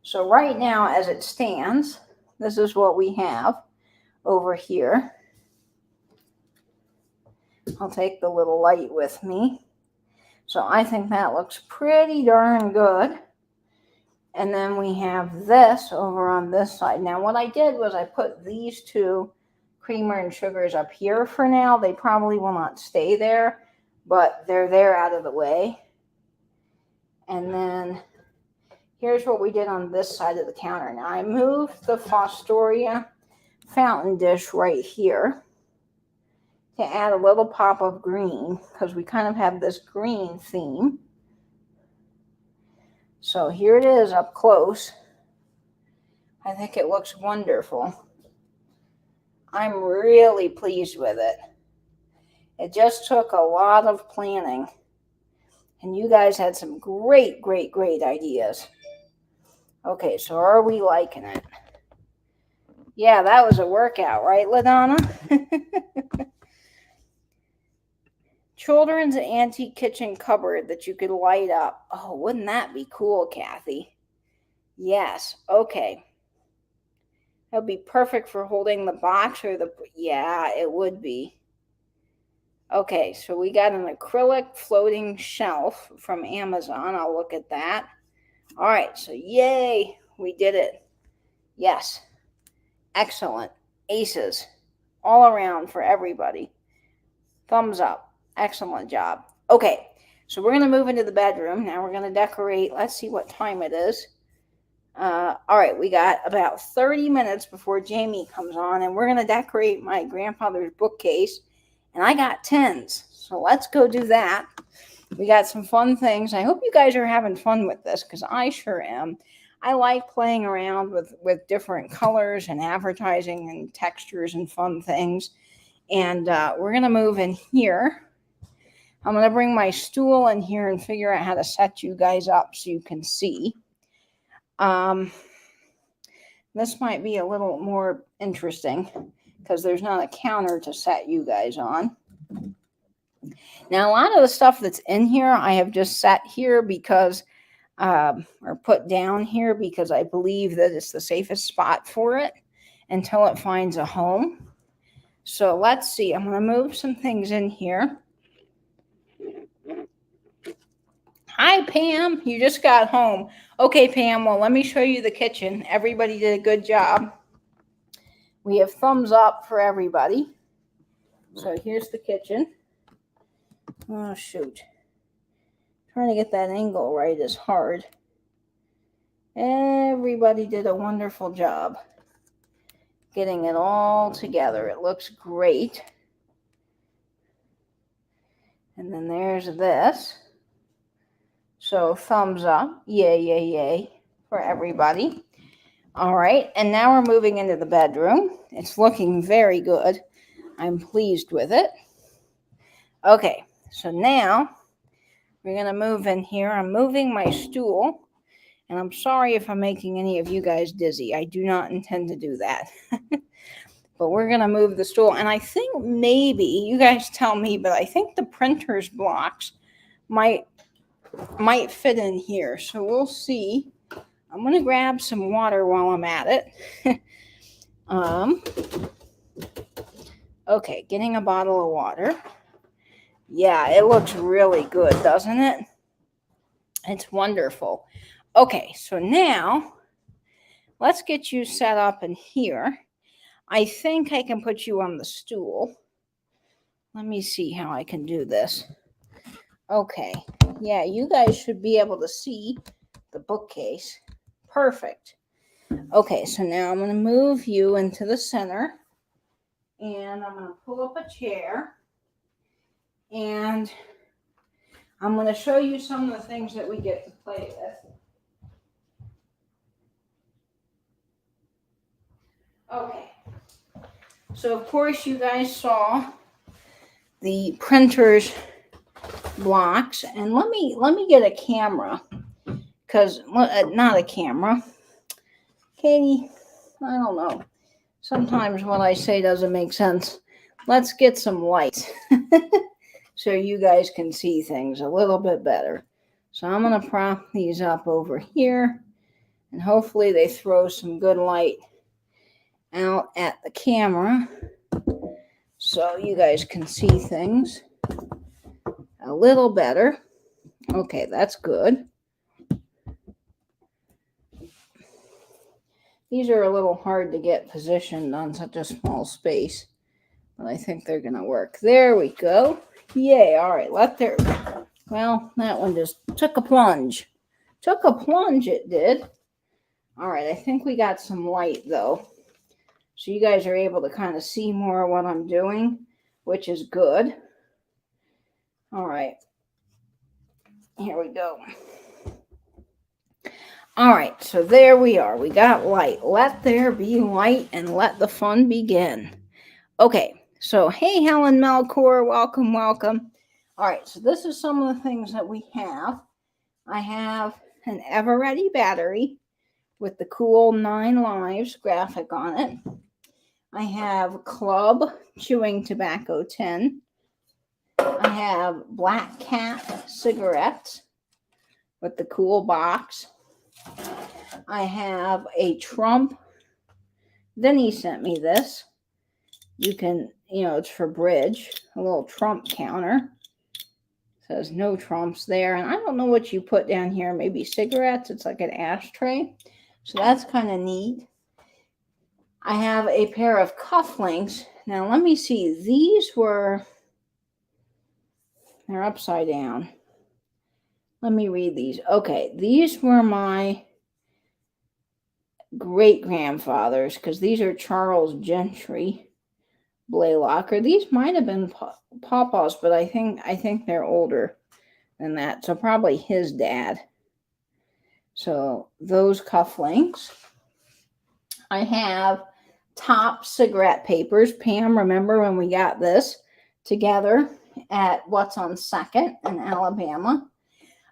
So right now, as it stands, this is what we have over here. I'll take the little light with me. So I think that looks pretty darn good. And then we have this over on this side. Now what I did was I put these two creamer and sugars up here for now. They probably will not stay there, but they're there out of the way. And then here's what we did on this side of the counter. Now I moved the Fostoria fountain dish right here to add a little pop of green because we kind of have this green theme. So here it is up close. I think it looks wonderful. I'm really pleased with it. It just took a lot of planning. And you guys had some great ideas. Okay, so are we liking it? Yeah, that was a workout, right, LaDonna? Children's antique kitchen cupboard that you could light up. Oh, wouldn't that be cool, Kathy? Yes, okay. That would be perfect for holding the box or the... Yeah, it would be. Okay, so we got an acrylic floating shelf from Amazon. I'll look at that. All right, so yay, we did it. Yes, excellent. Aces all around for everybody. Thumbs up. Excellent job. Okay, so we're going to move into the bedroom. Now we're going to decorate. Let's see what time it is. All right, we got about 30 minutes before Jamie comes on, and we're going to decorate my grandfather's bookcase. And I got tins, so let's go do that. We got some fun things. I hope you guys are having fun with this because I sure am. I like playing around with different colors and advertising and textures and fun things. And we're going to move in here. I'm going to bring my stool in here and figure out how to set you guys up so you can see. This might be a little more interesting because there's not a counter to set you guys on. Now, a lot of the stuff that's in here, I have just set here because, or put down here because I believe that it's the safest spot for it until it finds a home. So let's see. I'm going to move some things in here. Hi, Pam. You just got home. Okay, Pam. Well, let me show you the kitchen. Everybody did a good job. We have thumbs up for everybody. So here's the kitchen. Oh, shoot. Trying to get that angle right is hard. Everybody did a wonderful job getting it all together. It looks great. And then there's this. So thumbs up. Yay, yay, yay for everybody. All right. And now we're moving into the bedroom. It's looking very good. I'm pleased with it. Okay. So now we're going to move in here. I'm moving my stool. And I'm sorry if I'm making any of you guys dizzy. I do not intend to do that. But we're going to move the stool. And I think maybe, you guys tell me, but I think the printer's blocks might fit in here. So we'll see. I'm going to grab some water while I'm at it. Okay, getting a bottle of water. Yeah, it looks really good, doesn't it? It's wonderful. Okay, so now let's get you set up in here. I think I can put you on the stool. Let me see how I can do this. Okay, yeah, you guys should be able to see the bookcase. Perfect. Okay, so now I'm going to move you into the center, and I'm going to pull up a chair, and I'm going to show you some of the things that we get to play with. Okay, so of course you guys saw the printer's blocks, and let me get a camera, because not a camera, Katie, I don't know, sometimes what I say doesn't make sense. Let's get some light so you guys can see things a little bit better. So I'm going to prop these up over here, and hopefully they throw some good light out at the camera so you guys can see things a little better. Okay, that's good. These are a little hard to get positioned on such a small space, but I think they're going to work. There we go. Yay. All right, well, that one just took a plunge. Took a plunge, it did. All right, I think we got some light, though. So you guys are able to kind of see more of what I'm doing, which is good. All right. Here we go. All right, so there we are. We got light. Let there be light and let the fun begin. Okay, so hey, Helen Melkor, welcome, welcome. All right, so this is some of the things that we have. I have an ever-ready battery with the cool 9 lives graphic on it. I have Club chewing tobacco tin. I have Black Cat cigarettes with the cool box. I have a Trump. Vinny sent me this. You can, it's for bridge. A little Trump counter. Says no Trumps there. And I don't know what you put down here. Maybe cigarettes. It's like an ashtray. So that's kind of neat. I have a pair of cufflinks. Now let me see. They're upside down. Let me read these. Okay, these were my great-grandfathers, because these are Charles Gentry Blaylock, or these might have been Papa's, but I think they're older than that, so probably his dad. So those cufflinks. I have top cigarette papers. Pam, remember when we got this together at What's on 2nd in Alabama?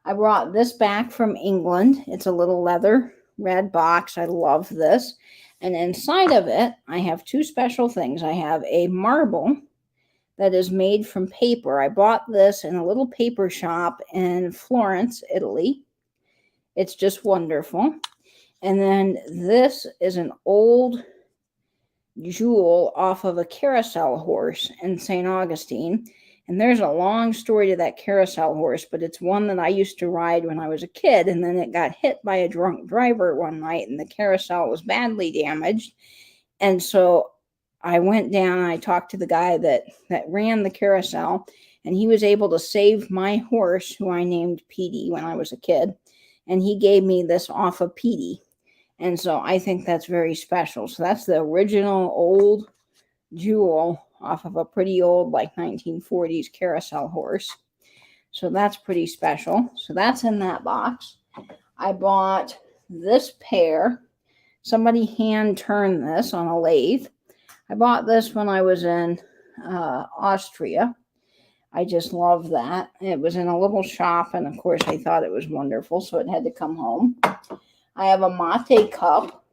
I brought this back from England. It's a little leather red box. I love this. And inside of it, I have 2 special things. I have a marble that is made from paper. I bought this in a little paper shop in Florence, Italy. It's just wonderful. And then this is an old jewel off of a carousel horse in St. Augustine. And there's a long story to that carousel horse, but it's one that I used to ride when I was a kid, and then it got hit by a drunk driver one night, and the carousel was badly damaged. And so I went down and I talked to the guy that ran the carousel, and he was able to save my horse, who I named Petey when I was a kid, and he gave me this off of Petey. And so I think that's very special. So that's the original old jewel off of a pretty old, like 1940s carousel horse. So that's pretty special. So that's in that box. I bought this pair. Somebody hand turned this on a lathe. I bought this when I was in Austria. I just love that. It was in a little shop, and of course I thought it was wonderful, so it had to come home. I have a mate cup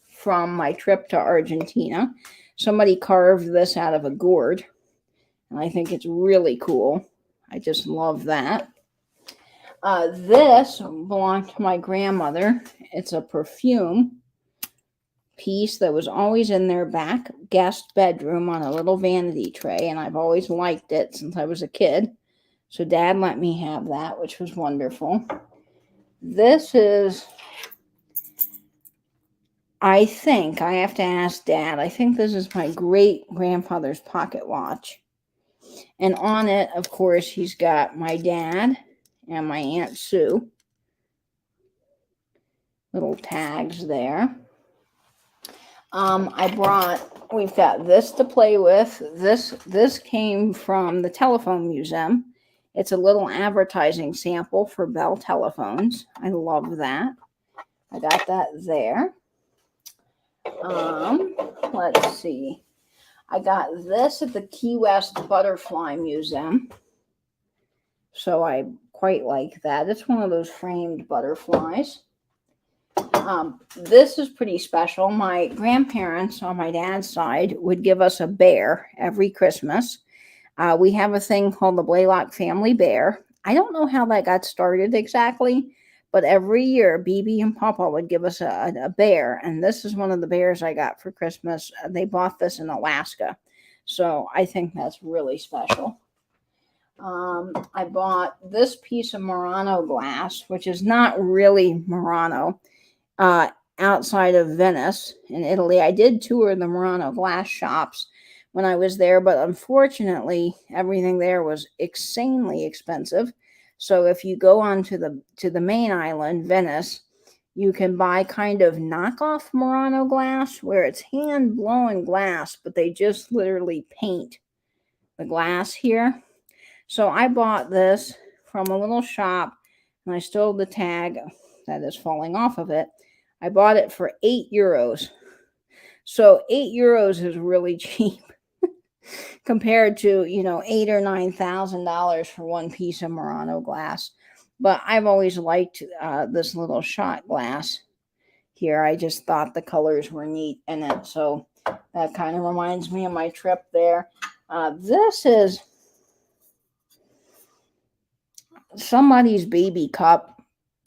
from my trip to Argentina. Somebody carved this out of a gourd, and I think it's really cool. I just love that. This belonged to my grandmother. It's a perfume piece that was always in their back guest bedroom on a little vanity tray, and I've always liked it since I was a kid. So Dad let me have that, which was wonderful. This is, I think, I have to ask Dad, I think this is my great-grandfather's pocket watch. And on it, of course, he's got my dad and my Aunt Sue. Little tags there. We've got this to play with. This came from the telephone museum. It's a little advertising sample for Bell telephones. I love that. I got that there. Let's see. I got this at the Key West Butterfly Museum. So I quite like that. It's one of those framed butterflies. This is pretty special. My grandparents on my dad's side would give us a bear every Christmas. We have a thing called the Blaylock Family Bear. I don't know how that got started exactly, but every year BB and Papa would give us a bear, and this is one of the bears I got for Christmas. They bought this in Alaska, so I think that's really special. I bought this piece of Murano glass, which is not really Murano. Outside of Venice in Italy. I did tour the Murano glass shops when I was there, but unfortunately everything there was insanely expensive. So if you go on to the main island, Venice, you can buy kind of knockoff Murano glass where it's hand blown glass, but they just literally paint the glass here. So I bought this from a little shop, and I stole the tag that is falling off of it. I bought it for €8. So €8 is really cheap compared to, $8,000 or $9,000 for one piece of Murano glass. But I've always liked this little shot glass here. I just thought the colors were neat in it. So that kind of reminds me of my trip there. This is somebody's baby cup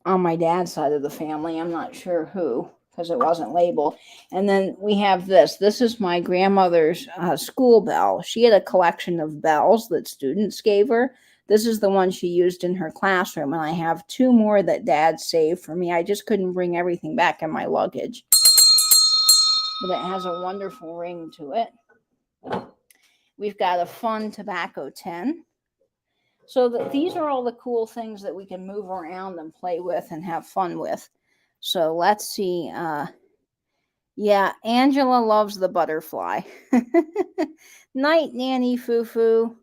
on my dad's side of the family. I'm not sure who, because it wasn't labeled. And then we have this. This is my grandmother's school bell. She had a collection of bells that students gave her. This is the one she used in her classroom, and I have 2 more that Dad saved for me. I just couldn't bring everything back in my luggage. But it has a wonderful ring to it. We've got a fun tobacco tin. So these are all the cool things that we can move around and play with and have fun with. So let's see. Yeah, Angela loves the butterfly. Night, Nanny Foo-Foo.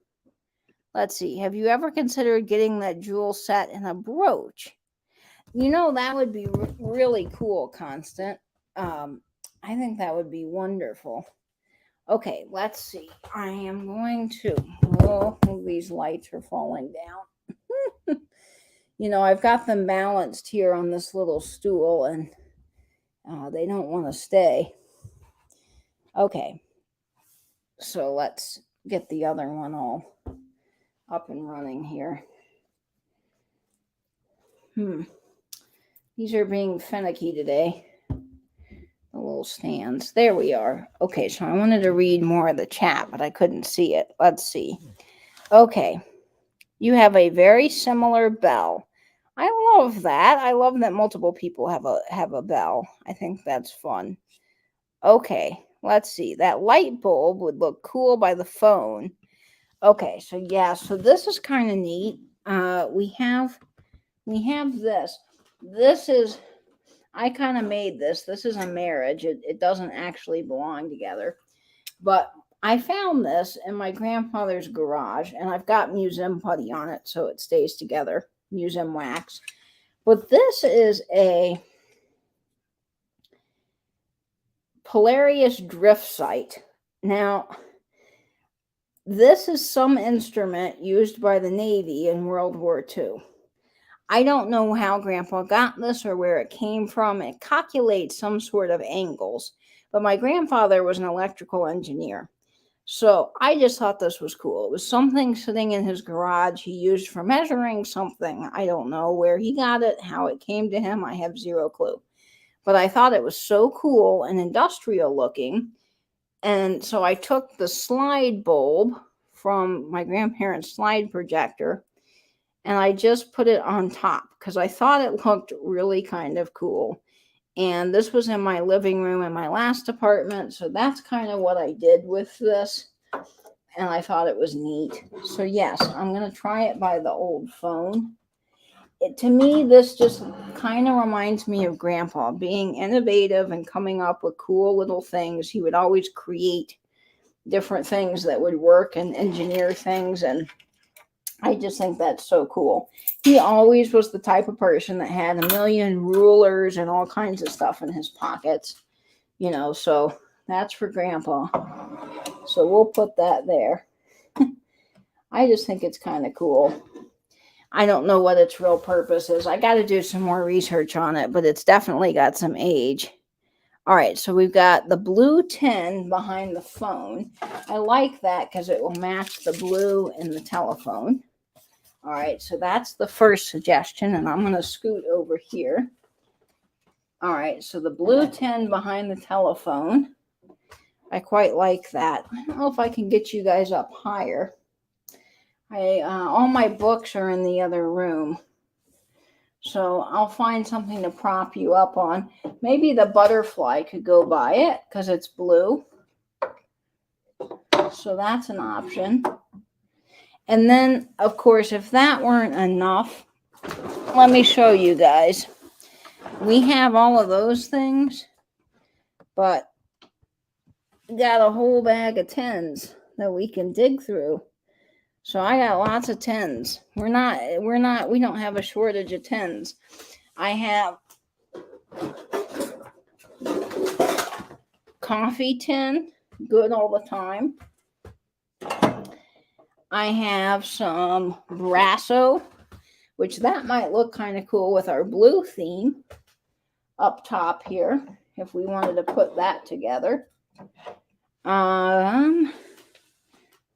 Let's see. Have you ever considered getting that jewel set in a brooch? That would be really cool, Constant. I think that would be wonderful. Okay, let's see. I am going to... Oh, these lights are falling down. I've got them balanced here on this little stool, and they don't want to stay. Okay, so let's get the other one all up and running here. These are being finicky today. The little stands. There we are. Okay, so I wanted to read more of the chat, but I couldn't see it. Let's see. Okay. You have a very similar bell. I love that. I love that multiple people have a bell. I think that's fun. Okay, let's see. That light bulb would look cool by the phone. Okay, so yeah, so this is kind of neat. We have this. This is, I kind of made this. This is a marriage. It doesn't actually belong together. But I found this in my grandfather's garage, and I've got museum putty on it so it stays together, museum wax. But this is a Polaris drift sight. Now, this is some instrument used by the Navy in World War II. I don't know how Grandpa got this or where it came from. It calculates some sort of angles, but my grandfather was an electrical engineer. So I just thought this was cool. It was something sitting in his garage he used for measuring something. I don't know where he got it, how it came to him. I have zero clue. but I thought it was so cool and industrial looking. And so I took the slide bulb from my grandparents' slide projector and I just put it on top because I thought it looked really kind of cool. And this was in my living room in my last apartment. So that's kind of what I did with this. And I thought it was neat. So yes, I'm going to try it by the old phone. To me, this just kind of reminds me of Grandpa being innovative and coming up with cool little things. He would always create different things that would work and engineer things. And I just think that's so cool. He always was the type of person that had a million rulers and all kinds of stuff in his pockets, so that's for Grandpa. So we'll put that there. I just think it's kind of cool. I don't know what its real purpose is. I got to do some more research on it, but it's definitely got some age. All right, so we've got the blue tin behind the phone. I like that because it will match the blue in the telephone. All right, so that's the first suggestion, and I'm going to scoot over here. All right, so the blue tin behind the telephone. I quite like that. I don't know if I can get you guys up higher. All my books are in the other room, so I'll find something to prop you up on. Maybe the butterfly could go by it because it's blue. So that's an option. And then, of course, if that weren't enough, let me show you guys. We have all of those things, but we got a whole bag of tins that we can dig through. So I got lots of tins. We don't have a shortage of tins. I have coffee tin, good all the time. I have some Brasso, which that might look kind of cool with our blue theme up top here, if we wanted to put that together.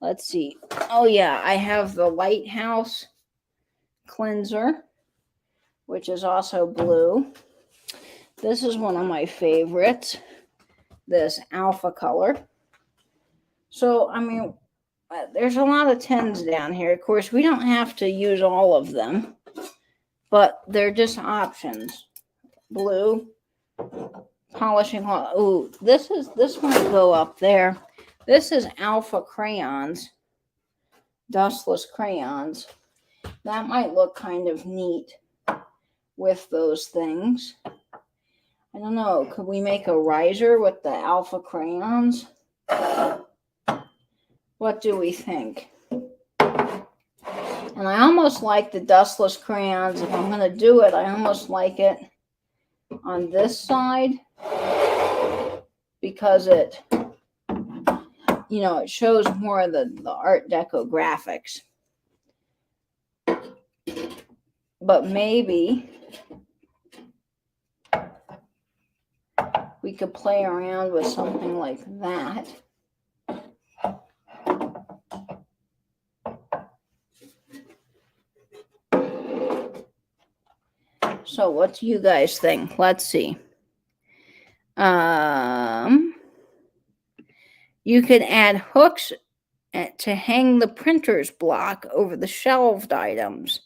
Let's see. Oh yeah, I have the Lighthouse cleanser, which is also blue. This is one of my favorites, this alpha color. So, I mean, there's a lot of tins down here. Of course, we don't have to use all of them, but they're just options. Blue, polishing. Oh, this might go up there. This is alpha crayons, dustless crayons. That might look kind of neat with those things. I don't know. Could we make a riser with the alpha crayons? What do we think? And I almost like the dustless crayons. If I'm going to do it, I almost like it on this side because it shows more of the Art Deco graphics. But maybe we could play around with something like that. So what do you guys think? Let's see. You could add hooks to hang the printer's block over the shelved items.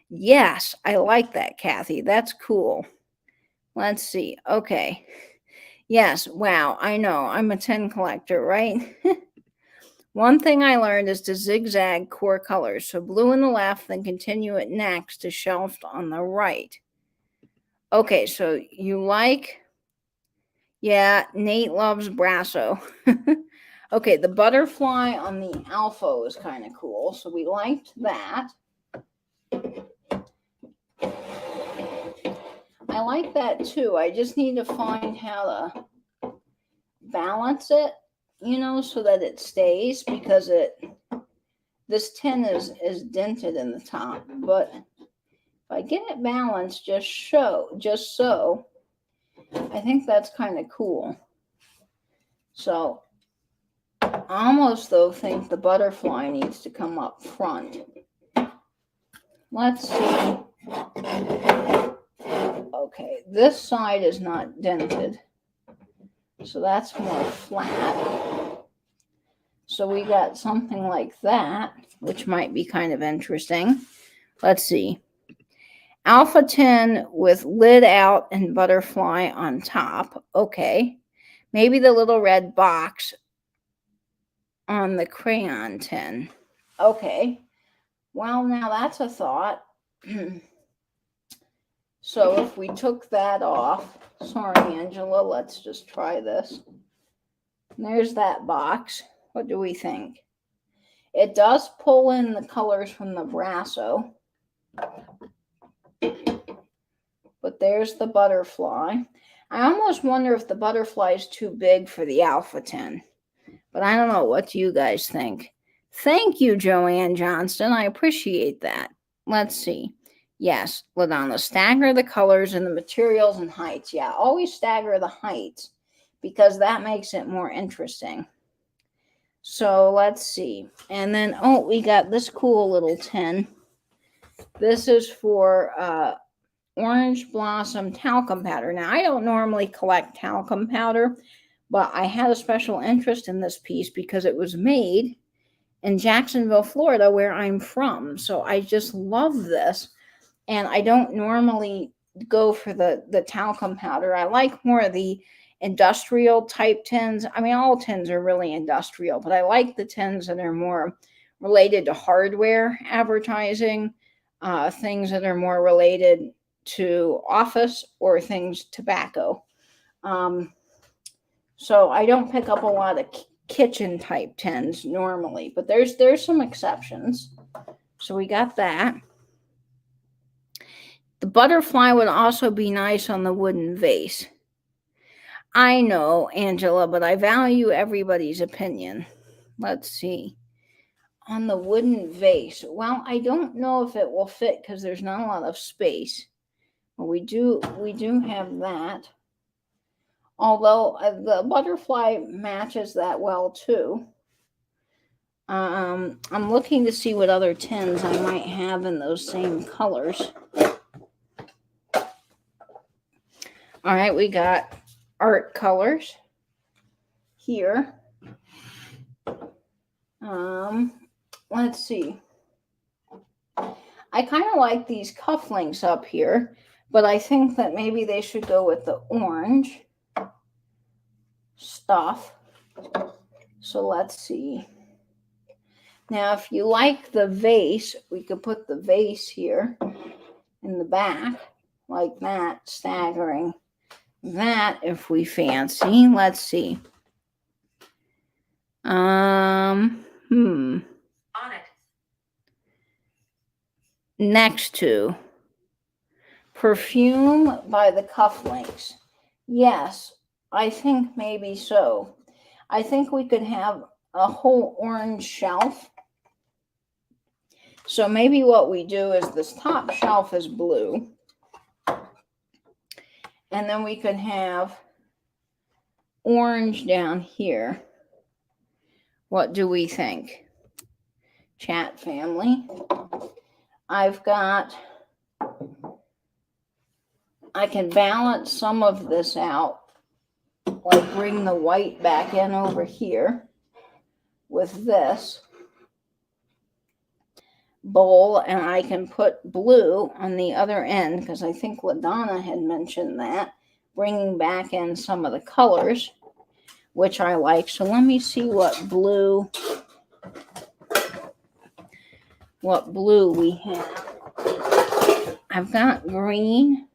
Yes, I like that, Kathy. That's cool. Let's see. Okay. Yes, wow, I know. I'm a tin collector, right? One thing I learned is to zigzag core colors. So blue on the left, then continue it next to shelved on the right. Okay, so you like... Yeah, Nate loves Brasso. Okay, the butterfly on the alpha is kind of cool. So we liked that. I like that too. I just need to find how to balance it, so that it stays, because this tin is dented in the top. But if I get it balanced just so, I think that's kind of cool. So I almost though think the butterfly needs to come up front. Let's see. Okay, this side is not dented, so that's more flat. So we got something like that, which might be kind of interesting. Let's see. Alpha tin with lid out and butterfly on top. Okay. Maybe the little red box on the crayon tin. Okay. Well, now that's a thought. So if we took that off, sorry, Angela, let's just try this. There's that box. What do we think? It does pull in the colors from the Brasso. But there's the butterfly. I almost wonder if the butterfly is too big for the Alpha tin. But I don't know. What do you guys think? Thank you, Joanne Johnston. I appreciate that. Let's see. Yes, LaDonna, stagger the colors and the materials and heights. Yeah, always stagger the heights because that makes it more interesting. So let's see. And then, oh, we got this cool little tin. This is for Orange Blossom talcum powder. Now, I don't normally collect talcum powder, but I had a special interest in this piece because it was made in Jacksonville, Florida, where I'm from. So I just love this. And I don't normally go for the talcum powder. I like more of the industrial type tins. I mean, all tins are really industrial, but I like the tins that are more related to hardware advertising, things that are more related to office or things tobacco. So I don't pick up a lot of kitchen type tins normally, but there's some exceptions. So we got that. The butterfly would also be nice on the wooden vase. I know, Angela, but I value everybody's opinion. Let's see. On the wooden vase. Well, I don't know if it will fit because there's not a lot of space. But we do have that. Although the butterfly matches that well too. I'm looking to see what other tins I might have in those same colors. All right, we got art colors here. Let's see. I kind of like these cufflinks up here, but I think that maybe they should go with the orange stuff. So let's see. Now, if you like the vase, we could put the vase here in the back like that, staggering that if we fancy. Let's see. On it. Next to perfume by the cufflinks. Yes, I think maybe so. I think we could have a whole orange shelf. So maybe what we do is this top shelf is blue. And then we could have orange down here. What do we think? Chat family. I can balance some of this out, like bring the white back in over here with this bowl, and I can put blue on the other end because I think LaDonna had mentioned that, bringing back in some of the colors, which I like. So let me see what blue we have. I've got green.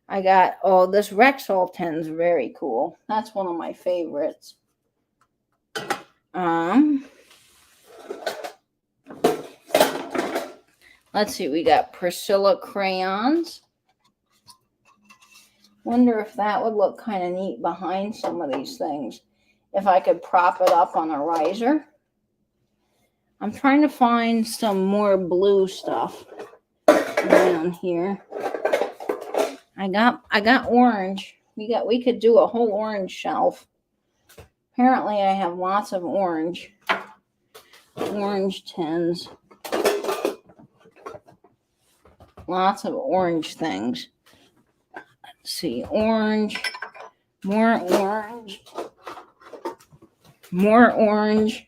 I got, oh, this Rexall tin's very cool. That's one of my favorites. Let's see, we got Priscilla crayons. Wonder if that would look kind of neat behind some of these things. If I could prop it up on a riser. I'm trying to find some more blue stuff down here. I got orange. We could do a whole orange shelf. Apparently I have lots of orange tins. lots of orange things. Let's see, orange, more orange, more orange.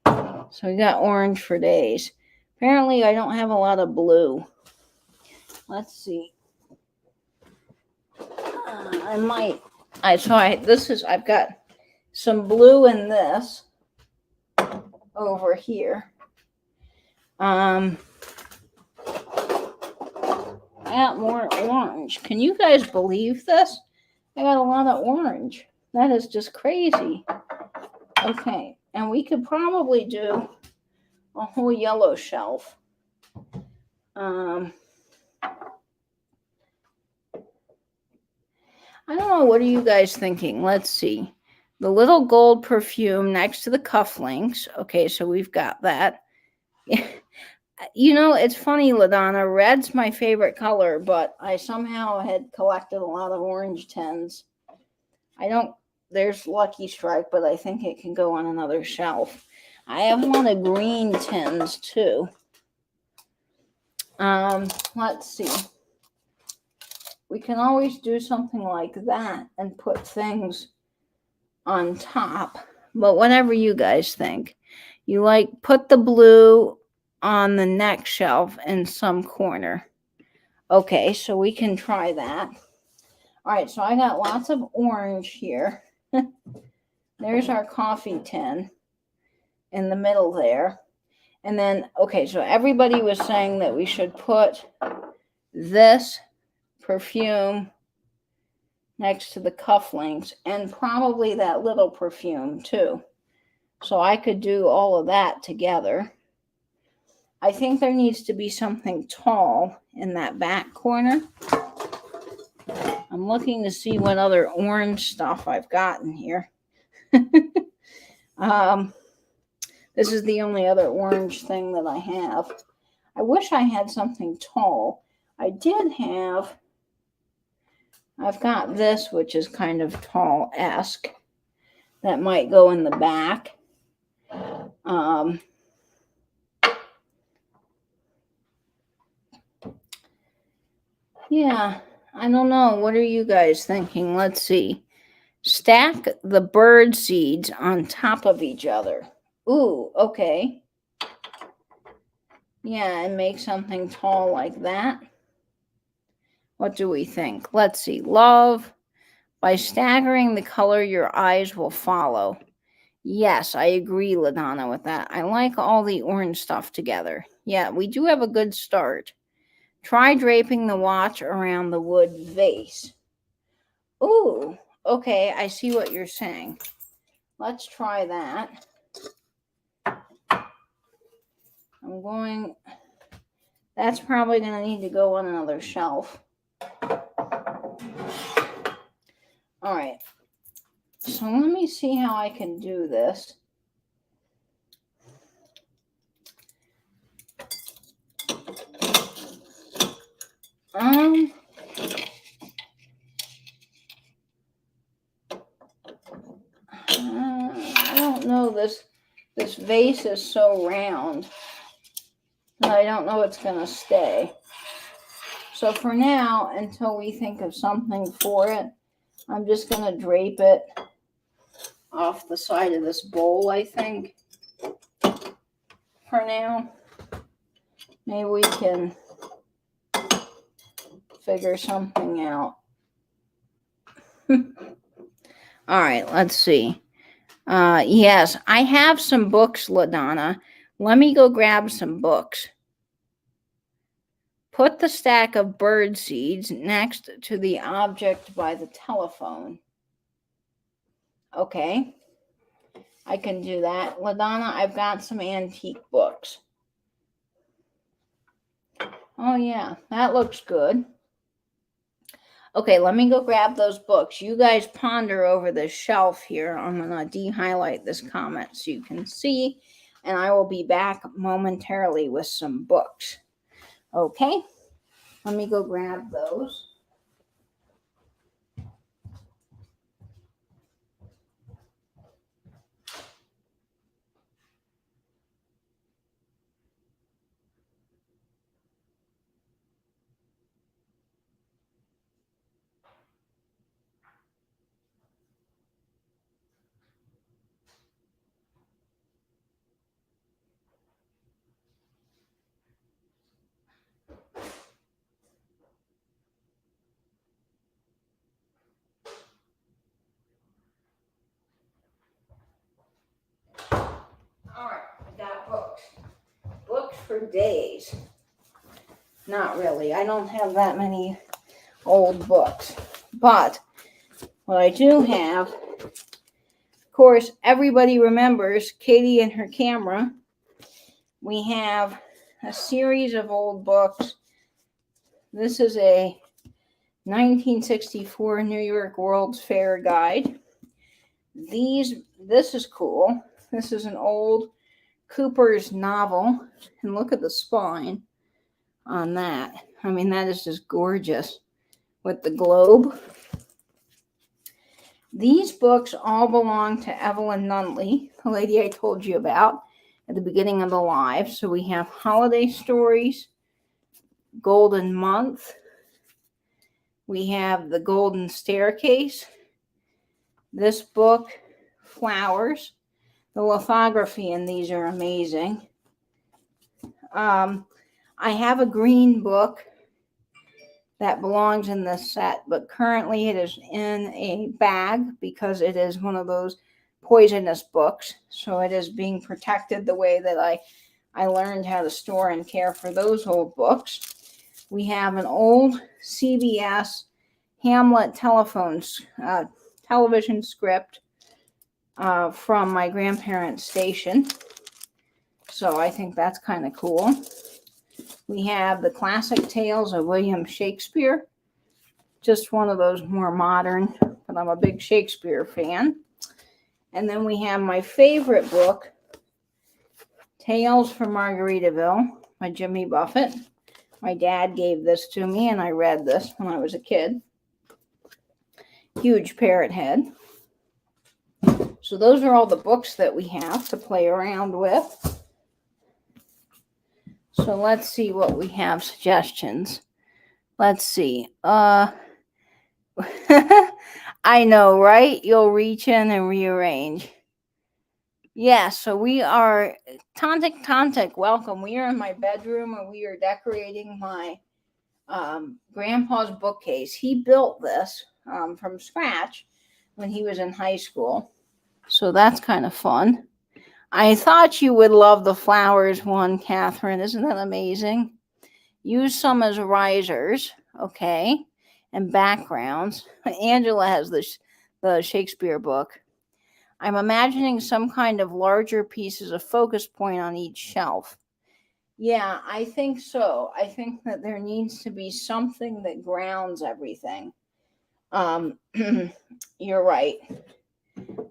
So we got orange for days. Apparently I don't have a lot of blue. Let's see. I might. I've got some blue in this over here. I got more orange. Can you guys believe this? I got a lot of orange. That is just crazy. Okay, and we could probably do a whole yellow shelf. I don't know. What are you guys thinking? Let's see. The little gold perfume next to the cufflinks. Okay, so we've got that. You know, it's funny, LaDonna. Red's my favorite color, but I somehow had collected a lot of orange tins. There's Lucky Strike, but I think it can go on another shelf. I have a lot of green tins too. Let's see. We can always do something like that and put things on top, but whatever you guys think. You like, put the blue on the next shelf in some corner. Okay, so we can try that. All right, so I got lots of orange here. There's our coffee tin in the middle there. And then, okay, so everybody was saying that we should put this perfume next to the cufflinks and probably that little perfume too. So I could do all of that together. I think there needs to be something tall in that back corner. I'm looking to see what other orange stuff I've got in here. This is the only other orange thing that I have. I wish I had something tall. I've got this, which is kind of tall-esque. That might go in the back. Yeah, I don't know. What are you guys thinking? Let's see. Stack the bird seeds on top of each other. Ooh, okay. Yeah, and make something tall like that. What do we think? Let's see. Love. By staggering the color, your eyes will follow. Yes, I agree, LaDonna, with that. I like all the orange stuff together. Yeah, we do have a good start. Try draping the watch around the wood vase. Ooh, okay, I see what you're saying. Let's try that. That's probably going to need to go on another shelf. All right. So let me see how I can do this. I don't know. This vase is so round that I don't know it's going to stay. So for now, until we think of something for it, I'm just going to drape it off the side of this bowl, I think. For now, maybe we can figure something out. All right, let's see. Yes, I have some books, LaDonna. Let me go grab some books. Put the stack of bird seeds next to the object by the telephone. Okay, I can do that. LaDonna, I've got some antique books. Oh, yeah, that looks good. Okay, let me go grab those books. You guys ponder over this shelf here. I'm going to de-highlight this comment so you can see, and I will be back momentarily with some books. Okay, let me go grab those. for days. Not really. I don't have that many old books. But what I do have, of course, everybody remembers Katie and her camera. We have a series of old books. This is a 1964 New York World's Fair guide. This is cool. This is an old Cooper's novel. And look at the spine on that. I mean, that is just gorgeous with the globe. These books all belong to Evelyn Nunley, the lady I told you about at the beginning of the live. So we have Holiday Stories, Golden Month. We have The Golden Staircase. This book, Flowers. The lithography in these are amazing. I have a green book that belongs in this set, but currently it is in a bag because it is one of those poisonous books. So it is being protected the way that I learned how to store and care for those old books. We have an old CBS Hamlet television script from my grandparents' station. So I think that's kind of cool. We have the classic tales of William Shakespeare. Just one of those more modern, but I'm a big Shakespeare fan. And then we have my favorite book, Tales from Margaritaville by Jimmy Buffett. My dad gave this to me and I read this when I was a kid. Huge parrot head. So those are all the books that we have to play around with. So let's see what we have suggestions. Let's see. I know, right? You'll reach in and rearrange. Yeah, so we are, Tantic, welcome. We are in my bedroom and we are decorating my grandpa's bookcase. He built this from scratch when he was in high school. So that's kind of fun. I thought you would love the flowers one, Catherine. Isn't that amazing? Use some as risers, okay, and backgrounds. Angela has the Shakespeare book. I'm imagining some kind of larger pieces of focus point on each shelf. Yeah, I think so. I think that there needs to be something that grounds everything. You're right.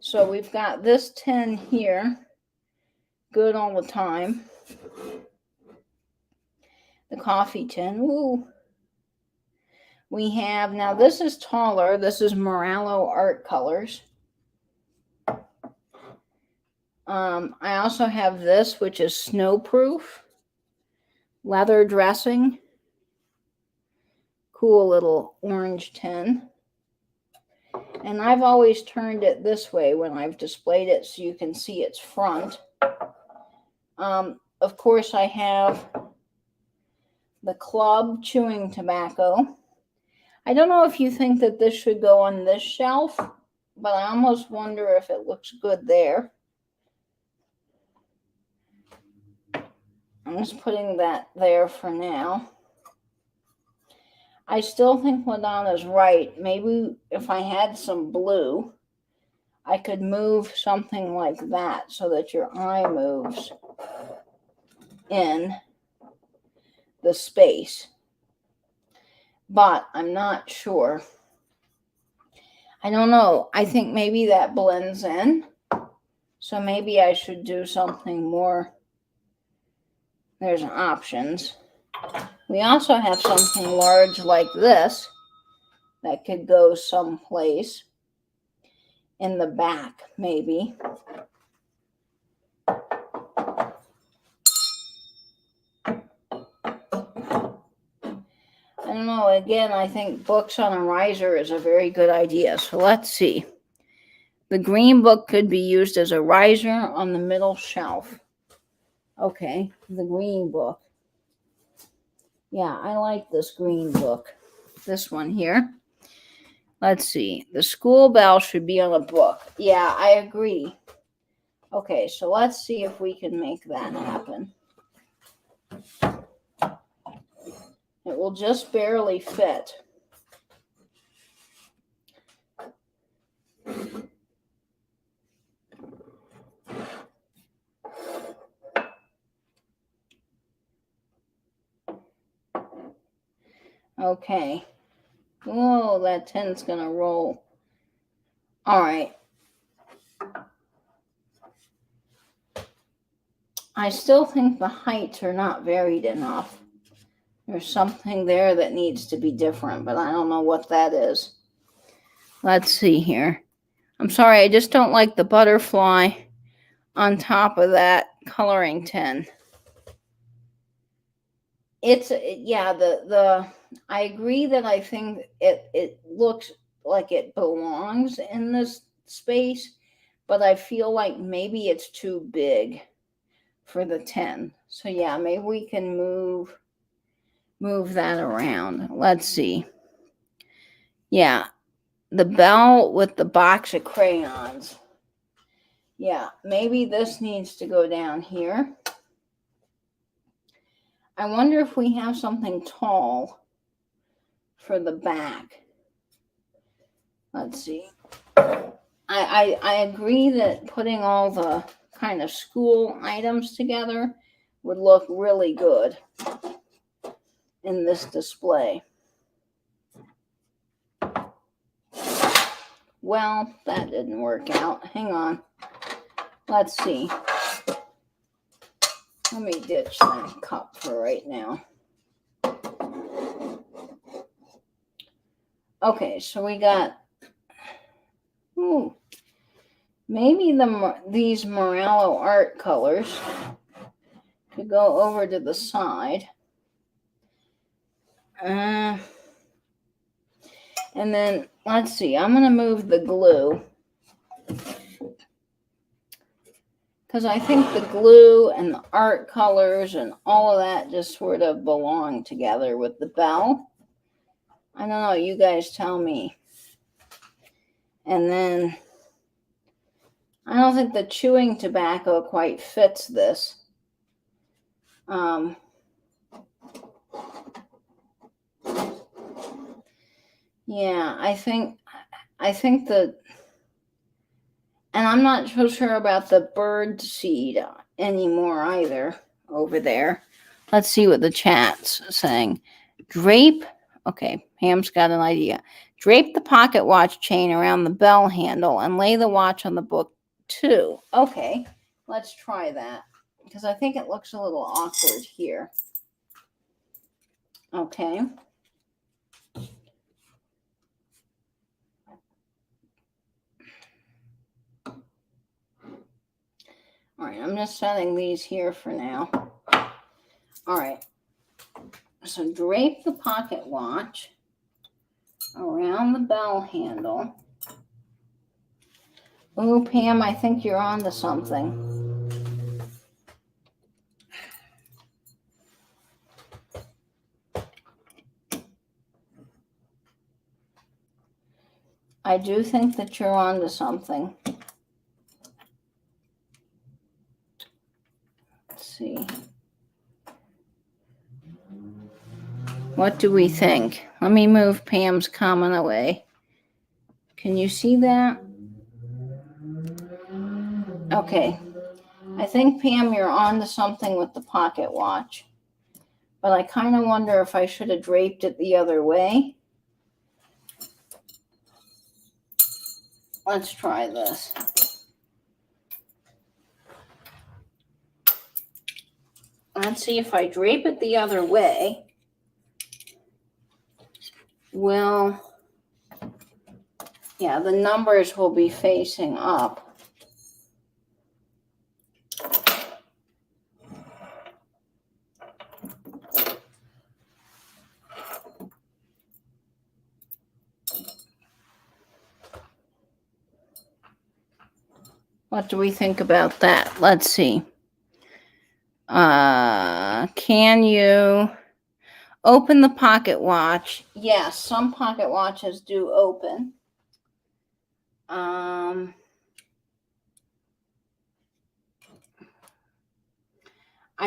So we've got this tin here. Good all the time. The coffee tin. Ooh. We have, now this is taller. This is Morallo Art Colors. I also have this, which is snowproof. Leather dressing. Cool little orange tin. And I've always turned it this way when I've displayed it so you can see its front. Of course, I have the Club chewing tobacco. I don't know if you think that this should go on this shelf, but I almost wonder if it looks good there. I'm just putting that there for now. I still think Madonna's right. Maybe if I had some blue, I could move something like that so that your eye moves in the space. But I'm not sure. I don't know. I think maybe that blends in. So maybe I should do something more. There's options. We also have something large like this that could go someplace in the back, maybe. I don't know. Again, I think books on a riser is a very good idea. So let's see. The green book could be used as a riser on the middle shelf. Okay, the green book. Yeah, I like this green book. This one here. Let's see. The school bell should be on a book. Yeah, I agree. Okay, so let's see if we can make that happen. It will just barely fit. Okay. Whoa, that 10's gonna roll. All right. I still think the heights are not varied enough. There's something there that needs to be different, but I don't know what that is. Let's see here. I'm sorry, I just don't like the butterfly on top of that coloring tin. I agree that I think it looks like it belongs in this space, but I feel like maybe it's too big for the 10. So yeah, maybe we can move that around. Let's see. Yeah, the bell with the box of crayons. Yeah, maybe this needs to go down here. I wonder if we have something tall for the back. Let's see. I agree that putting all the kind of school items together would look really good in this display. Well, that didn't work out. Hang on. Let's see. Let me ditch that cup for right now. Okay, so we got, maybe these Morello art colors could go over to the side. And then, let's see, I'm going to move the glue. Because I think the glue and the art colors and all of that just sort of belong together with the bell. I don't know, you guys tell me. And then, I don't think the chewing tobacco quite fits this. Yeah, I think and I'm not so sure about the bird seed anymore either over there. Let's see what the chat's saying. Drape, okay, Pam's got an idea. Drape the pocket watch chain around the bell handle and lay the watch on the book too. Okay, let's try that because I think it looks a little awkward here. Okay. All right, I'm just setting these here for now. All right. So drape the pocket watch around the bell handle. Oh, Pam, I think you're on to something. I do think that you're on to something. Let's see. What do we think? Let me move Pam's comment away. Can you see that? Okay. I think, Pam, you're on to something with the pocket watch. But I kind of wonder if I should have draped it the other way. Let's try this. Let's see if I drape it the other way. Well, yeah, the numbers will be facing up. What do we think about that? Let's see. Can you open the pocket watch? Yes, some pocket watches do open. I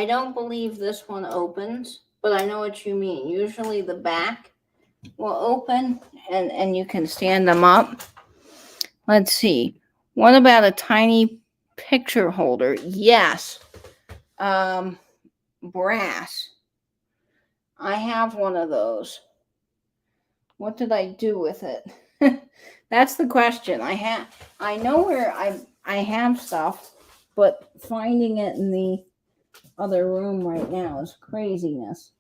don't believe this one opens. but I know what you mean. Usually the back will open and you can stand them up. Let's see. What about a tiny picture holder? Yes. Brass. I have one of those. What did I do with it? That's the question. I know where I have stuff, but finding it in the other room right now is craziness.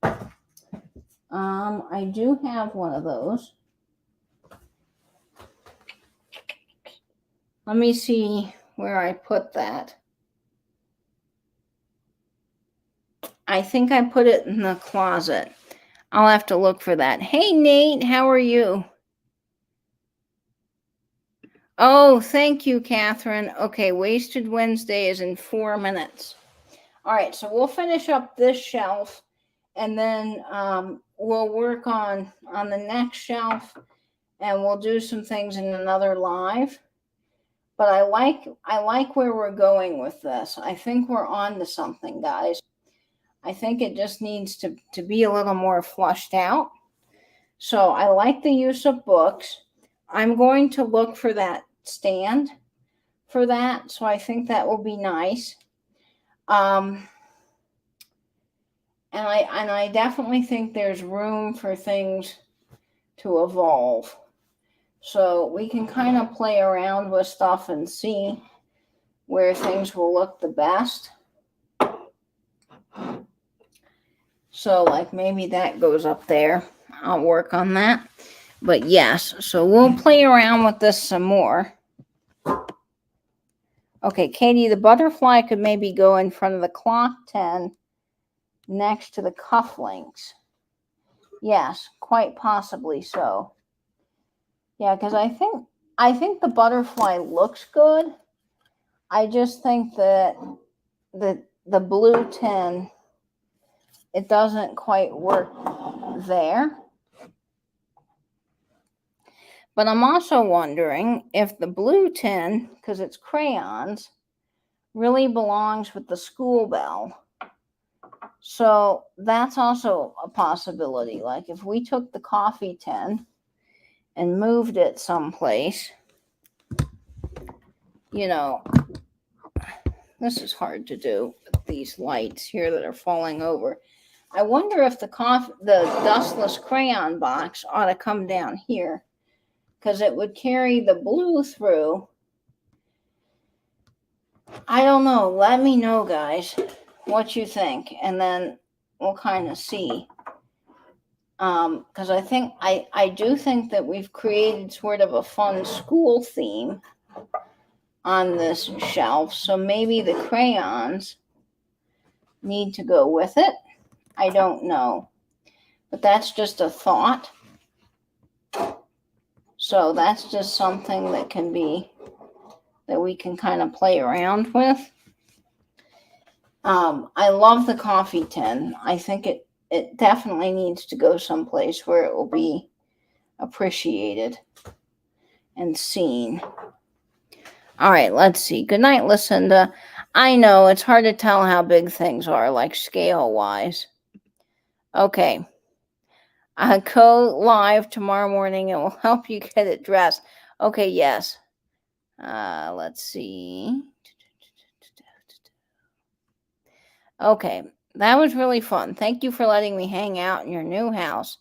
I do have one of those. Let me see where I put that. I think I put it in the closet. I'll have to look for that. Hey, Nate, how are you? Oh, thank you, Catherine. Okay, Wasted Wednesday is in 4 minutes. All right, so we'll finish up this shelf, and then we'll work on the next shelf, and we'll do some things in another live. But I like where we're going with this. I think we're on to something, guys. I think it just needs to be a little more flushed out. So I like the use of books. I'm going to look for that stand for that. So I think that will be nice. And I definitely think there's room for things to evolve. So we can kind of play around with stuff and see where things will look the best. So like maybe that goes up there. I'll work on that. But yes, so we'll play around with this some more. Okay, Katie, the butterfly could maybe go in front of the clock 10 next to the cufflinks. Yes, quite possibly so. Yeah, because I think the butterfly looks good. I just think that the blue 10, it doesn't quite work there. But I'm also wondering if the blue 10, because it's crayons, really belongs with the school bell. So that's also a possibility. Like if we took the coffee 10 and moved it someplace, you know, this is hard to do with these lights here that are falling over. I wonder if the dustless crayon box ought to come down here, because it would carry the blue through. I don't know. Let me know, guys, what you think, and then we'll kind of see. Because I do think that we've created sort of a fun school theme on this shelf, so maybe the crayons need to go with it. I don't know, but that's just a thought. So that's just something that we can kind of play around with. I love the coffee tin. I think it definitely needs to go someplace where it will be appreciated and seen. All right, let's see. Good night, Lucinda. I know it's hard to tell how big things are, like scale-wise. Okay. Go live tomorrow morning. It will help you get it dressed. Okay, yes. Let's see. Okay, that was really fun. Thank you for letting me hang out in your new house.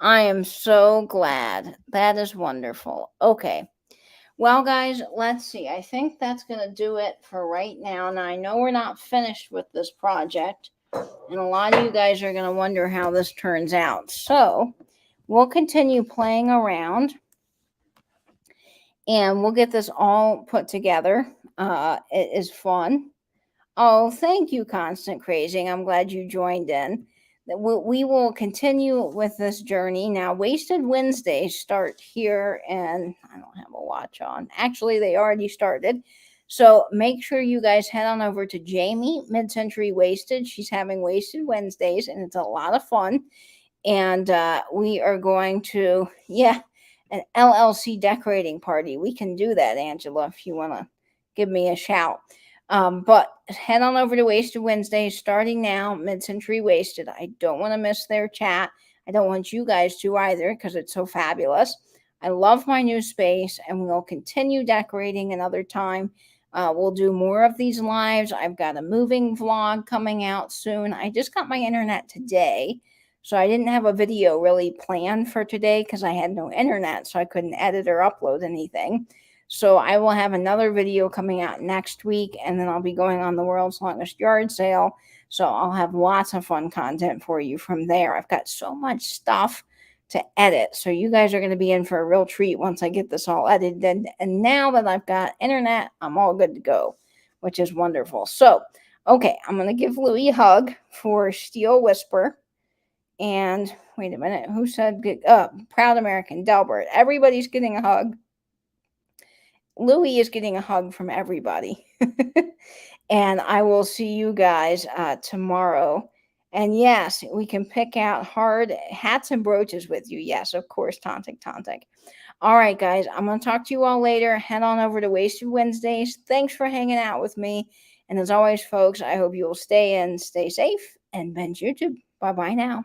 I am so glad. That is wonderful. Okay. Well, guys, let's see. I think that's going to do it for right now. Now, I know we're not finished with this project, and a lot of you guys are going to wonder how this turns out. So, we'll continue playing around, and we'll get this all put together. It is fun. Oh, thank you, Constant Crazing. I'm glad you joined in. We will continue with this journey. Now, Wasted Wednesdays start here, and I don't have a watch on. Actually, they already started. So make sure you guys head on over to Jamie, Mid-Century Wasted. She's having Wasted Wednesdays, and it's a lot of fun. And we are going to, an LLC decorating party. We can do that, Angela, if you want to give me a shout. But head on over to Wasted Wednesday starting now, Mid-Century Wasted. I don't want to miss their chat. I don't want you guys to either because it's so fabulous. I love my new space, and we'll continue decorating another time. We'll do more of these lives. I've got a moving vlog coming out soon. I just got my internet today, so I didn't have a video really planned for today because I had no internet, so I couldn't edit or upload anything. So I will have another video coming out next week, and then I'll be going on the world's longest yard sale. So I'll have lots of fun content for you from there. I've got so much stuff to edit. So you guys are going to be in for a real treat once I get this all edited. And now that I've got internet, I'm all good to go, which is wonderful. So, okay, I'm going to give Louie a hug for Steel Whisper. And wait a minute, who said Proud American, Delbert. Everybody's getting a hug. Louie is getting a hug from everybody. And I will see you guys tomorrow. And yes, we can pick out hard hats and brooches with you. Yes, of course, Tontic. All right, guys, I'm going to talk to you all later. Head on over to Wasted Wednesdays. Thanks for hanging out with me. And as always, folks, I hope you will stay in, stay safe, and bench YouTube. Bye-bye now.